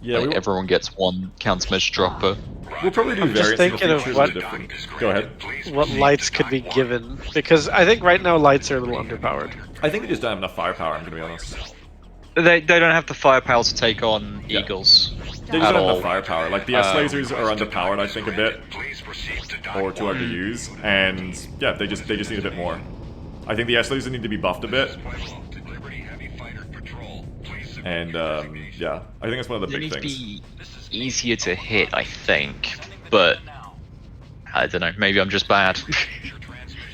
Yeah, like everyone gets 1 countermeasure dropper. We'll probably do I'm just variants thinking in the of future what- with different... Go ahead. What lights could be given, because I think right now lights are a little underpowered. I think they just don't have enough firepower, I'm gonna be honest. They don't have the firepower to take on Yeah. Eagles. They just At don't have all. enough firepower. Like, the S-lasers are underpowered, I think, a bit. Or too hard to use. And, yeah, they just need a bit more. I think the S-lasers need to be buffed a bit. And, yeah. I think that's one of the They big need to things. be easier to hit, I think. But, I don't know, maybe I'm just bad.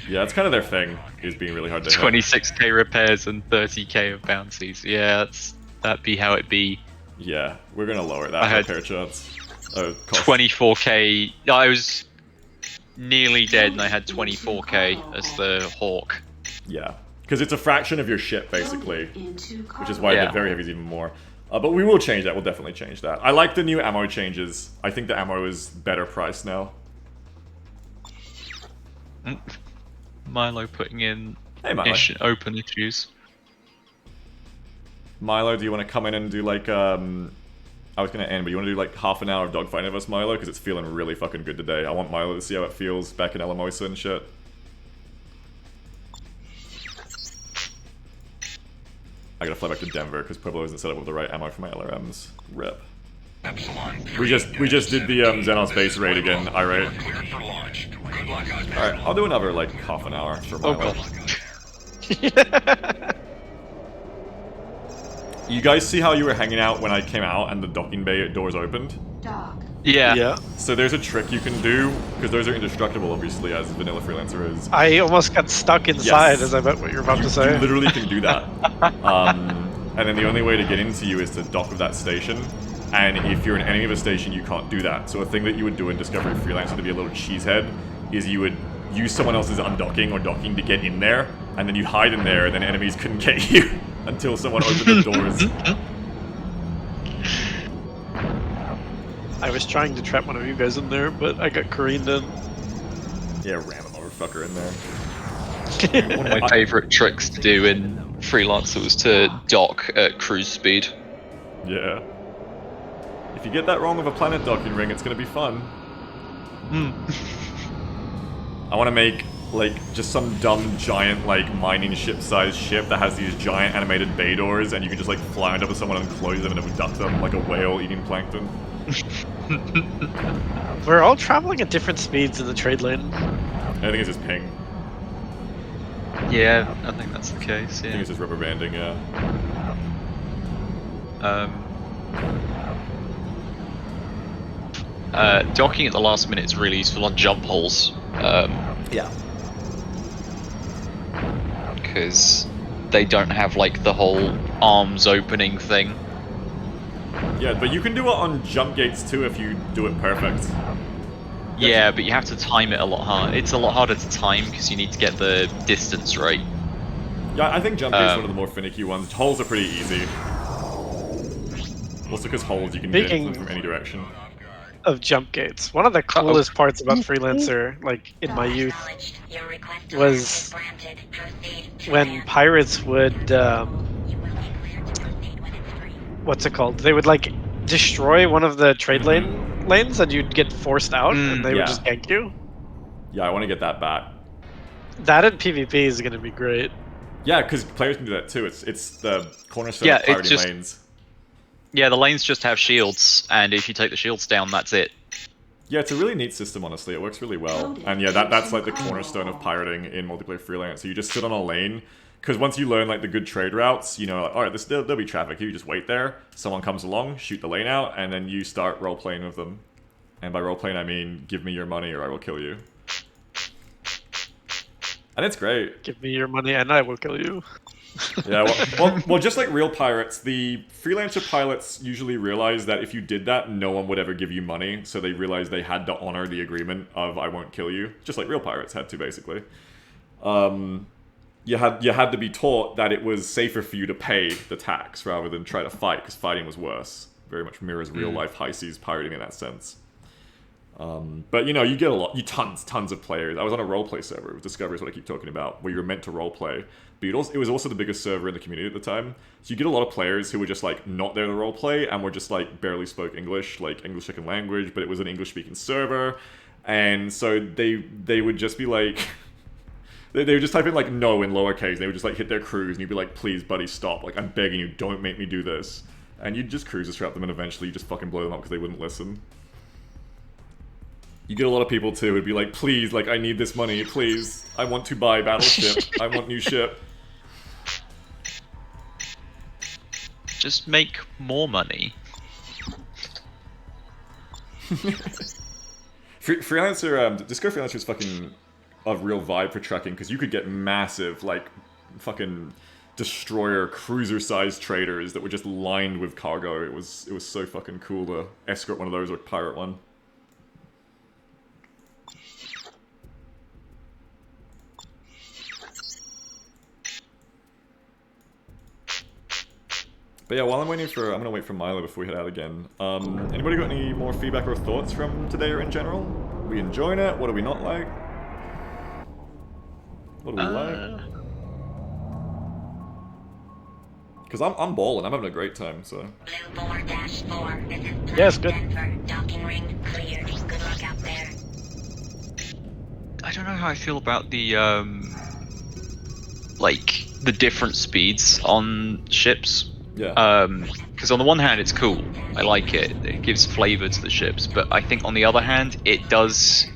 Yeah, it's kind of their thing, is being really hard to hit. 26k repairs and 30k of bounties. Yeah, that'd be how it be. Yeah, we're gonna lower that I had repair chance. Cost. 24k. I was nearly dead and I had 24k as the Hawk. Yeah, because it's a fraction of your ship, basically. Which is why Yeah. the very heavy is even more. But we will change that, we'll definitely change that. I like the new ammo changes. I think the ammo is better priced now. Milo putting in Hey, Milo. open issues. Milo, do you want to come in and do like, I was going to end, but you want to do like half an hour of dogfighting of us, Milo? Because it's feeling really fucking good today. I want Milo to see how it feels back in Alamosa and shit. I gotta fly back to Denver because Pueblo isn't set up with the right ammo for my LRMs. Rip. We just did the Xenos base raid again, irate. Alright, I'll do another like half an hour for Milo. You guys see how you were hanging out when I came out and the docking bay doors opened? Yeah. Yeah. So there's a trick you can do, because those are indestructible obviously, as vanilla Freelancer is. I almost got stuck inside Yes. as I bet what you're about to You say. literally can do that. And then the only way to get into you is to dock with that station. And if you're an enemy of a station, you can't do that. So a thing that you would do in Discovery Freelancer to be a little cheesehead is you would use someone else's undocking or docking to get in there, and then you hide in there, and then enemies couldn't get you until someone opened the doors. I was trying to trap one of you guys in there, but I got careened in. Yeah, ram a motherfucker in there. One of my favourite tricks to do in Freelancer was to dock at cruise speed. Yeah. If you get that wrong with a planet docking ring, it's gonna be fun. I want to make, like, just some dumb, giant, like, mining ship-sized ship that has these giant animated bay doors, and you can just, like, fly on top of someone and close them and abduct them like a whale eating plankton. We're all traveling at different speeds in the trade lane. I think it's just ping. Yeah, I think that's the case, I think yeah. it's just rubber banding, yeah. Docking at the last minute is really useful on jump holes. Yeah. Because they don't have like the whole arms opening thing. Yeah, but you can do it on jump gates too if you do it perfect. Yeah, but you have to time it a lot harder. It's a lot harder to time because you need to get the distance right. Yeah, I think jump gates are one of the more finicky ones. Holes are pretty easy. Also because holes you can get Speaking- them from any direction. Of jump gates. One of the coolest parts about Freelancer, like in my youth, was when pirates would, what's it called? They would like destroy one of the trade lanes, and you'd get forced out, and they yeah. would just gank you. Yeah, I want to get that back. That in PvP is gonna be great. Yeah, because players can do that too. It's the cornerstone Yeah, of it's pirating just- lanes. Yeah, the lanes just have shields, and if you take the shields down, that's it. Yeah, it's a really neat system, honestly. It works really well. And yeah, that's like the cornerstone of pirating in multiplayer freelance. So you just sit on a lane, Because once you learn like the good trade routes, you know, like, all right, there'll be traffic. You just wait there. Someone comes along, shoot the lane out, and then you start role playing with them. And by role playing, I mean give me your money or I will kill you. And it's great. Give me your money and I will kill you. Yeah, well, just like real pirates, the freelancer pilots usually realize that if you did that, no one would ever give you money. So they realized they had to honor the agreement of I won't kill you, just like real pirates had to basically. You had to be taught that it was safer for you to pay the tax rather than try to fight, because fighting was worse. Very much mirrors real life high seas pirating in that sense. But you know, you get tons of players. I was on a roleplay server with Discovery, is what I keep talking about, where you were meant to roleplay. But it was also the biggest server in the community at the time. So you get a lot of players who were just like not there to roleplay and were just like barely spoke English, like English second language, but it was an English speaking server. And so they would just be like they would just type in like no in lowercase. They would just like hit their cruise and you'd be like, please buddy, stop. Like I'm begging you, don't make me do this. And you'd just cruise trap them and eventually you just fucking blow them up because they wouldn't listen. You get a lot of people too who'd be like, please, like I need this money, please. I want to buy battleship. I want new ship. Just make more money. Freelancer, Disco Freelancer is fucking a real vibe for trucking because you could get massive, like, fucking destroyer, cruiser-sized traders that were just lined with cargo. It was so fucking cool to escort one of those or pirate one. But yeah, while I'm gonna wait for Milo before we head out again. Anybody got any more feedback or thoughts from today or in general? Are we enjoying it? What do we not like? What do we like? Because I'm balling, I'm having a great time, so. Blue 4-4. This is Yes, good. Denver. Docking ring cleared. Good luck out there. I don't know how I feel about the like the different speeds on ships. Yeah. Because on the one hand it's cool, I like it. It gives flavor to the ships, but I think on the other hand it does.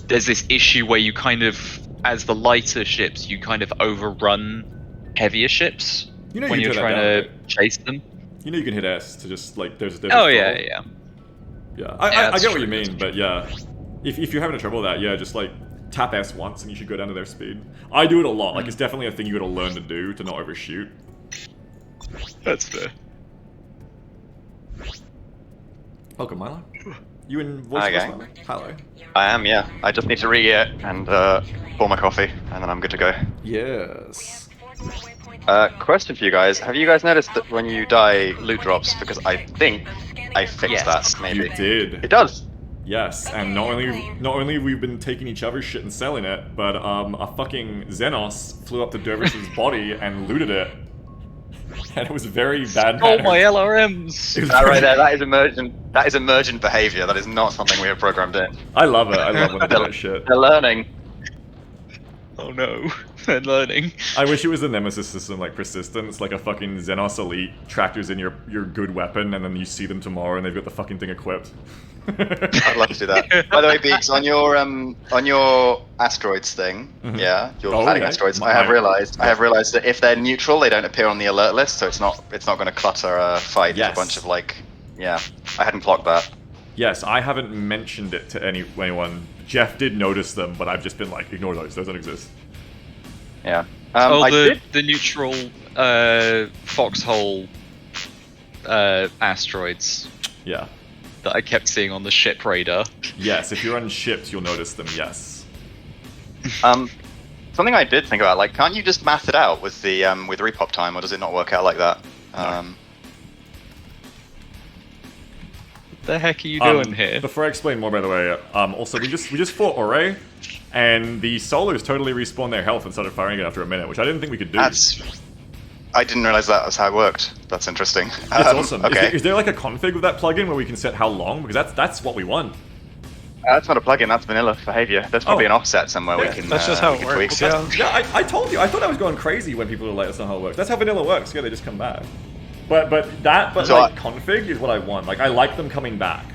There's this issue where you kind of, as the lighter ships, you kind of overrun heavier ships You know when you you're can turn trying that to down, right? chase them. You know you can hit S to just, like, there's a Oh yeah, yeah. Yeah, Yeah, I that's get what you true, mean, but yeah. If you're having trouble with that, yeah, just, like, tap S once and you should go down to their speed. I do it a lot, like, it's definitely a thing you gotta learn to do to not overshoot. That's fair. Welcome, Milo. You in voice Hi, of gang. Milo? Hello. I am, yeah. I just need to re-gear and pour my coffee, and then I'm good to go. Yes. Question for you guys. Have you guys noticed that when you die, loot drops? Because I think I fixed Yes. that, maybe. You did. It does! Yes, and not only have we been taking each other's shit and selling it, but a fucking Xenos flew up to Dervis's body and looted it. And it was very bad Oh my mannered. LRMs! It was That right very- there, that is emergent behavior. That is not something we have programmed in. I love it. I love when they do that shit. They're learning. Oh no, they're learning. I wish it was a nemesis system like persistence, like a fucking Xenos Elite tractors in your good weapon, and then you see them tomorrow and they've got the fucking thing equipped. I'd love to do that. By the way, Beaks, on your asteroids thing, Mhm. yeah, your Oh, planning yeah. asteroids, My- I have realized that if they're neutral, they don't appear on the alert list, so it's not going to clutter a fight with Yes. a bunch of like, yeah, I hadn't clocked that. Yes, I haven't mentioned it to anyone. Jeff did notice them, but I've just been like, ignore those don't exist. Yeah. Oh, I the did. the neutral foxhole asteroids Yeah. that I kept seeing on the ship radar. Yes, if you're on ships, you'll notice them, yes. Something I did think about, like, can't you just math it out with the with repop time, or does it not work out like that? What the heck are you doing here? Before I explain more, by the way, also we just fought Ore, and the Solars totally respawned their health and started firing it after a minute, which I didn't think we could do. I didn't realize that was how it worked. That's interesting. It's awesome. Okay. Is there like a config with that plugin where we can set how long? Because that's what we want. That's not a plugin, that's vanilla behavior. There's probably Oh. an offset somewhere Yeah, we can. That's just how we it can tweak works, it. yeah. Yeah, I told you. I thought I was going crazy when people were like, "That's not how it works." That's how vanilla works. Yeah, they just come back. But So like config is what I want. Like I like them coming back.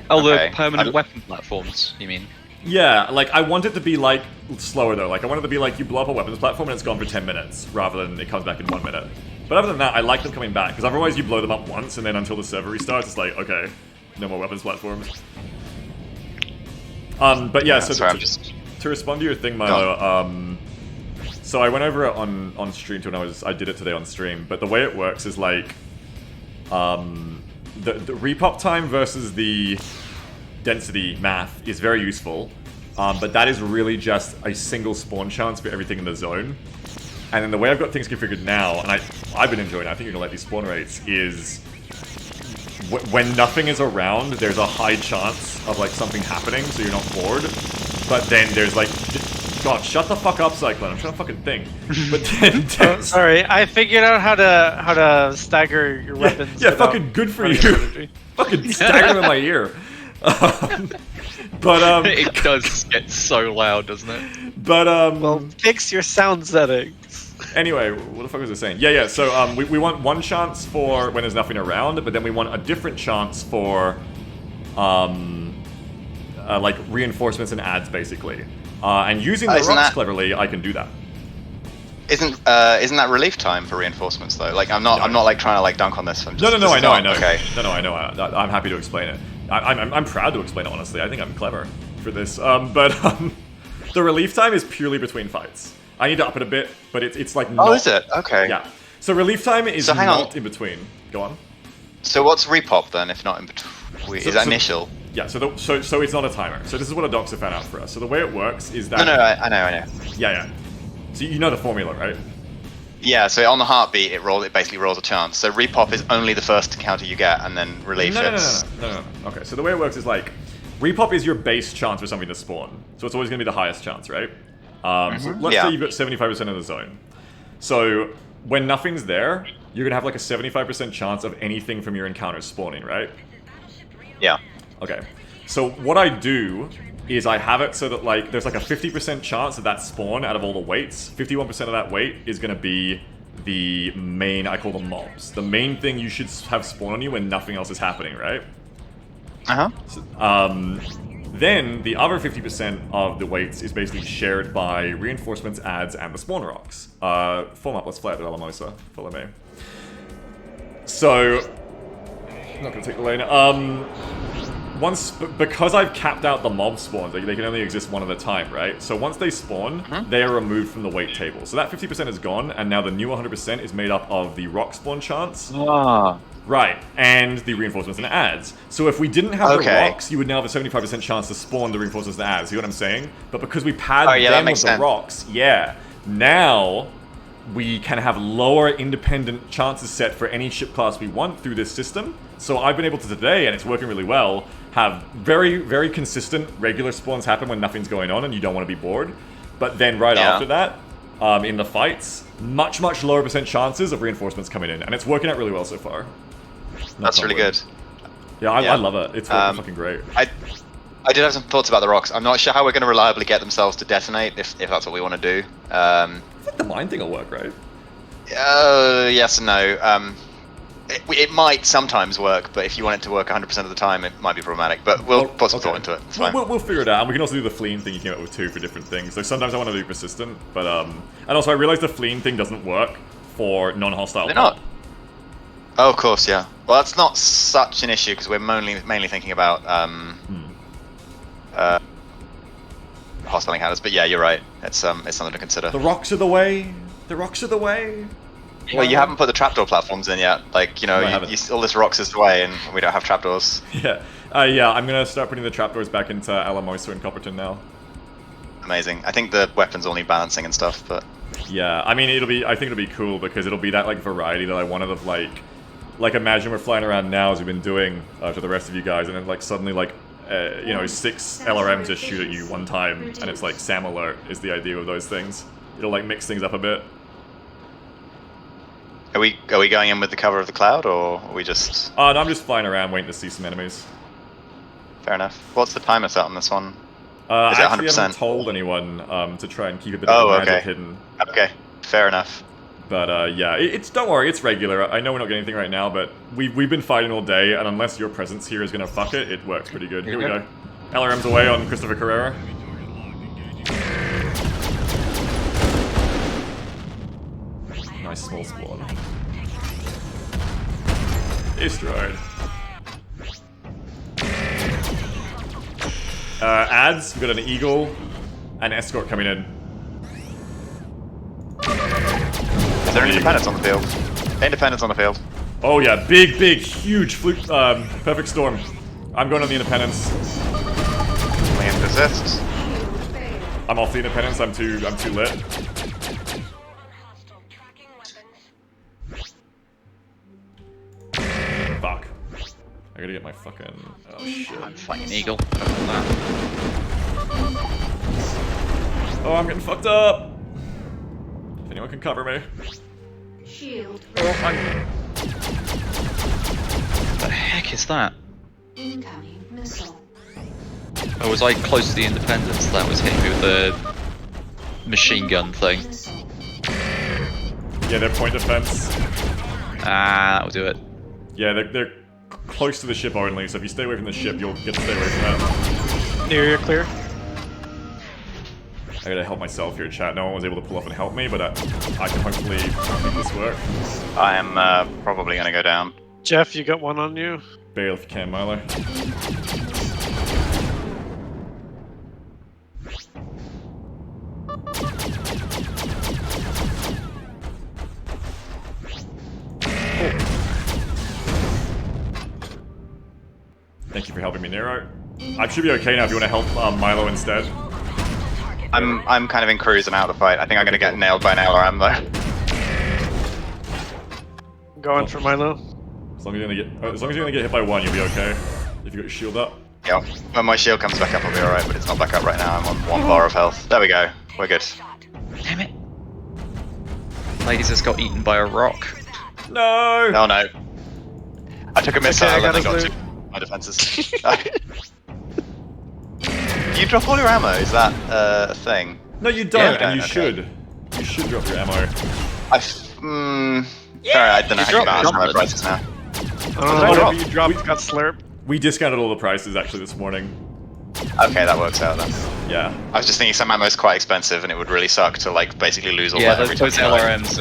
Oh, okay. the permanent I'm- weapon platforms, you mean? Yeah, like, I want it to be, like, slower, though. Like, I want it to be, like, you blow up a weapons platform and it's gone for 10 minutes, rather than it comes back in 1 minute. But other than that, I like them coming back, because otherwise you blow them up once, and then until the server restarts, it's like, okay, no more weapons platforms. But yeah, so sorry, to respond to your thing, Milo, so I went over it on stream too, and I did it today on stream, but the way it works is, like, the repop time versus the density math is very useful, but that is really just a single spawn chance for everything in the zone. And then the way I've got things configured now, and I've been enjoying it, I think you're gonna like these spawn rates, is when nothing is around, there's a high chance of like something happening, so you're not bored. But then there's like, God, shut the fuck up, Cyclone. I'm trying to fucking think. But then Oh, sorry, I figured out how to stagger your weapons. yeah, without fucking good for running you. out of energy. Fucking stagger in my ear. But It does get so loud, doesn't it? but Well, fix your sound settings. Anyway, what the fuck was I saying? Yeah, so we want one chance for when there's nothing around, but then we want a different chance for like reinforcements and adds, basically. And using the Isn't rocks that- cleverly, I can do that. Isn't that relief time for reinforcements though? Like I'm not like trying to like dunk on this. I'm just, No, this is I know. not- Okay. No, I know. I'm happy to explain it. I'm proud to explain it, honestly. I think I'm clever for this. But the relief time is purely between fights. I need to up it a bit, but it's like not... Oh, is it? Okay. Yeah. So relief time is So hang not on. in between. Go on. So what's repop then, if not in between? Is that initial? Yeah, so it's not a timer. So this is what a doxer found out for us. So the way it works is that... No, I know. Yeah. So you know the formula, right? Yeah, so on the heartbeat, it basically rolls a chance. So repop is only the first encounter you get, and then relief No. Okay, so the way it works is like, repop is your base chance for something to spawn. So it's always going to be the highest chance, right? So let's say you've got 75% of the zone. So when nothing's there, you're going to have like a 75% chance of anything from your encounter spawning, right? Yeah. Okay. So what I do is I have it so that like there's like a 50% chance of that spawn out of all the weights. 51% of that weight is going to be the main, I call them mobs. The main thing you should have spawn on you when nothing else is happening, right? Uh-huh. Then the other 50% of the weights is basically shared by reinforcements, adds, and the spawn rocks. Form up, let's fly out to Alamosa. Follow me. So, I'm not gonna take the lane. Because I've capped out the mob spawns, they can only exist one at a time, right? So once they spawn, they are removed from the weight table. So that 50% is gone, and now the new 100% is made up of the rock spawn chance. Right, and the reinforcements and adds. So if we didn't have the rocks, you would now have a 75% chance to spawn the reinforcements and adds. See what I'm saying? But because we pad them with the rocks, now we can have lower independent chances set for any ship class we want through this system. So I've been able to today, and it's working really well, have very, very consistent regular spawns happen when nothing's going on and you don't want to be bored. But then right after that, in the fights, much lower percent chances of reinforcements coming in. And it's working out really well so far. That's really good. Yeah, I love it. It's working fucking great. I did have some thoughts about the rocks. I'm not sure how we're going to reliably get themselves to detonate, if that's what we want to do. I think the mine thing will work, right? Yes and no. It might sometimes work, but if you want it to work 100% of the time, it might be problematic. But we'll put some thought into it. It's fine. We'll figure it out. And we can also do the fleeing thing you came up with too for different things. So sometimes I want to do persistent, but and also I realized the fleeing thing doesn't work for non-hostile. They're not. Oh, of course, yeah. Well, that's not such an issue because we're mainly thinking about hostile encounters. But yeah, you're right. It's something to consider. The rocks are the way. The rocks are the way. Well, you haven't put the trapdoor platforms in yet. Like, you know, all this rocks is the way, and we don't have trapdoors. Yeah. I'm gonna start putting the trapdoors back into Alamosa and Copperton now. Amazing. I think the weapons all need balancing and stuff, but yeah, I mean, I think it'll be cool because it'll be that like variety that I wanted of like imagine we're flying around now as we've been doing to the rest of you guys, and then like suddenly like 6 LRMs just shoot at you one time, and it's like SAM alert is the idea of those things. It'll like mix things up a bit. Are we going in with the cover of the cloud, or are we just... No, I'm just flying around waiting to see some enemies. Fair enough. What's the timer set on this one? I Is it actually 100%? haven't told anyone to try and keep a bit of the magic hidden. Okay, fair enough. But yeah, don't worry, it's regular. I know we're not getting anything right now, but we've been fighting all day, and unless your presence here is gonna fuck it, it works pretty good. Here we go. LRM's away on Christopher Carrera. Nice small spawn. Destroyed. Ads, we've got an Eagle, and Escort coming in. Is there any independents on the field? Independents on the field. Oh yeah, big, huge fluke, perfect storm. I'm going on the Independence. Liam persists. I'm off the Independence, I'm too lit. Fuck. I gotta get my fucking... Oh shit. I'm fucking eagle. Oh, I'm getting fucked up! If anyone can cover me. Shield. What the heck is that? Incoming missile. Oh, was I close to the Independence? That was hitting me with the machine gun thing. Missile. Yeah, they're point defense. Ah, that'll do it. Yeah, they're close to the ship only, so if you stay away from the ship, you'll get to stay away from that. Near you're clear. I gotta help myself here, chat. No one was able to pull off and help me, but I can hopefully make this work. I am probably gonna go down. Jeff, you got one on you. Bail if you can, Milo. Thank you for helping me, Nero. I should be okay now if you want to help Milo instead. I'm kind of in cruise and out of the fight. I think I'm gonna get nailed by an LRM though. Going for Milo. As long as you're gonna get hit by one, you'll be okay. If you got your shield up. Yeah. When my shield comes back up, I'll be alright, but it's not back up right now. I'm on 1 bar of health. There we go. We're good. Damn it. Ladies just got eaten by a rock. No! No, no. I took a missile I and got I his got loot. my defenses. You drop all your ammo? Is that a thing? No, you don't, Yeah, and you okay. should. You should drop your ammo. Sorry, I don't know how you balance ammo prices now. I don't know, Oh, whatever we- you dropped got slurp. We discounted all the prices actually this morning. Okay, that works out then. Yeah. I was just thinking some ammo is quite expensive and it would really suck to like basically lose all Yeah, that every those time. you die. LRMs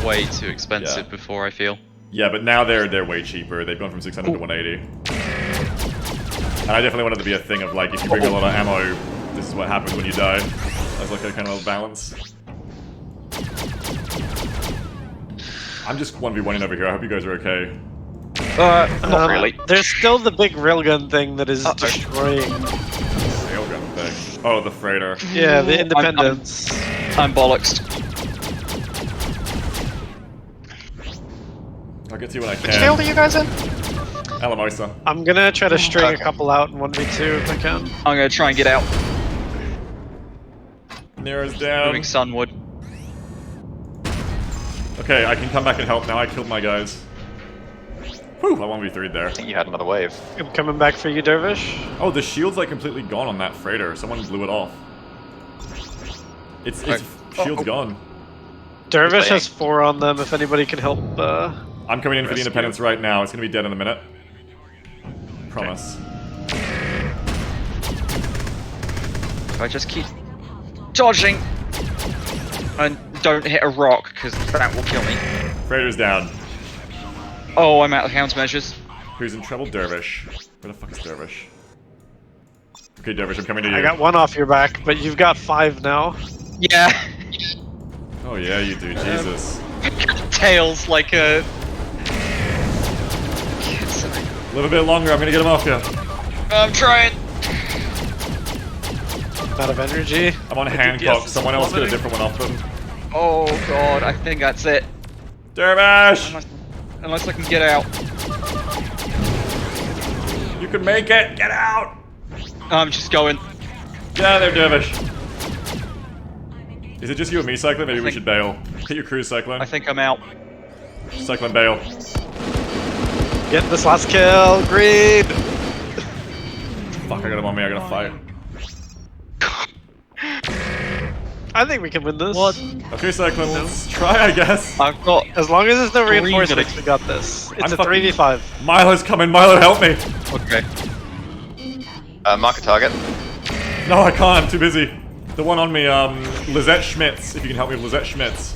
are way too expensive Yeah. before, I feel. Yeah, but now they're way cheaper. They've gone from 600 to 180. And I definitely wanted to be a thing of like, if you bring a lot of ammo, this is what happens when you die. As like a kind of balance. I'm just 1v1ing over here. I hope you guys are okay. Not really. There's still the big railgun thing that is Uh-oh. destroying. Railgun thing. Oh, the freighter. Yeah, the Independence. I'm bollocksed. I'll get to you when I Which field are can. you guys in? Alamosa. I'm gonna try to string Okay. a couple out in 1v2 if I can. I'm gonna try and get out. Nero's down. Moving sunward. Okay, I can come back and help now. I killed my guys. Whew, I 1v3'd there. I think you had another wave. I'm coming back for you, Dervish. Oh, the shield's like completely gone on that freighter. Someone blew it off. It's shield's gone. Dervish playing. has 4 on them if anybody can help. I'm coming in for the Rescue. Independence right now. It's gonna be dead in a minute. Promise. If I just keep dodging and don't hit a rock, because that will kill me. Freighter's down. Oh, I'm out of countermeasures. Who's in trouble? Dervish. Where the fuck is Dervish? Okay, Dervish, I'm coming to you. I got 1 off your back, but you've got 5 now. Yeah. Oh yeah, you do. Jesus. Tails like a... Live a bit longer. I'm gonna get him off you. I'm trying. Out of energy. I'm on DPS Hancock. is Someone else get a plummeting. different one off them. Oh god, I think that's it. Dervish! Unless I can get out. You can make it. Get out. I'm just going. Get out of there, Dervish. Is it just you and me, Cyclone? Maybe we think- should bail. Hit your cruise, Cyclone. I think I'm out. Cyclone, bail. Get this last kill, Greed! Fuck, I got him on me. I gotta fight. I think we can win this. What? Okay, Cyclone, let's try, I guess. I've got... As long as there's no Three reinforcements, minutes. we got this. It's I'm a fucking- 3v5. Milo's coming. Milo, help me. Okay. Incoming Mark a target. No, I can't. I'm too busy. The one on me, Lizette Schmitz. If you can help me with Lizette Schmitz.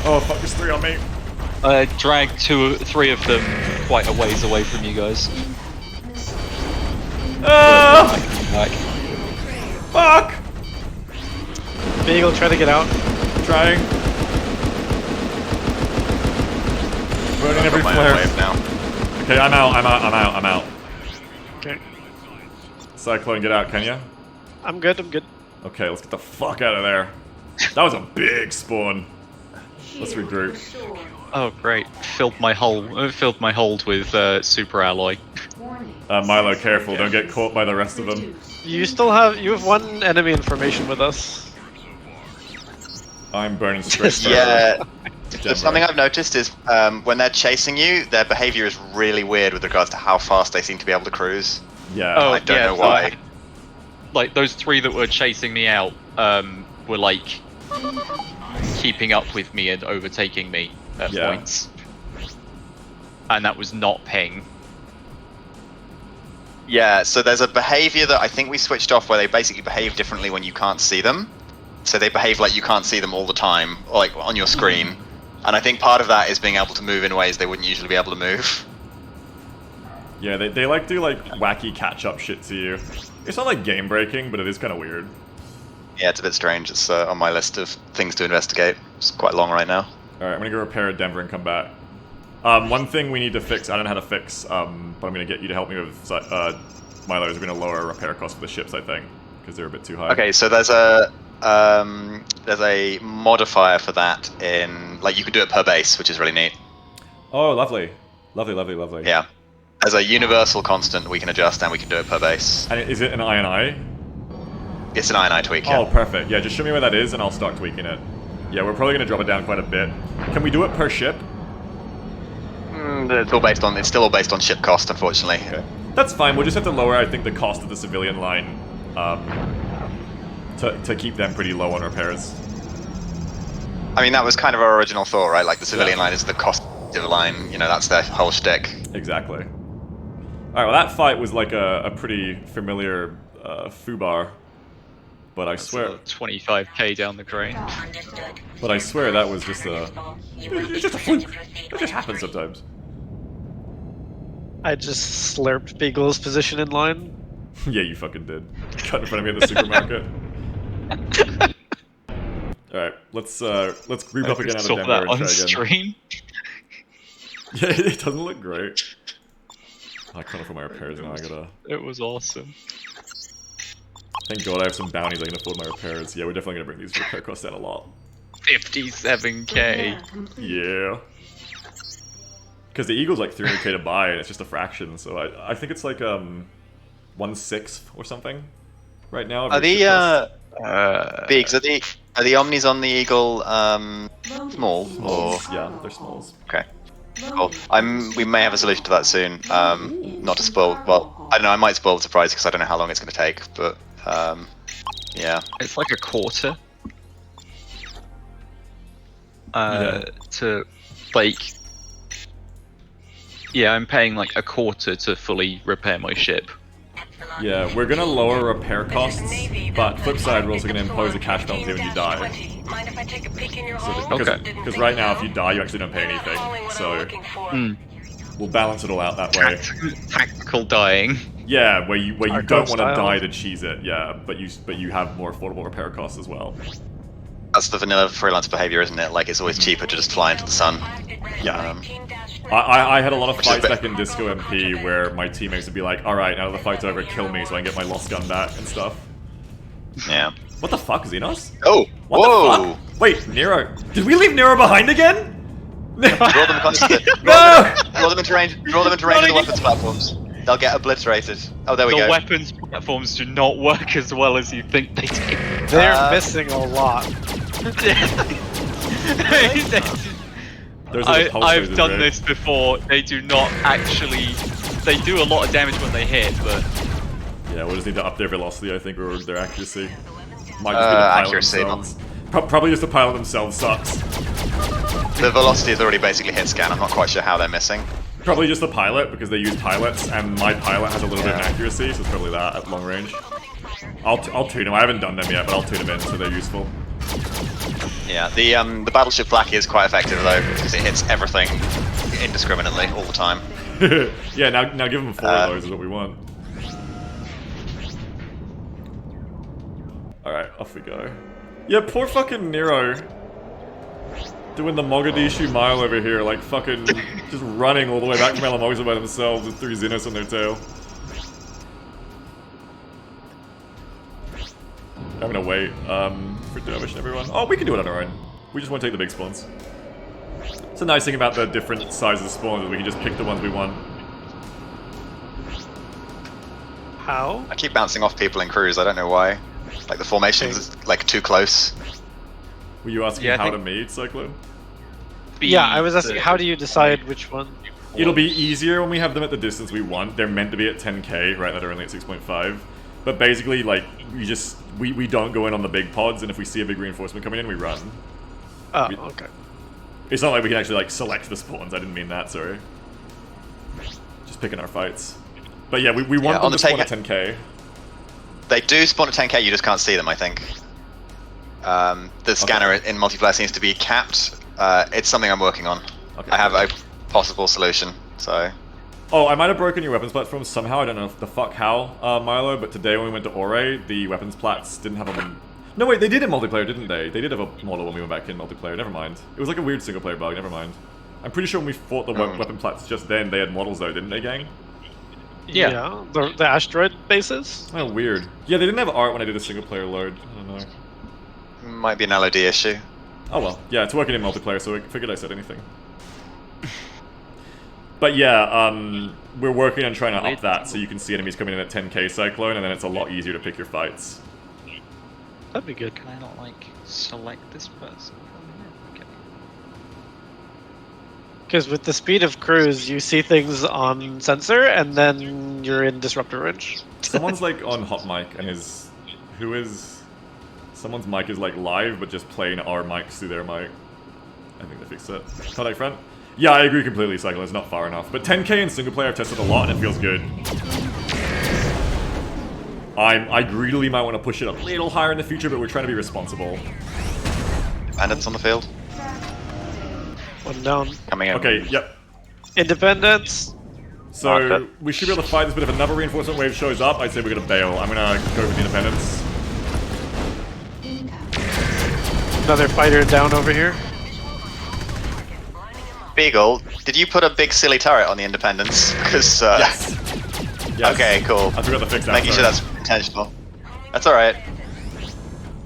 Oh fuck, there's 3 on me. I dragged 3 of them quite a ways away from you guys. Ah! Back. Fuck! Beagle, try to get out. Trying. Burning every My own flare. wave now. Okay, I'm out. Okay. Cyclone, get out, can ya? I'm good. Okay, let's get the fuck out of there. That was a big spawn. Let's regroup. Oh great! Filled my hold with super alloy. Milo, careful, don't get caught by the rest of them. You have 1 enemy information with us. I'm burning straight for Yeah. Gemma. Something I've noticed is when they're chasing you, their behavior is really weird with regards to how fast they seem to be able to cruise. Yeah. I don't know why. Like those 3 that were chasing me out were like keeping up with me and overtaking me at points, and that was not ping. Yeah, so there's a behavior that I think we switched off where they basically behave differently when you can't see them. So they behave like you can't see them all the time, or like on your screen. And I think part of that is being able to move in ways they wouldn't usually be able to move. Yeah, they like do like wacky catch-up shit to you. It's not like game-breaking, but it is kind of weird. Yeah, it's a bit strange. It's on my list of things to investigate. It's quite long right now. Alright, I'm gonna go repair Denver and come back. One thing we need to fix, I don't know how to fix, but I'm gonna get you to help me with, Milo, is we're gonna lower repair costs for the ships, I think, because they're a bit too high. Okay, so there's a modifier for that in, like, you can do it per base, which is really neat. Oh, lovely. Lovely. Yeah. There's a universal constant we can adjust, and we can do it per base. And is it an I&I? It's an I tweak, yeah. Oh, perfect. Yeah, just show me where that is and I'll start tweaking it. Yeah, we're probably gonna drop it down quite a bit. Can we do it per ship? It's still all based on ship cost, unfortunately. Okay. That's fine, we'll just have to lower, I think, the cost of the civilian line to keep them pretty low on repairs. I mean, that was kind of our original thought, right? Like, the civilian line is the cost of the line, you know, that's their whole shtick. Exactly. Alright, well that fight was like a pretty familiar foobar. But I swear... 25k down the drain. But I swear that was just a... It's just a fluke. That just happens sometimes. I just slurped Beagle's position in line. Yeah, you fucking did. Cut in front of me at the supermarket. Alright, let's group up again out of Saw Denver that and on try again. stream. Yeah, it doesn't look great. I can't afford my repairs now, I gotta... It was awesome. Thank God I have some bounties I can afford my repairs. Yeah, we're definitely gonna bring these repair costs down a lot. 57k. Yeah. Because the Eagle's like 300k to buy, and it's just a fraction, so I think it's like 1/6 or something right now. Are the Biggs, are the Omnis on the Eagle small or? Yeah, they're smalls. Okay. Cool. We may have a solution to that soon. Not to spoil. Well, I don't know. I might spoil the surprise because I don't know how long it's going to take. But yeah. It's like a quarter. Yeah. To like. Yeah, I'm paying like a quarter to fully repair my ship. Yeah, we're gonna lower repair costs, but flip side, we're also gonna impose a cash penalty when you die. Mind if I take a peek in your home? Because right now, if you die, you actually don't pay anything. So we'll balance it all out that way. Tactical dying. Yeah, where you Our don't want to style. die to cheese it. Yeah, but you have more affordable repair costs as well. That's the vanilla freelance behavior, isn't it? Like, it's always cheaper to just fly into the sun. Yeah. I had a lot of Which is fights a bit- back in Disco MP where my teammates would be like, alright, now that the fight's over, kill me so I can get my lost gun back and stuff. Yeah. What the fuck, Xenos? Oh! What Whoa! the fuck? Wait, Nero. Did we leave Nero behind again? Draw them close to the, No! draw them into range. Draw them into range of the weapons platforms. They'll get obliterated. Oh, there we The go. weapons platforms do not work as well as you think they do. They're missing a lot. There's a pulse I've laser done rig. this before. They do not actually. They do a lot of damage when they hit, but Yeah, we'll just need to up their velocity, I think, or their accuracy. Might just be the pilot Accuracy. themselves. Probably just the pilot themselves sucks. The velocity is already basically hit scan. I'm not quite sure how they're missing. Probably just the pilot, because they use pilots, and my pilot has a little bit of accuracy, so it's probably that at long range. I'll tune them. I haven't done them yet, but I'll tune them in so they're useful. Yeah, the battleship flak is quite effective though, because it hits everything indiscriminately all the time. Yeah, now give them 4 of those is what we want. Alright, off we go. Yeah, poor fucking Nero. Doing the Mogadishu mile over here, like fucking just running all the way back from Alamosa by themselves with 3 Xenos on their tail. I'm gonna wait for Dervish and everyone. Oh, we can do it on our own. We just want to take the big spawns. It's a nice thing about the different sizes of spawns is we can just pick the ones we want. How? I keep bouncing off people in crews, I don't know why. Like the formation's like too close. Were you asking Yeah, I how to think- meet Cyclone? Yeah, I was asking, how do you decide which one? It'll be easier when we have them at the distance we want. They're meant to be at 10k, right? That are only at 6.5. But basically, like, we don't go in on the big pods, and if we see a big reinforcement coming in, we run. Oh, okay. It's not like we can actually, like, select the spawns. I didn't mean that, sorry. Just picking our fights. But yeah, we want them on to the spawn at take- 10k. They do spawn at 10k, you just can't see them, I think. The scanner in multiplayer seems to be capped. It's something I'm working on. Okay. I have a possible solution, so... Oh, I might have broken your weapons platform somehow. I don't know the fuck how, Milo, but today when we went to Ore, the weapons plats didn't have a... No, wait, they did in multiplayer, didn't they? They did have a model when we went back in multiplayer, never mind. It was like a weird single-player bug, never mind. I'm pretty sure when we fought the weapon plats just then, they had models though, didn't they, gang? Yeah. The asteroid bases? Oh, weird. Yeah, they didn't have art when I did a single-player load. I don't know. Might be an LOD issue. Oh well. Yeah, it's working in multiplayer, so I figured I said anything. But yeah, we're working on trying to up that so you can see enemies coming in at 10k Cyclone, and then it's a lot easier to pick your fights. That'd be good. Can I not, like, select this person? Okay. Because with the speed of cruise, you see things on sensor, and then you're in disruptor range. Someone's like on hot mic, and someone's mic is like live, but just playing our mics through their mic. I think they fixed it. Contact front? Yeah, I agree completely, Cycle. It's not far enough. But 10k in single player I've tested a lot, and it feels good. I greedily might want to push it a little higher in the future, but we're trying to be responsible. Bandits on the field. One down. Coming in. Okay, yep. Independence. So, we should be able to fight this, but if another reinforcement wave shows up, I'd say we're gonna bail. I'm gonna go with the Independence. Another fighter down over here. Beagle, did you put a big silly turret on the Independence? Because, Yes. Yes. Okay, cool. I forgot to fix that. Making sure sorry. that's intentional. That's alright.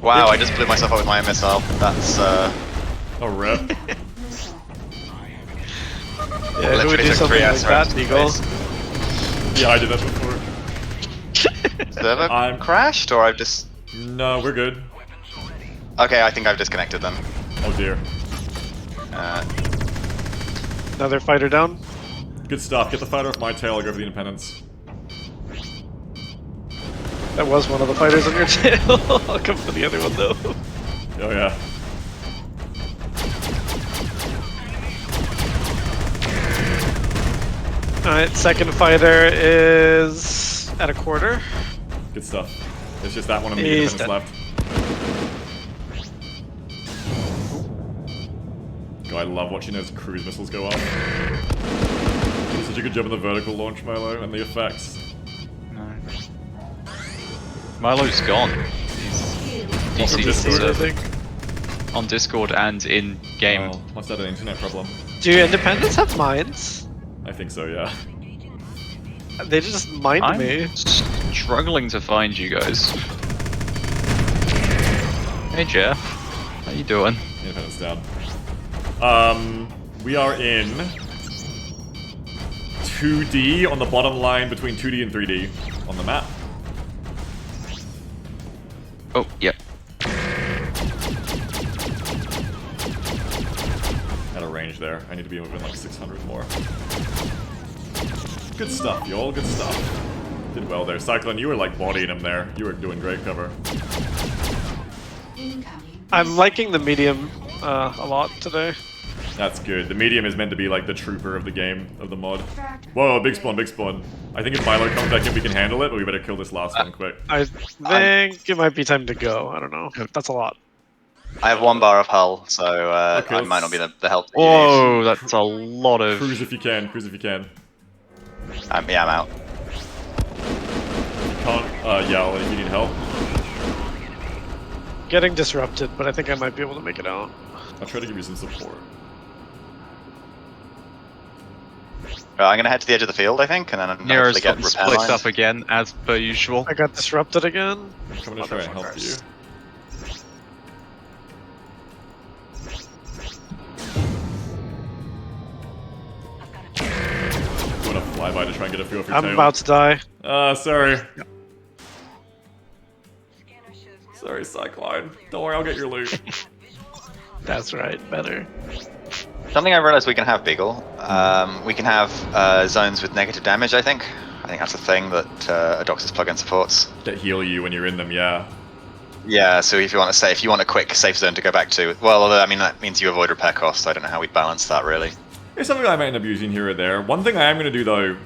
Wow, I just blew myself up with my missile. That's, Oh, rip. Yeah, who would literally do took something 3 like S that, rounds to Eagle? face. Yeah, I did that before. Server I'm- crashed, or I've just... No, we're good. Okay, I think I've disconnected then. Oh dear. Another fighter down. Good stuff. Get the fighter off my tail, I'll go for the Independence. That was one of the fighters on your tail. I'll come for the other one though. Oh yeah. Alright, second fighter is at a quarter. Good stuff. It's just that one of the He's Independence dead. left. God, I love watching those cruise missiles go off. You did such a good job on the vertical launch, Milo, and the effects. No. Milo's gone. He's From DC'd Discord, I think. On Discord and in game. Oh, must have an internet problem. Do Independents have mines? I think so, yeah. They just mined I'm me. struggling to find you guys. Hey Jeff, how you doing? Independence down. We are in 2D on the bottom line between 2D and 3D on the map. Oh, yep. At a range there. I need to be within like 600 more. Good stuff, y'all. Good stuff. Did well there. Cyclone, you were like bodying him there. You were doing great cover. I'm liking the medium a lot today. That's good. The medium is meant to be like the trooper of the game, of the mod. Whoa, big spawn, big spawn. I think if Milo comes back in, we can handle it, but we better kill this last one quick. I think it might be time to go. I don't know. That's a lot. I have 1 bar of hull, so Okay, I might not be the help. that you Whoa, that's a lot of. Cruise if you can, cruise if you can. need. Yeah, I'm out. You can't yell if you need help. Getting disrupted, but I think I might be able to make it out. I'll try to give you some support. I'm gonna head to the edge of the field, I think, and then Nero's hopefully get gotten repair split lines. up again, as per usual. I got disrupted again. I'm coming to try and help you. I'm going to fly by to try and get a feel for your I'm tail. about to die. Sorry. Scanner shows no Sorry, Cyclone. Don't worry, I'll get your loot. That's right. Better. Something I realized we can have, Beagle. We can have zones with negative damage, I think. I think that's a thing that Adoxus plugin supports. That heal you when you're in them, yeah. Yeah, so if you want to say, if you want a quick safe zone to go back to, well, although, I mean, that means you avoid repair costs, so I don't know how we'd balance that, really. It's something I might end up using here or there. One thing I am going to do, though,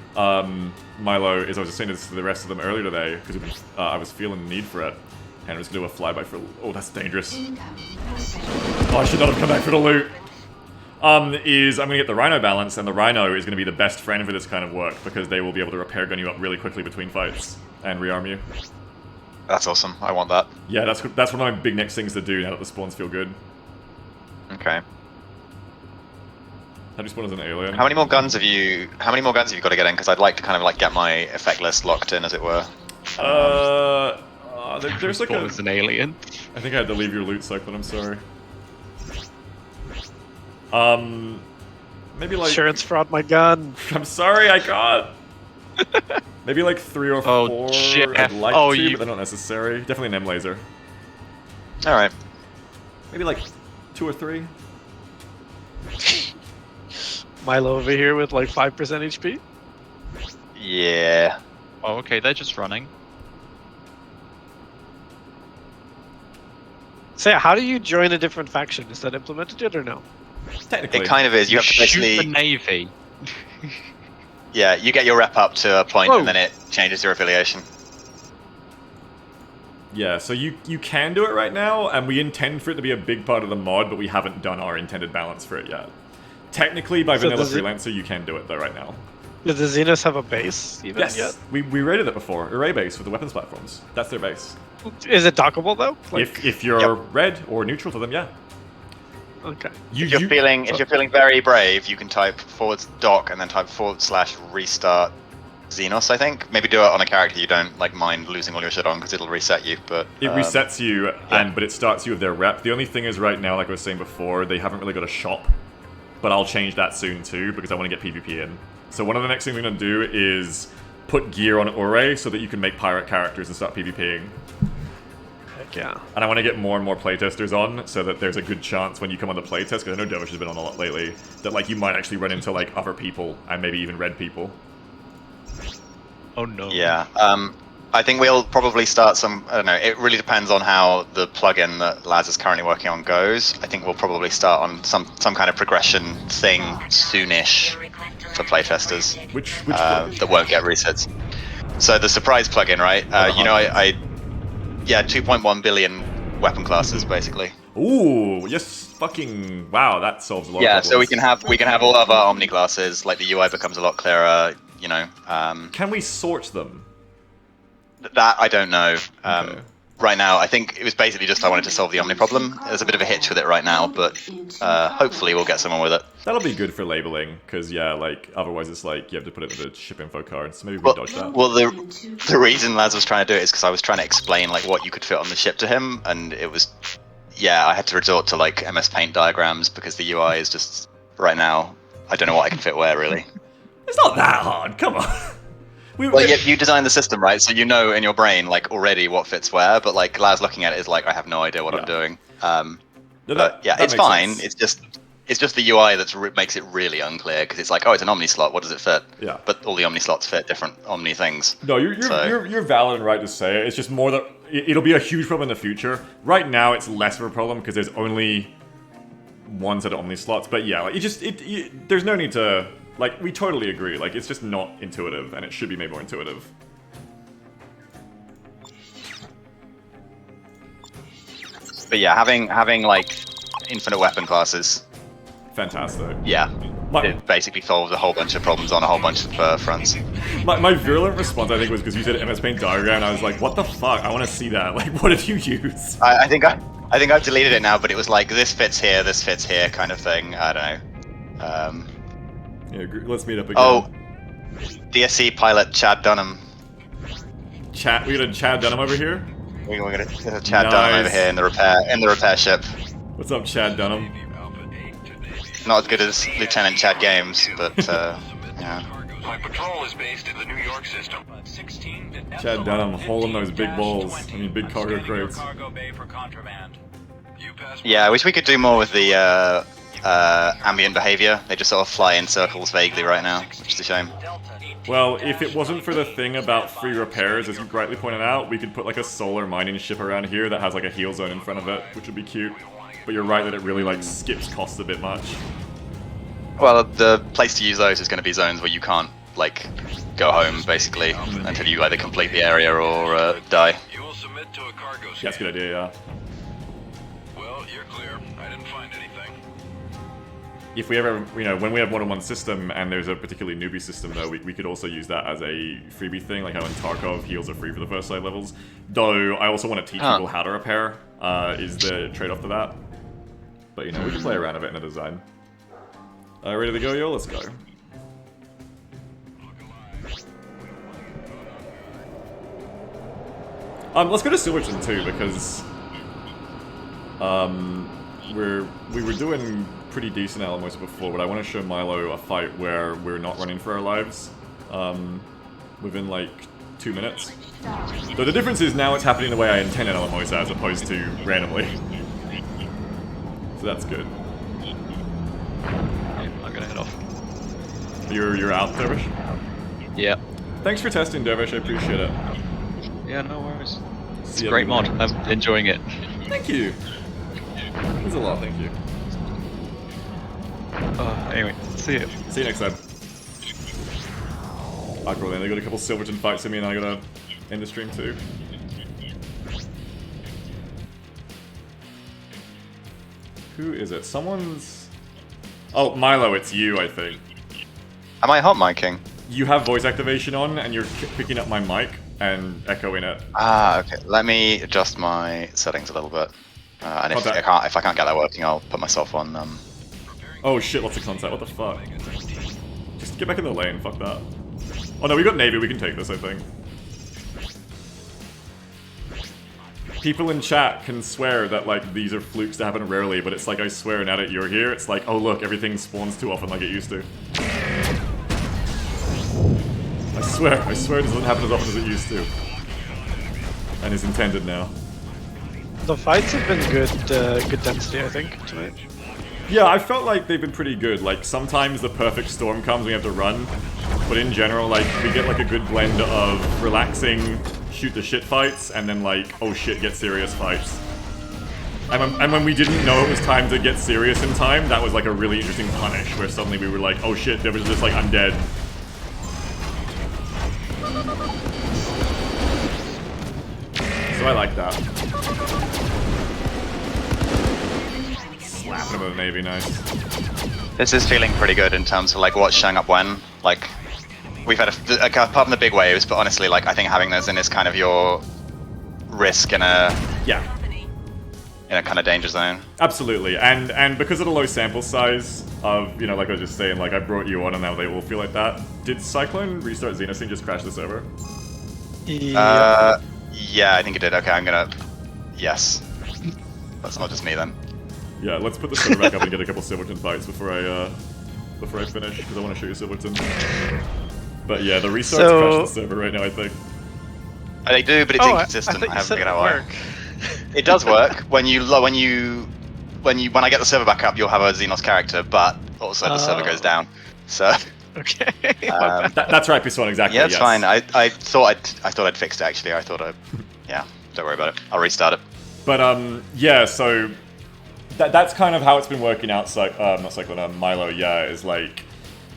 Milo, is I was just saying this to the rest of them earlier today, because I was feeling the need for it. And I was going to do a flyby for... Oh, that's dangerous. Oh, I should not have come back for the loot. I'm going to get the Rhino balance, and the Rhino is going to be the best friend for this kind of work, because they will be able to repair gun you up really quickly between fights, and rearm you. That's awesome. I want that. Yeah, that's one of my big next things to do now that the spawns feel good. Okay. How do you spawn as an alien? How many more guns have you got to get in? Because I'd like to kind of like get my effect list locked in, as it were. There's like Spawn as an alien. I think I had to leave your loot cycle, I'm sorry. Maybe like... Insurance fraud my gun. I'm sorry, I can't. Maybe like 3 or 4 Oh, Jeff. I'd like Oh, to, you- but they're not necessary. Definitely an M laser. Alright. Maybe like 2 or 3. Milo over here with like 5% HP. Yeah. Oh, okay, they're just running. So how do you join a different faction? Is that implemented yet or no? Technically. It kind of is. You have to Shoot the basically... Navy. Yeah, you get your rep up to a point, Whoa. and then it changes your affiliation. Yeah, so you can do it right now, and we intend for it to be a big part of the mod, but we haven't done our intended balance for it yet. Technically, by So vanilla does it- Freelancer, you can do it though right now. Does the Xenos have a base even Yes, yet? we raided it before. Array base with the weapons platforms. That's their base. Is it dockable though? Like, If you're red or neutral to them, yeah. okay. If you're feeling very brave, you can type /doc and then type /restart Xenos, I think. Maybe do it on a character you don't like mind losing all your shit on, because it'll reset you, but... It resets you, but it starts you with their rep. The only thing is right now, like I was saying before, they haven't really got a shop. But I'll change that soon too, because I want to get PvP in. So one of the next things I'm going to do is put gear on Ore so that you can make pirate characters and start PvPing. Heck yeah. And I want to get more and more playtesters on, so that there's a good chance when you come on the playtest, because I know Dervish has been on a lot lately, that like you might actually run into like other people, and maybe even red people. Oh no. Yeah, I think we'll probably start some, I don't know, it really depends on how the plugin that Laz is currently working on goes. I think we'll probably start on some kind of progression thing soonish for playtesters Which that won't get resets. So the surprise plugin, right? Yeah, 2.1 billion weapon classes, basically. Ooh, yes, fucking wow, that solves a lot. Yeah, of so we problems. can have all of our Omni classes, like the UI becomes a lot clearer, you know. Can we sort them? That I don't know. Okay. Right now, I think it was basically just I wanted to solve the Omni problem. There's a bit of a hitch with it right now, but hopefully we'll get someone with it. That'll be good for labeling, because yeah, like otherwise it's like you have to put it in the ship info card. So maybe we dodge that. Well, the reason Laz was trying to do it is because I was trying to explain like what you could fit on the ship to him, and it was, yeah, I had to resort to like MS Paint diagrams because the UI is just right now. I don't know what I can fit where really. It's not that hard. Come on. Well, you design the system, right? So you know in your brain like already what fits where, but like Laz looking at it is like, I have no idea what I'm doing. No, But yeah, that it's makes fine. sense. It's just the UI that makes it really unclear because it's like, oh, it's an Omni slot. What does it fit? Yeah. But all the Omni slots fit different Omni things. No, you're valid and right to say it. It's just more that it'll be a huge problem in the future. Right now, it's less of a problem because there's only one set of Omni slots, but yeah, like there's no need to, like, we totally agree, like, it's just not intuitive, and it should be made more intuitive. But yeah, having like infinite weapon classes, Fantastic. yeah, My- it basically solves a whole bunch of problems on a whole bunch of fronts. My virulent response, I think, was because you said MS Paint diagram, and I was like, what the fuck? I want to see that. Like, what did you use? I think I've deleted it now, but it was like this fits here kind of thing. I don't know. Yeah, let's meet up again. Oh, DSC pilot Chad Dunham. We got a Chad Dunham over here. We're gonna Chad Dunham over here in the repair ship. What's up, Chad Dunham? Not as good as Lieutenant Chad Games, but yeah. My patrol is based in the New York system. 16 Chad Dunham, holding those big balls. I mean, big cargo Scanning your crates. cargo bay for contraband. You pass Yeah, I wish we could do more with the ambient behavior. They just sort of fly in circles vaguely right now, which is a shame. Well, if it wasn't for the thing about free repairs, as you rightly pointed out, we could put like a solar mining ship around here that has like a heal zone in front of it, which would be cute. But you're right that it really like skips costs a bit much. Well, the place to use those is going to be zones where you can't like go home basically until you either complete the area or die. You will submit to a cargo scan. Yeah, that's a good idea, yeah. Well, you're clear. I didn't find anything. If we ever, you know, when we have one-on-one system and there's a particularly newbie system though, we could also use that as a freebie thing, like how in Tarkov heals are free for the first 5 levels. Though I also want to teach people how to repair, is the trade-off to that. But you know, we can play around a bit in the design. Ready to go, yo? Let's go. Let's go to Silverton too, because we were doing pretty decent Alamos before, but I want to show Milo a fight where we're not running for our lives within like 2 minutes. So the difference is now it's happening the way I intended Alamosa as opposed to randomly. So that's good. I'm gonna head off. You're out, Dervish? Yeah. Thanks for testing, Dervish. I appreciate it. Yeah, no worries. It's See a great everyone. mod. I'm enjoying it. Thank you. Means a lot, thank you. Anyway, see you. See you next time. Alright, cool, then. They got a couple Silverton fights in me, and I gotta end the stream too. Who is it? Someone's... Oh, Milo, it's you, I think. Am I hot micing? You have voice activation on, and you're picking up my mic and echoing it. Ah, okay. Let me adjust my settings a little bit. And if I can't get that working, I'll put myself on. Oh shit, lots of contact, what the fuck? Just get back in the lane, fuck that. Oh no, we got Navy, we can take this, I think. People in chat can swear that, like, these are flukes that happen rarely, but it's like, I swear now that you're here, it's like, oh look, everything spawns too often like it used to. I swear it doesn't happen as often as it used to. And is intended now. The fights have been good density, I think, tonight. Yeah, I felt like they've been pretty good. Like, sometimes the perfect storm comes and we have to run. But in general, like, we get like a good blend of relaxing, shoot the shit fights, and then like, oh shit, get serious fights. And when we didn't know it was time to get serious in time, that was like a really interesting punish, where suddenly we were like, oh shit, there was just like undead. So I like that. Slapping him with a Navy, nice. This is feeling pretty good in terms of like what's showing up when. Like, we've had apart from the big waves, but honestly, like I think having those in is kind of your risk in a kind of danger zone. Absolutely, and because of the low sample size of, you know, like I was just saying, like I brought you on and now they all feel like that. Did Cyclone restart Xenosyn just crash the server? Yeah, I think it did. Okay, I'm gonna... Yes. That's not just me then. Yeah, let's put the server back up and get a couple Silverton fights before I finish, because I want to show you Silverton. But yeah, the restarts crash the server right now, I think. They do, but it's inconsistent. I haven't figured out why. It does work when I get the server back up. You'll have a Xenos character, but also the server goes down. So Okay. That's right, Piston, exactly. yeah, it's yes. fine. I thought I'd fixed it actually. I thought yeah, don't worry about it. I'll restart it. But yeah, so that's kind of how it's been working out. Not Cyclone, Milo. Yeah, is like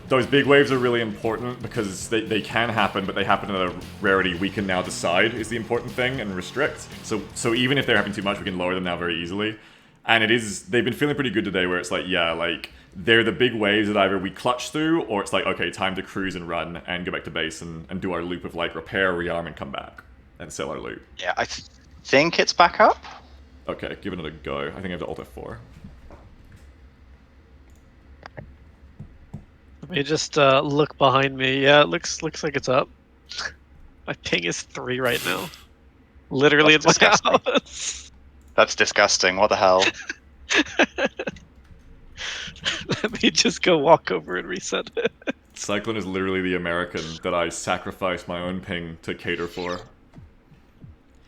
those big waves are really important because they can happen, but they happen at a rarity we can now decide is the important thing and restrict. So even if they're happening too much, we can lower them now very easily. And they've been feeling pretty good today, where it's like, yeah, like they're the big waves that either we clutch through, or it's like, okay, time to cruise and run and go back to base and do our loop of like repair, rearm, and come back and sell our loot. Yeah, I think it's back up. Okay, giving it a go. I think I have to Alt F4. Let me just look behind me. Yeah, it looks like it's up. My ping is 3 right now. Literally That's in my disgusting. house. That's disgusting. What the hell? Let me just go walk over and reset it. Cyclone is literally the American that I sacrificed my own ping to cater for.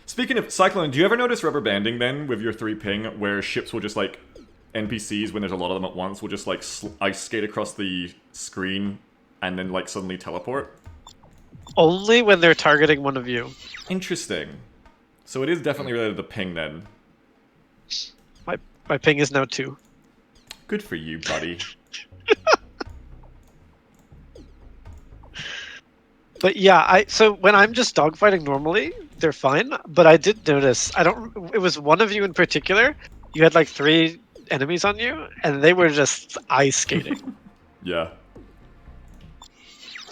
Speaking of Cyclone, do you ever notice rubber banding then with your 3 ping, where ships will just like NPCs, when there's a lot of them at once, will just like ice skate across the screen and then like suddenly teleport? Only when they're targeting one of you. Interesting. So it is definitely related to ping then. My ping is now 2. Good for you, buddy. But yeah, so when I'm just dogfighting normally, they're fine. But I did notice, it was one of you in particular. You had like 3 enemies on you, and they were just ice skating. Yeah.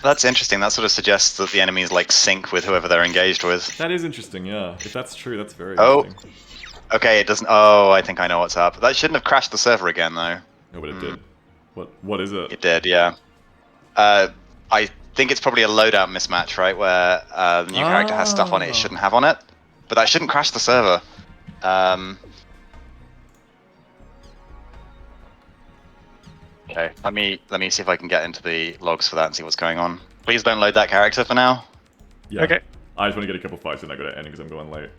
That's interesting. That sort of suggests that the enemies like sync with whoever they're engaged with. That is interesting, yeah. If that's true, that's very Oh. interesting. Okay, it doesn't. Oh, I think I know what's up. That shouldn't have crashed the server again, though. No, but it did. What is it? It did, yeah. I think it's probably a loadout mismatch, right? Where the new character has stuff on it shouldn't have on it. But that shouldn't crash the server. Okay, let me see if I can get into the logs for that and see what's going on. Please don't load that character for now. Yeah. Okay. I just want to get a couple fights and I go to ending because I'm going late.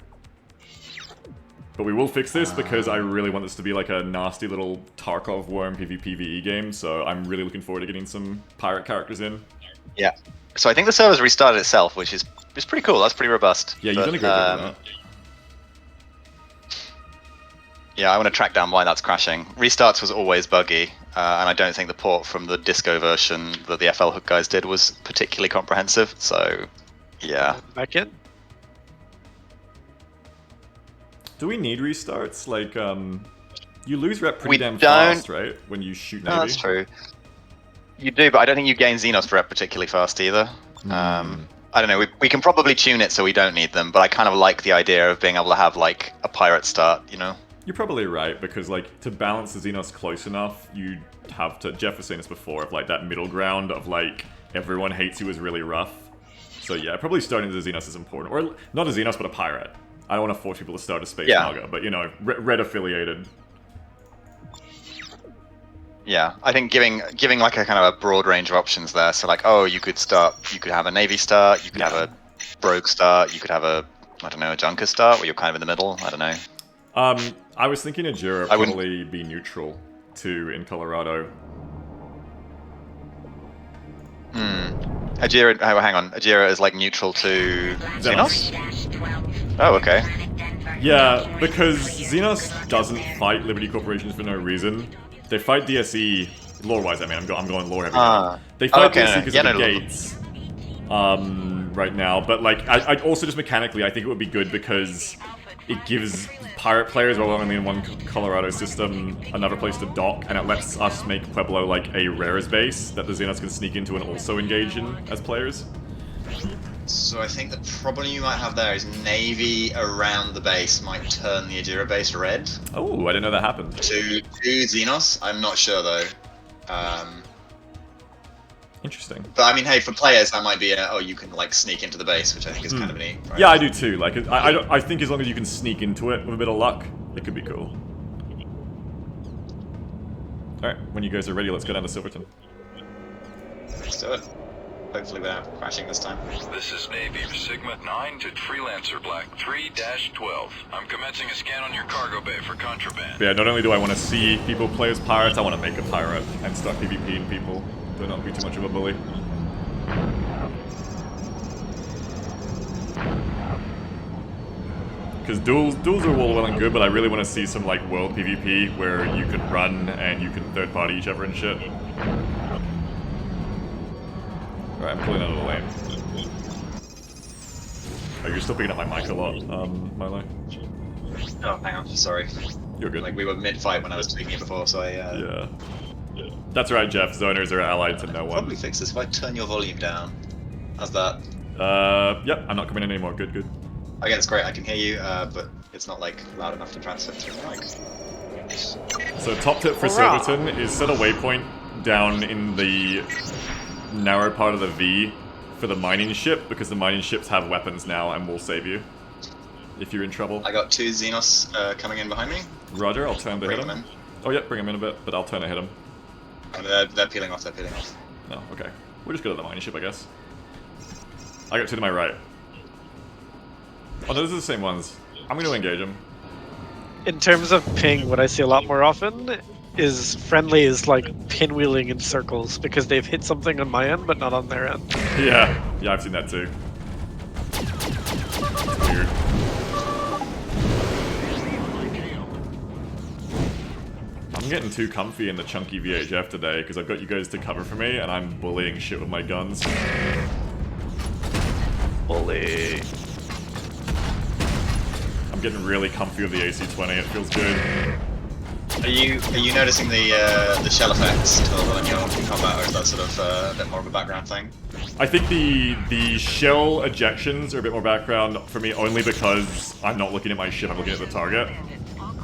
But we will fix this because I really want this to be like a nasty little Tarkov worm PvPvE game, so I'm really looking forward to getting some pirate characters in. Yeah. So I think the server's restarted itself, which is pretty cool. That's pretty robust. Yeah, you've done a good job with that. Yeah, I want to track down why that's crashing. Restarts was always buggy, and I don't think the port from the disco version that the FL Hook guys did was particularly comprehensive, so yeah. Back in. Do we need restarts? Like, you lose rep pretty We damn don't- fast, right? When you shoot Navy. No, that's true. You do, but I don't think you gain Xenos rep particularly fast either. I don't know, we can probably tune it so we don't need them, but I kind of like the idea of being able to have, like, a pirate start, you know? You're probably right, because, like, to balance the Xenos close enough, you have to... Jeff was saying this before, of, like, that middle ground of, like, everyone hates you is really rough. So, yeah, probably starting as a Xenos is important. Or, not a Xenos, but a pirate. I don't want to force people to start a Space Naga, but, you know, red affiliated. Yeah, I think giving like a kind of a broad range of options there. So like, oh, you could have a Navy start, you could have a Rogue start, you could have a, I don't know, a Junker start, where you're kind of in the middle. I don't know. I was thinking Ajira I wouldn't- probably be neutral, too, in Colorado. Ajira, oh, hang on. Ajira is like neutral to Xenos? Oh, okay. Yeah, because Xenos doesn't fight Liberty Corporations for no reason. They fight DSE, lore-wise, I mean, I'm going lore heavy now. They fight DSE because of the gates, right now, but, like, I also just mechanically, I think it would be good because it gives pirate players, while only in one Colorado system, another place to dock, and it lets us make Pueblo, like, a rares base that the Xenos can sneak into and also engage in as players. So I think the problem you might have there is Navy around the base might turn the Ajira base red Oh, I didn't know that happened. to Xenos. I'm not sure though. Interesting. But I mean, hey, for players that might be you can like sneak into the base, which I think is kind of neat. Right? Yeah, I do too. Like, I think as long as you can sneak into it with a bit of luck, it could be cool. Alright, when you guys are ready, let's go down to Silverton. Let's do it. Hopefully without crashing this time. This is Navy Sigma 9 to Freelancer Black 3-12. I'm commencing a scan on your cargo bay for contraband. But yeah, not only do I want to see people play as pirates, I want to make a pirate and start PvPing people. Do not be too much of a bully. Because duels are all well and good, but I really want to see some like world PvP where you can run and you can third party each other and shit. Alright, I'm pulling out of the lane. Oh, you're still picking up my mic a lot, Milo. Oh, hang on, sorry. You're good. Like we were mid-fight when I was speaking before, so I Yeah. That's right, Jeff. Zoners are allied to no one. probably fix this if I turn your volume down. How's that? Yep, I'm not coming in anymore. Good, good. Okay, that's great. I can hear you, but it's not like loud enough to transfer through the mic. So top tip for Hurrah. Silverton is set a waypoint down in the narrow part of the V for the mining ship, because the mining ships have weapons now and will save you if you're in trouble. I got 2 Xenos coming in behind me. Roger, I'll turn to hit Bring him. them Oh yeah, bring him in a bit, but I'll turn to hit him. in. They're peeling off. They're peeling off. No, okay. We'll just go to the mining ship, I guess. I got 2 to my right. Oh no, those are the same ones. I'm going to engage them. In terms of ping, what I see a lot more often is friendlies like pinwheeling in circles because they've hit something on my end but not on their end. Yeah, I've seen that too. Weird. I'm getting too comfy in the chunky VHF today because I've got you guys to cover for me and I'm bullying shit with my guns. Bully. I'm getting really comfy with the AC-20, it feels good. Are you noticing the shell effects at all when you're in combat, or is that sort of a bit more of a background thing? I think the shell ejections are a bit more background for me only because I'm not looking at my ship, I'm looking at the target.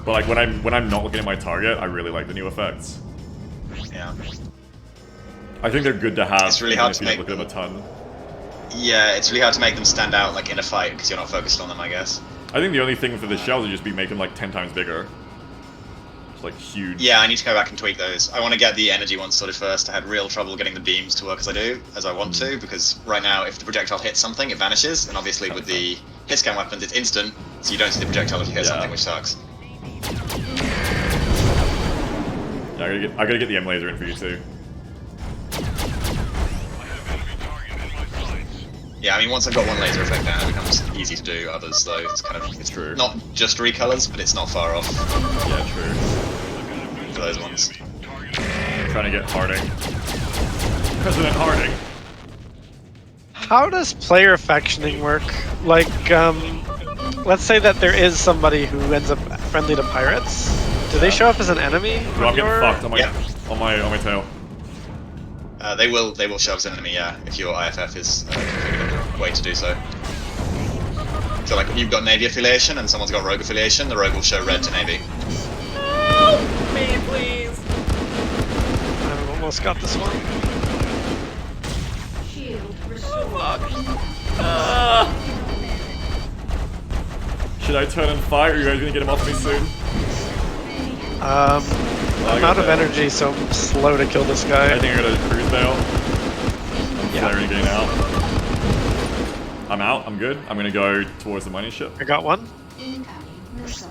But like when I'm not looking at my target, I really like the new effects. Yeah. I think they're good to have. It's really even hard if to you don't make look at them a ton. Yeah, it's really hard to make them stand out like in a fight because you're not focused on them, I guess. I think the only thing for the shells would just be make them like 10 times bigger. It's like huge. Yeah, I need to go back and tweak those. I want to get the energy ones sorted first. I had real trouble getting the beams to work as I want to, because right now if the projectile hits something, it vanishes, and obviously with the hit scan weapons, it's instant, so you don't see the projectile if you hit something, which sucks. Yeah, I gotta get the M laser in for you too. Yeah, I mean, once I've got one laser effect down, it becomes easy to do others, though. It's kind of, it's True. not just recolors, but it's not far off Yeah, true. for those ones. Trying to get Harding. President Harding. How does player factioning work? Like, let's say that there is somebody who ends up friendly to pirates. Do they show up as an enemy? Bro, I'm on getting your- fucked on my Yeah. on my tail. They will show as an enemy, yeah, if your IFF is configured in a way to do so. So, like, if you've got Navy affiliation and someone's got Rogue affiliation, the Rogue will show red to Navy. I've almost got this one. Shield restored. Should I turn and fight, or are you guys gonna get him off me soon? I'm got out of that. energy, so I'm slow to kill this guy. I think I'm gonna cruise bail. I'm flaring again out. I'm out, I'm good. I'm gonna go towards the mining ship. I got one. Incoming missile.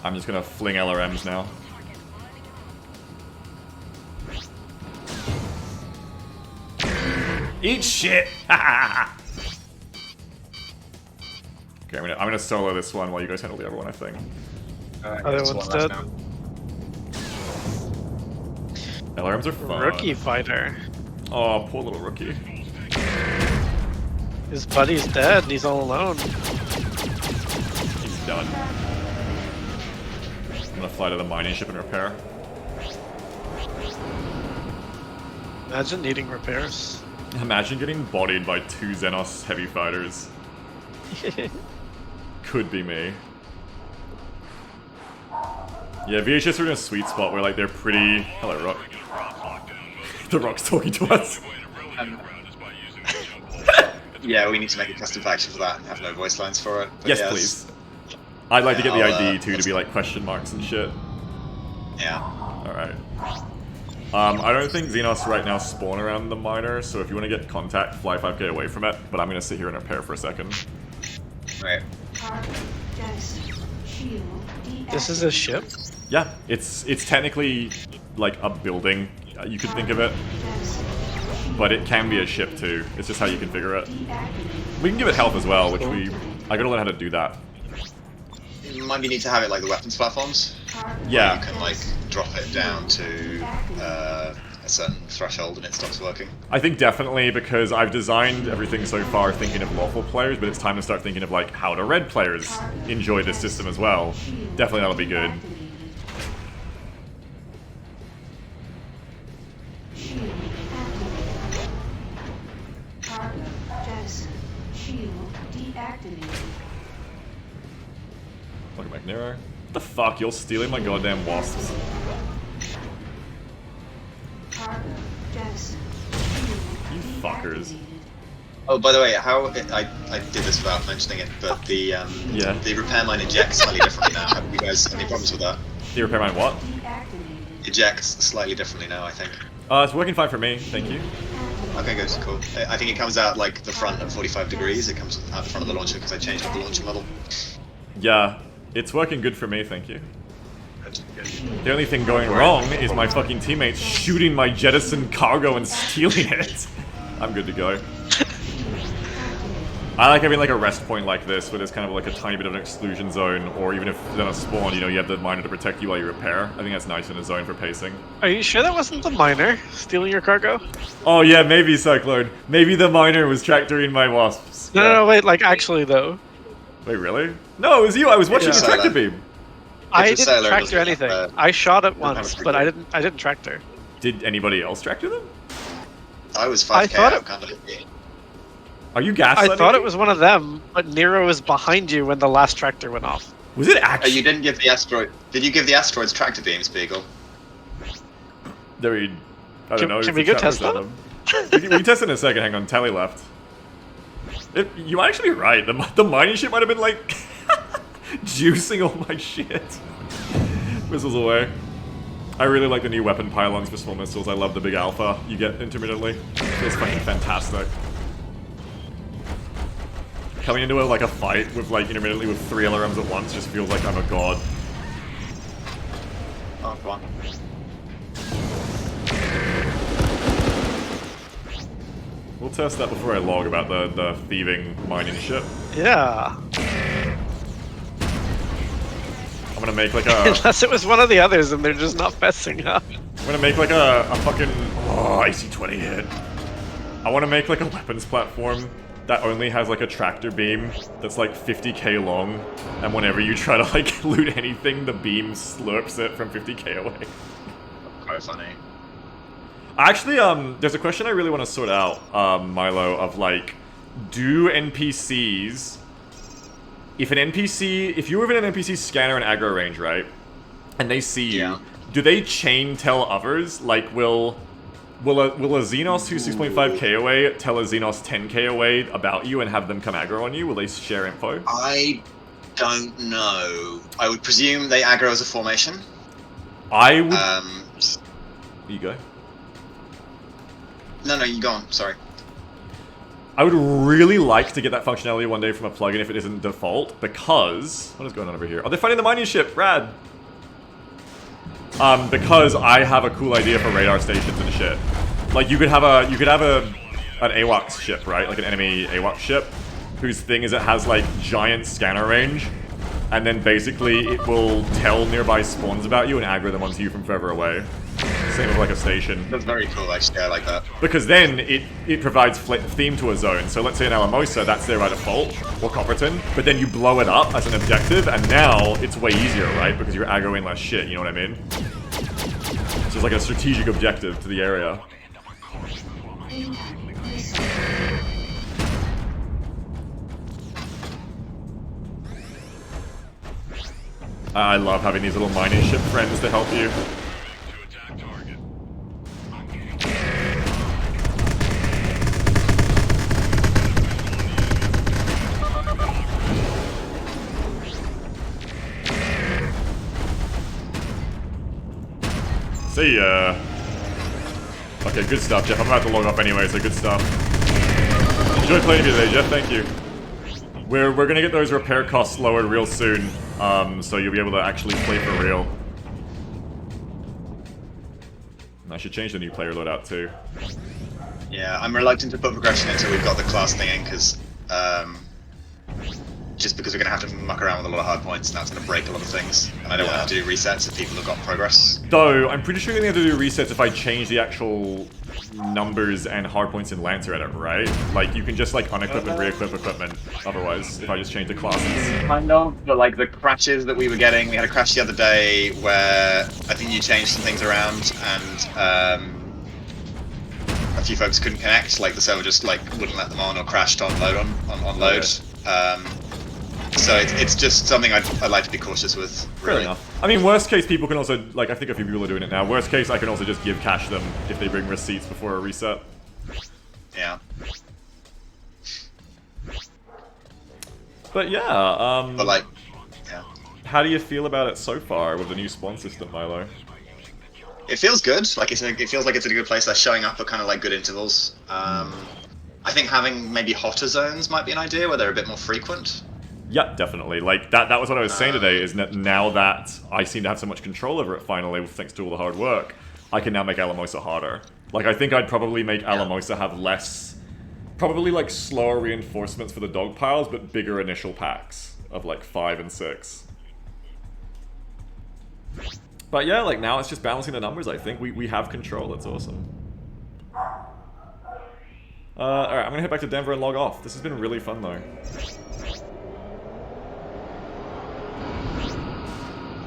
I'm just gonna fling LRMs now. Eat shit! Okay, I'm gonna solo this one while you guys handle the other one, I think. Other one's dead. LRMs are fun. Rookie fighter. Oh, poor little rookie. His buddy's dead and he's all alone. He's done. I'm gonna fly to the mining ship and repair. Imagine needing repairs. Imagine getting bodied by 2 Xenos heavy fighters. Could be me. Yeah, VHS are in a sweet spot where like they're pretty... Hello, Rock. The Rock's talking to us. Yeah, we need to make a custom faction for that and have no voice lines for it. But Yes, please. I'd like to get the I'll, ID too to be like question marks and shit. Yeah. Alright. I don't think Xenos right now spawn around the miner, so if you want to get contact, fly 5k away from it, but I'm gonna sit here and repair for a second. Right. Target jettison. Shield This is a ship? Yeah, it's technically like a building, you could think of it, jettison. but it can be a ship too. It's just how you configure it. Deactivated. We can give it health as well, which I gotta learn how to do that. You might need to have it like the weapons platforms. Yeah. You can like drop it down to a certain threshold and it stops working. I think definitely, because I've designed everything so far thinking of lawful players, but it's time to start thinking of like how do red players enjoy this system as well. Definitely that'll be good. Welcome back, Nero. What the fuck? You're stealing my goddamn wasps. You fuckers. Oh, by the way, I did this without mentioning it, but the repair mine ejects slightly differently now. Have you guys any problems with that? The repair mine what? Ejects slightly differently now, I think. It's working fine for me, thank you. Okay, good, cool. I think it comes out like the front at 45 degrees. It comes out the front of the launcher because I changed up the launcher model. Yeah, it's working good for me, thank you. The only thing going wrong is my fucking teammates shooting my jettisoned cargo and stealing it. I'm good to go. I like having like a rest point like this, where there's kind of like a tiny bit of an exclusion zone, or even if there's a spawn, you know, you have the miner to protect you while you repair. I think that's nice in a zone for pacing. Are you sure that wasn't the miner stealing your cargo? Oh yeah, maybe, Cyclone. Maybe the miner was tractoring my wasps. No, wait, like actually though. Wait, really? No, it was you. I was watching Yeah. the tractor beam. I a didn't sailor, tractor doesn't anything. have, I shot it have once, a but I brigade. didn't tractor. Did anybody else tractor them? I was 5k I thought out, it- kind of. Are you gaslighting I thought me? it was one of them, but Nero was behind you when the last tractor went off. Was it Oh, actually? you didn't give the asteroid. Did you give the asteroids tractor beams, Beagle? I don't know. Can if we the go chat was test on that? them. we can test in a second. Hang on, Tally left. You might actually be right. The mining shit might have been like juicing all my shit. Missiles away. I really like the new weapon pylons for small missiles. I love the big alpha you get intermittently. Feels fucking fantastic. Coming into like a fight with like intermittently with 3 LRMs at once just feels like I'm a god. Oh, come on. We'll test that before I log about the thieving mining shit. Yeah. I'm gonna make like a Unless it was one of the others and they're just not messing up. I'm gonna make like a fucking IC-20 hit. I wanna make like a weapons platform that only has like a tractor beam that's like 50k long, and whenever you try to like loot anything, the beam slurps it from 50k away. Quite funny. Actually, there's a question I really want to sort out, Milo, of like, do NPCs... If you're within an NPC scanner and aggro range, right, and they see you, Yeah. do they chain tell others? Like, will a Xenos who's 6.5k away tell a Xenos 10k away about you and have them come aggro on you? Will they share info? I don't know. I would presume they aggro as a formation. I would... S- you go. no, you go on. Sorry. I would really like to get that functionality one day from a plugin if it isn't default, because... What is going on over here? Oh, they're fighting the mining ship! Rad! Because I have a cool idea for radar stations and shit. Like, you could have an AWACS ship, right? Like an enemy AWACS ship, whose thing is it has, like, giant scanner range, and then basically it will tell nearby spawns about you and aggro them onto you from further away. Same with, like, a station. That's very cool, actually. I like that. Because then it provides theme to a zone. So let's say in Alamosa, that's there by default, or Copperton, but then you blow it up as an objective, and now it's way easier, right? Because you're aggroing less shit, you know what I mean? So it's like a strategic objective to the area. I love having these little mining ship friends to help you. See ya. Okay, good stuff, Jeff. I'm about to log off anyway, so good stuff. Enjoy playing with you today, Jeff. Thank you. We're gonna get those repair costs lowered real soon, so you'll be able to actually play for real. I should change the new player loadout too. Yeah, I'm reluctant to put progression until we've got the class thing in, because Just because we're going to have to muck around with a lot of hard points, and that's going to break a lot of things. And I don't want to have to do resets if people have got progress. Though, I'm pretty sure you're going to have to do resets if I change the actual numbers and hard points in Lancer edit, right? Like, you can just, like, unequip and re-equip equipment, otherwise, if I just change the classes. Kind of, but like the crashes that we were getting, we had a crash the other day where I think you changed some things around, and a few folks couldn't connect, like the server just like wouldn't let them on or crashed on load on load. So it's just something I'd like to be cautious with, really. Fair enough. I mean, worst case, people can also, like, I think a few people are doing it now. Worst case, I can also just give cash them if they bring receipts before a reset. Yeah. But yeah, But like, yeah. how do you feel about it so far with the new spawn system, Milo? It feels good. Like it feels like it's in a good place. They're showing up at kind of like good intervals. I think having maybe hotter zones might be an idea where they're a bit more frequent. Yeah, definitely. Like, that was what I was saying today, is that now that I seem to have so much control over it finally, thanks to all the hard work, I can now make Alamosa harder. Like, I think I'd probably make Alamosa have less, probably, like, slower reinforcements for the dog piles, but bigger initial packs of, like, 5 and 6. But yeah, like, now it's just balancing the numbers, I think. We have control, that's awesome. Alright, I'm gonna head back to Denver and log off. This has been really fun, though.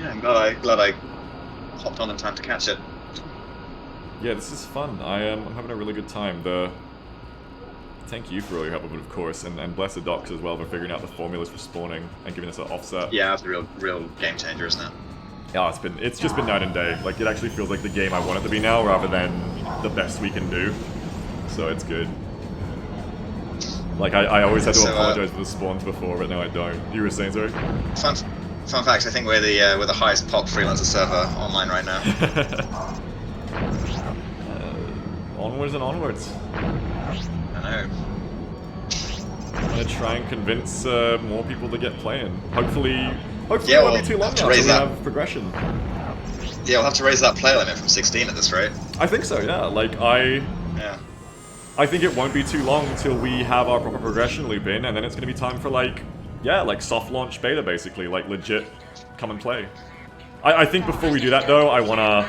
Yeah, I'm glad I hopped on in time to catch it. Yeah, this is fun. I'm having a really good time. Thank you for all your help with it, of course, and bless the docs as well for figuring out the formulas for spawning and giving us an offset. Yeah, it's a real game changer, isn't it? Yeah, it's just been night and day. Like, it actually feels like the game I want it to be now, rather than the best we can do. So it's good. Like, I always had to apologize for the spawns before, but now I don't. You were saying, sorry? Fun fact, I think we're the highest pop freelancer server online right now. Onwards and onwards. I know. I'm gonna try and convince more people to get playing. Hopefully Yeah, it won't be too long now, so we have progression. Yeah, we'll have to raise that player limit from 16 at this rate. I think so, yeah. Like, Yeah. I think it won't be too long until we have our proper progression loop in, and then it's gonna be time for, like, yeah, like soft launch beta, basically. Like, legit come and play. I think before we do that, though, I wanna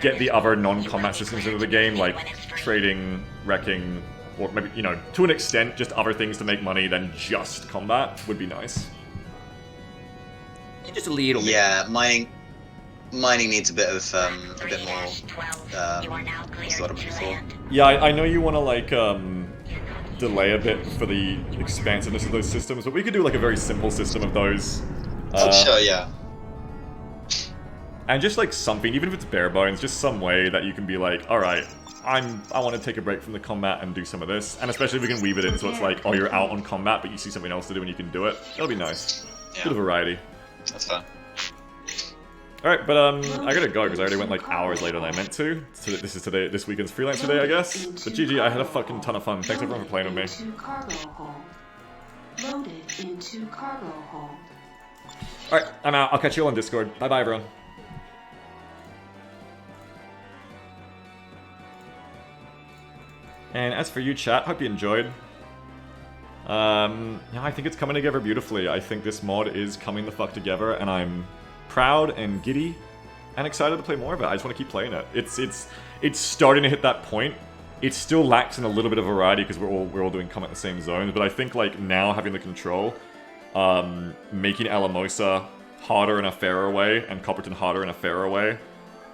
get the other non-combat systems into the game, like trading, wrecking, or maybe, you know, to an extent, just other things to make money than just combat would be nice. Just a little bit. Yeah, mining needs a bit more. What's the word I'm looking for? Yeah, I know you want to, like, delay a bit for the expansiveness of those systems, but we could do, like, a very simple system of those. Sure, yeah. And just, like, something, even if it's bare bones, just some way that you can be like, alright, I want to take a break from the combat and do some of this. And especially if we can weave it in so it's like, oh, you're out on combat, but you see something else to do and you can do it. That'll be nice. Yeah. Bit of variety. That's fine. Alright, but I gotta go because I already went like hours later than I meant to. So this is this weekend's Freelancer day, I guess. But GG, I had a fucking ton of fun. Thanks everyone for playing with me. Loaded into cargo hold. Alright, I'm out. I'll catch you all on Discord. Bye bye, everyone. And as for you, chat, hope you enjoyed. Yeah, I think it's coming together beautifully. I think this mod is coming the fuck together, and I'm proud and giddy and excited to play more of it. I just want to keep playing it. It's starting to hit that point. It still lacks in a little bit of variety because we're all doing combat in the same zones, but I think like now having the control, making Alamosa harder in a fairer way and Copperton harder in a fairer way,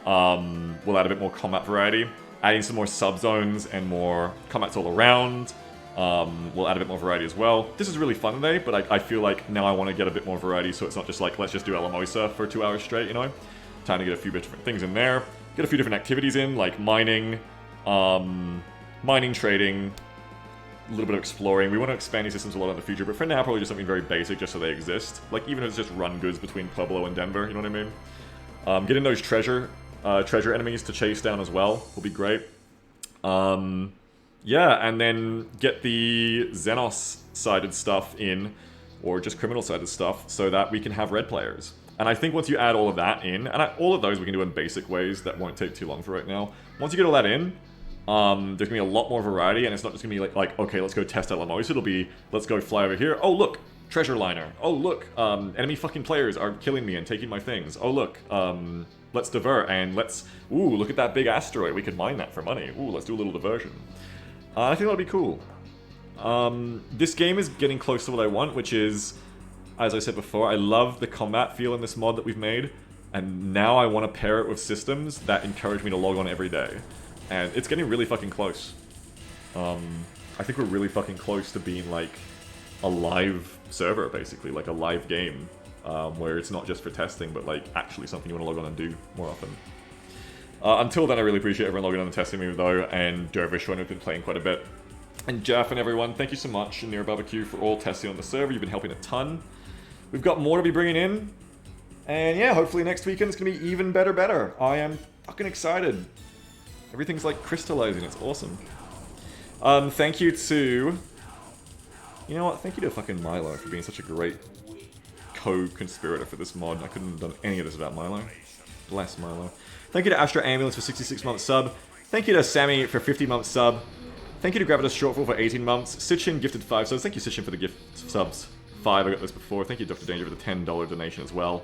will add a bit more combat variety. Adding some more subzones and more combats all around will add a bit more variety as well. This is really fun today, but I feel like now I want to get a bit more variety, so it's not just like, let's just do Alamosa for 2 hours straight, you know? Time to get a few different things in there. Get a few different activities in, like mining, trading, a little bit of exploring. We want to expand these systems a lot in the future, but for now, probably just something very basic just so they exist. Like, even if it's just run goods between Pueblo and Denver, you know what I mean? Getting those treasure enemies to chase down as well will be great. Yeah, and then get the Xenos-sided stuff in, or just criminal-sided stuff, so that we can have red players. And I think once you add all of that in, and all of those we can do in basic ways that won't take too long for right now. Once you get all that in, There's gonna be a lot more variety, and it's not just gonna be like okay, let's go test out Lamos. It'll be let's go fly over here. Oh look, treasure liner. Oh look, enemy fucking players are killing me and taking my things. Oh look, let's divert and let's look at that big asteroid. We could mine that for money. Ooh, let's do a little diversion. I think that'll be cool. This game is getting close to what I want, which is, as I said before, I love the combat feel in this mod that we've made, and now I want to pair it with systems that encourage me to log on every day. And it's getting really fucking close. I think we're really fucking close to being like a live server, basically, like a live game, where it's not just for testing, but like actually something you want to log on and do more often. Until then, I really appreciate everyone logging on and testing me though, and Dervish, who I've been playing quite a bit. And Jeff and everyone, thank you so much, and Near Barbecue, for all testing on the server. You've been helping a ton. We've got more to be bringing in. And yeah, hopefully next weekend's gonna be even better. I am fucking excited. Everything's like crystallizing, it's awesome. Thank you to... You know what, thank you to fucking Milo for being such a great co-conspirator for this mod. I couldn't have done any of this without Milo. Bless Milo. Thank you to Astra Ambulance for 66 months sub. Thank you to Sammy for 50 months sub. Thank you to Gravitas Shortfall for 18 months. Sitchin gifted 5 subs. Thank you, Sitchin, for the gift subs. 5, I got this before. Thank you, Dr. Danger, for the $10 donation as well.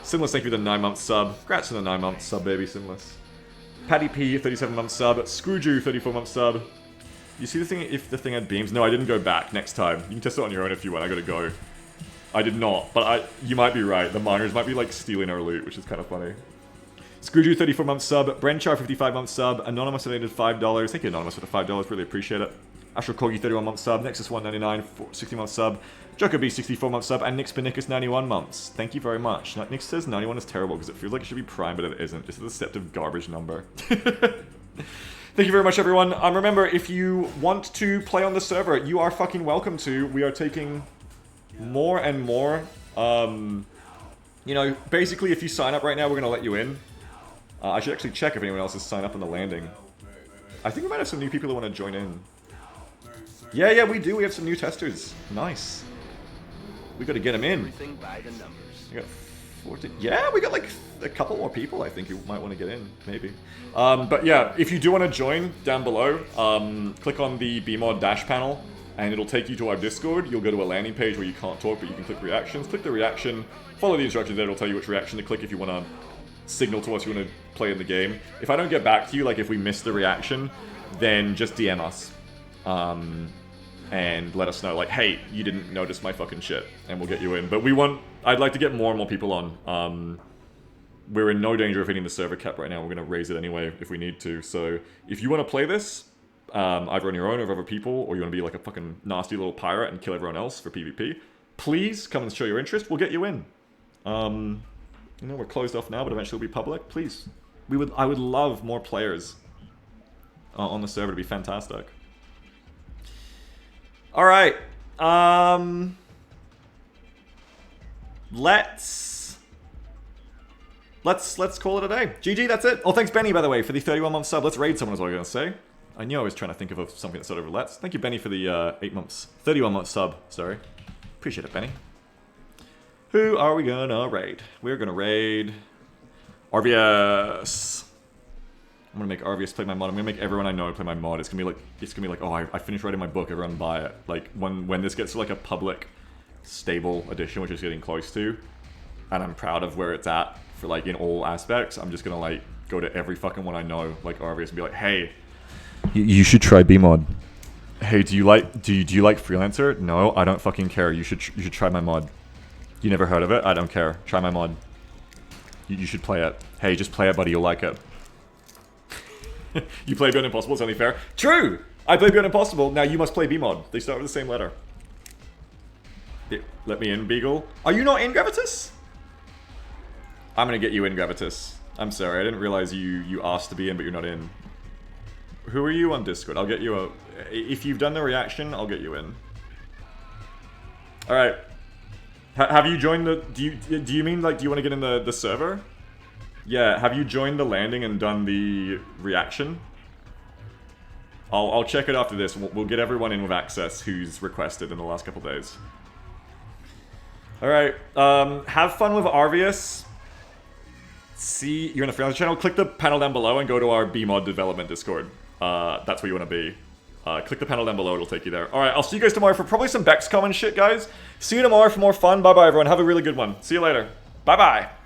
Sinless, thank you for the 9-month sub. Congrats on the 9-month sub, baby, Sinless. Paddy P, 37-month sub. Scrooju, 34-month sub. You see the thing, if the thing had beams? No, I didn't go back next time. You can test it on your own if you want. I gotta go. I did not, but you might be right. The miners might be, like, stealing our loot, which is kind of funny. Scrooju, 34-month sub. Brenchar, 55-month sub. Anonymous donated $5. Thank you, Anonymous, for the $5. Really appreciate it. Astro Kogi, 31-month sub. Nexus 199, 60-month sub. Joker B, 64-month sub. And Nix Benicus, 91 months. Thank you very much. Nix says 91 is terrible because it feels like it should be prime, but it isn't. It's a deceptive garbage number. Thank you very much, everyone. Remember, if you want to play on the server, you are fucking welcome to. We are taking more and more. You know, basically, if you sign up right now, we're going to let you in. I should actually check if anyone else has signed up on the landing. I think we might have some new people who want to join in. Yeah, we do. We have some new testers. Nice. We got to get them in. Everything by the numbers. We got 14. Yeah, we got like a couple more people, I think, who might want to get in. Maybe. But yeah, if you do want to join, down below, click on the BMod dash panel, and it'll take you to our Discord. You'll go to a landing page where you can't talk, but you can click reactions. Click the reaction. Follow the instructions there. It'll tell you which reaction to click if you want to signal to us you want to play in the game. If I don't get back to you, like if we miss the reaction, then just DM us. And let us know, like, hey, you didn't notice my fucking shit, and we'll get you in. But I'd like to get more and more people on. We're in no danger of hitting the server cap right now. We're going to raise it anyway if we need to. So if you want to play this, either on your own or with other people, or you want to be like a fucking nasty little pirate and kill everyone else for PvP, please come and show your interest. We'll get you in. You know, we're closed off now, but eventually it'll be public. Please. I would love more players on the server to be fantastic. Alright. Let's call it a day. GG, that's it. Oh, thanks Benny, by the way, for the 31-month sub. Let's raid someone is what I was going to say. I knew I was trying to think of something that started with let's. Thank you, Benny, for the 8 months. 31-month sub, sorry. Appreciate it, Benny. Who are we gonna raid? We're gonna raid RVS. I'm gonna make RVS play my mod. I'm gonna make everyone I know play my mod. It's gonna be like, oh, I finished writing my book. Everyone buy it. Like when this gets to like a public, stable edition, which is getting close to, and I'm proud of where it's at for like in all aspects. I'm just gonna like go to every fucking one I know, like RVS, and be like, hey, you should try BMod. Hey, do you like Freelancer? No, I don't fucking care. You should try my mod. You never heard of it? I don't care. Try my mod. You should play it. Hey, just play it, buddy. You'll like it. You play Beyond Impossible, it's only fair. True! I play Beyond Impossible, now you must play BMod. They start with the same letter. Let me in, Beagle. Are you not in, Gravitas? I'm gonna get you in, Gravitas. I'm sorry, I didn't realize you asked to be in, but you're not in. Who are you on Discord? I'll get you a... If you've done the reaction, I'll get you in. Alright. Have you joined the... Do you mean, like, do you want to get in the server? Yeah, have you joined the landing and done the reaction? I'll check it after this. We'll get everyone in with access who's requested in the last couple days. Alright, have fun with Arvius. See, you're in the Freelancer channel. Click the panel down below and go to our BMod development Discord. that's where you want to be. Click the panel down below, it'll take you there. Alright, I'll see you guys tomorrow for probably some Bexcom and shit, guys. See you tomorrow for more fun. Bye-bye, everyone. Have a really good one. See you later. Bye-bye.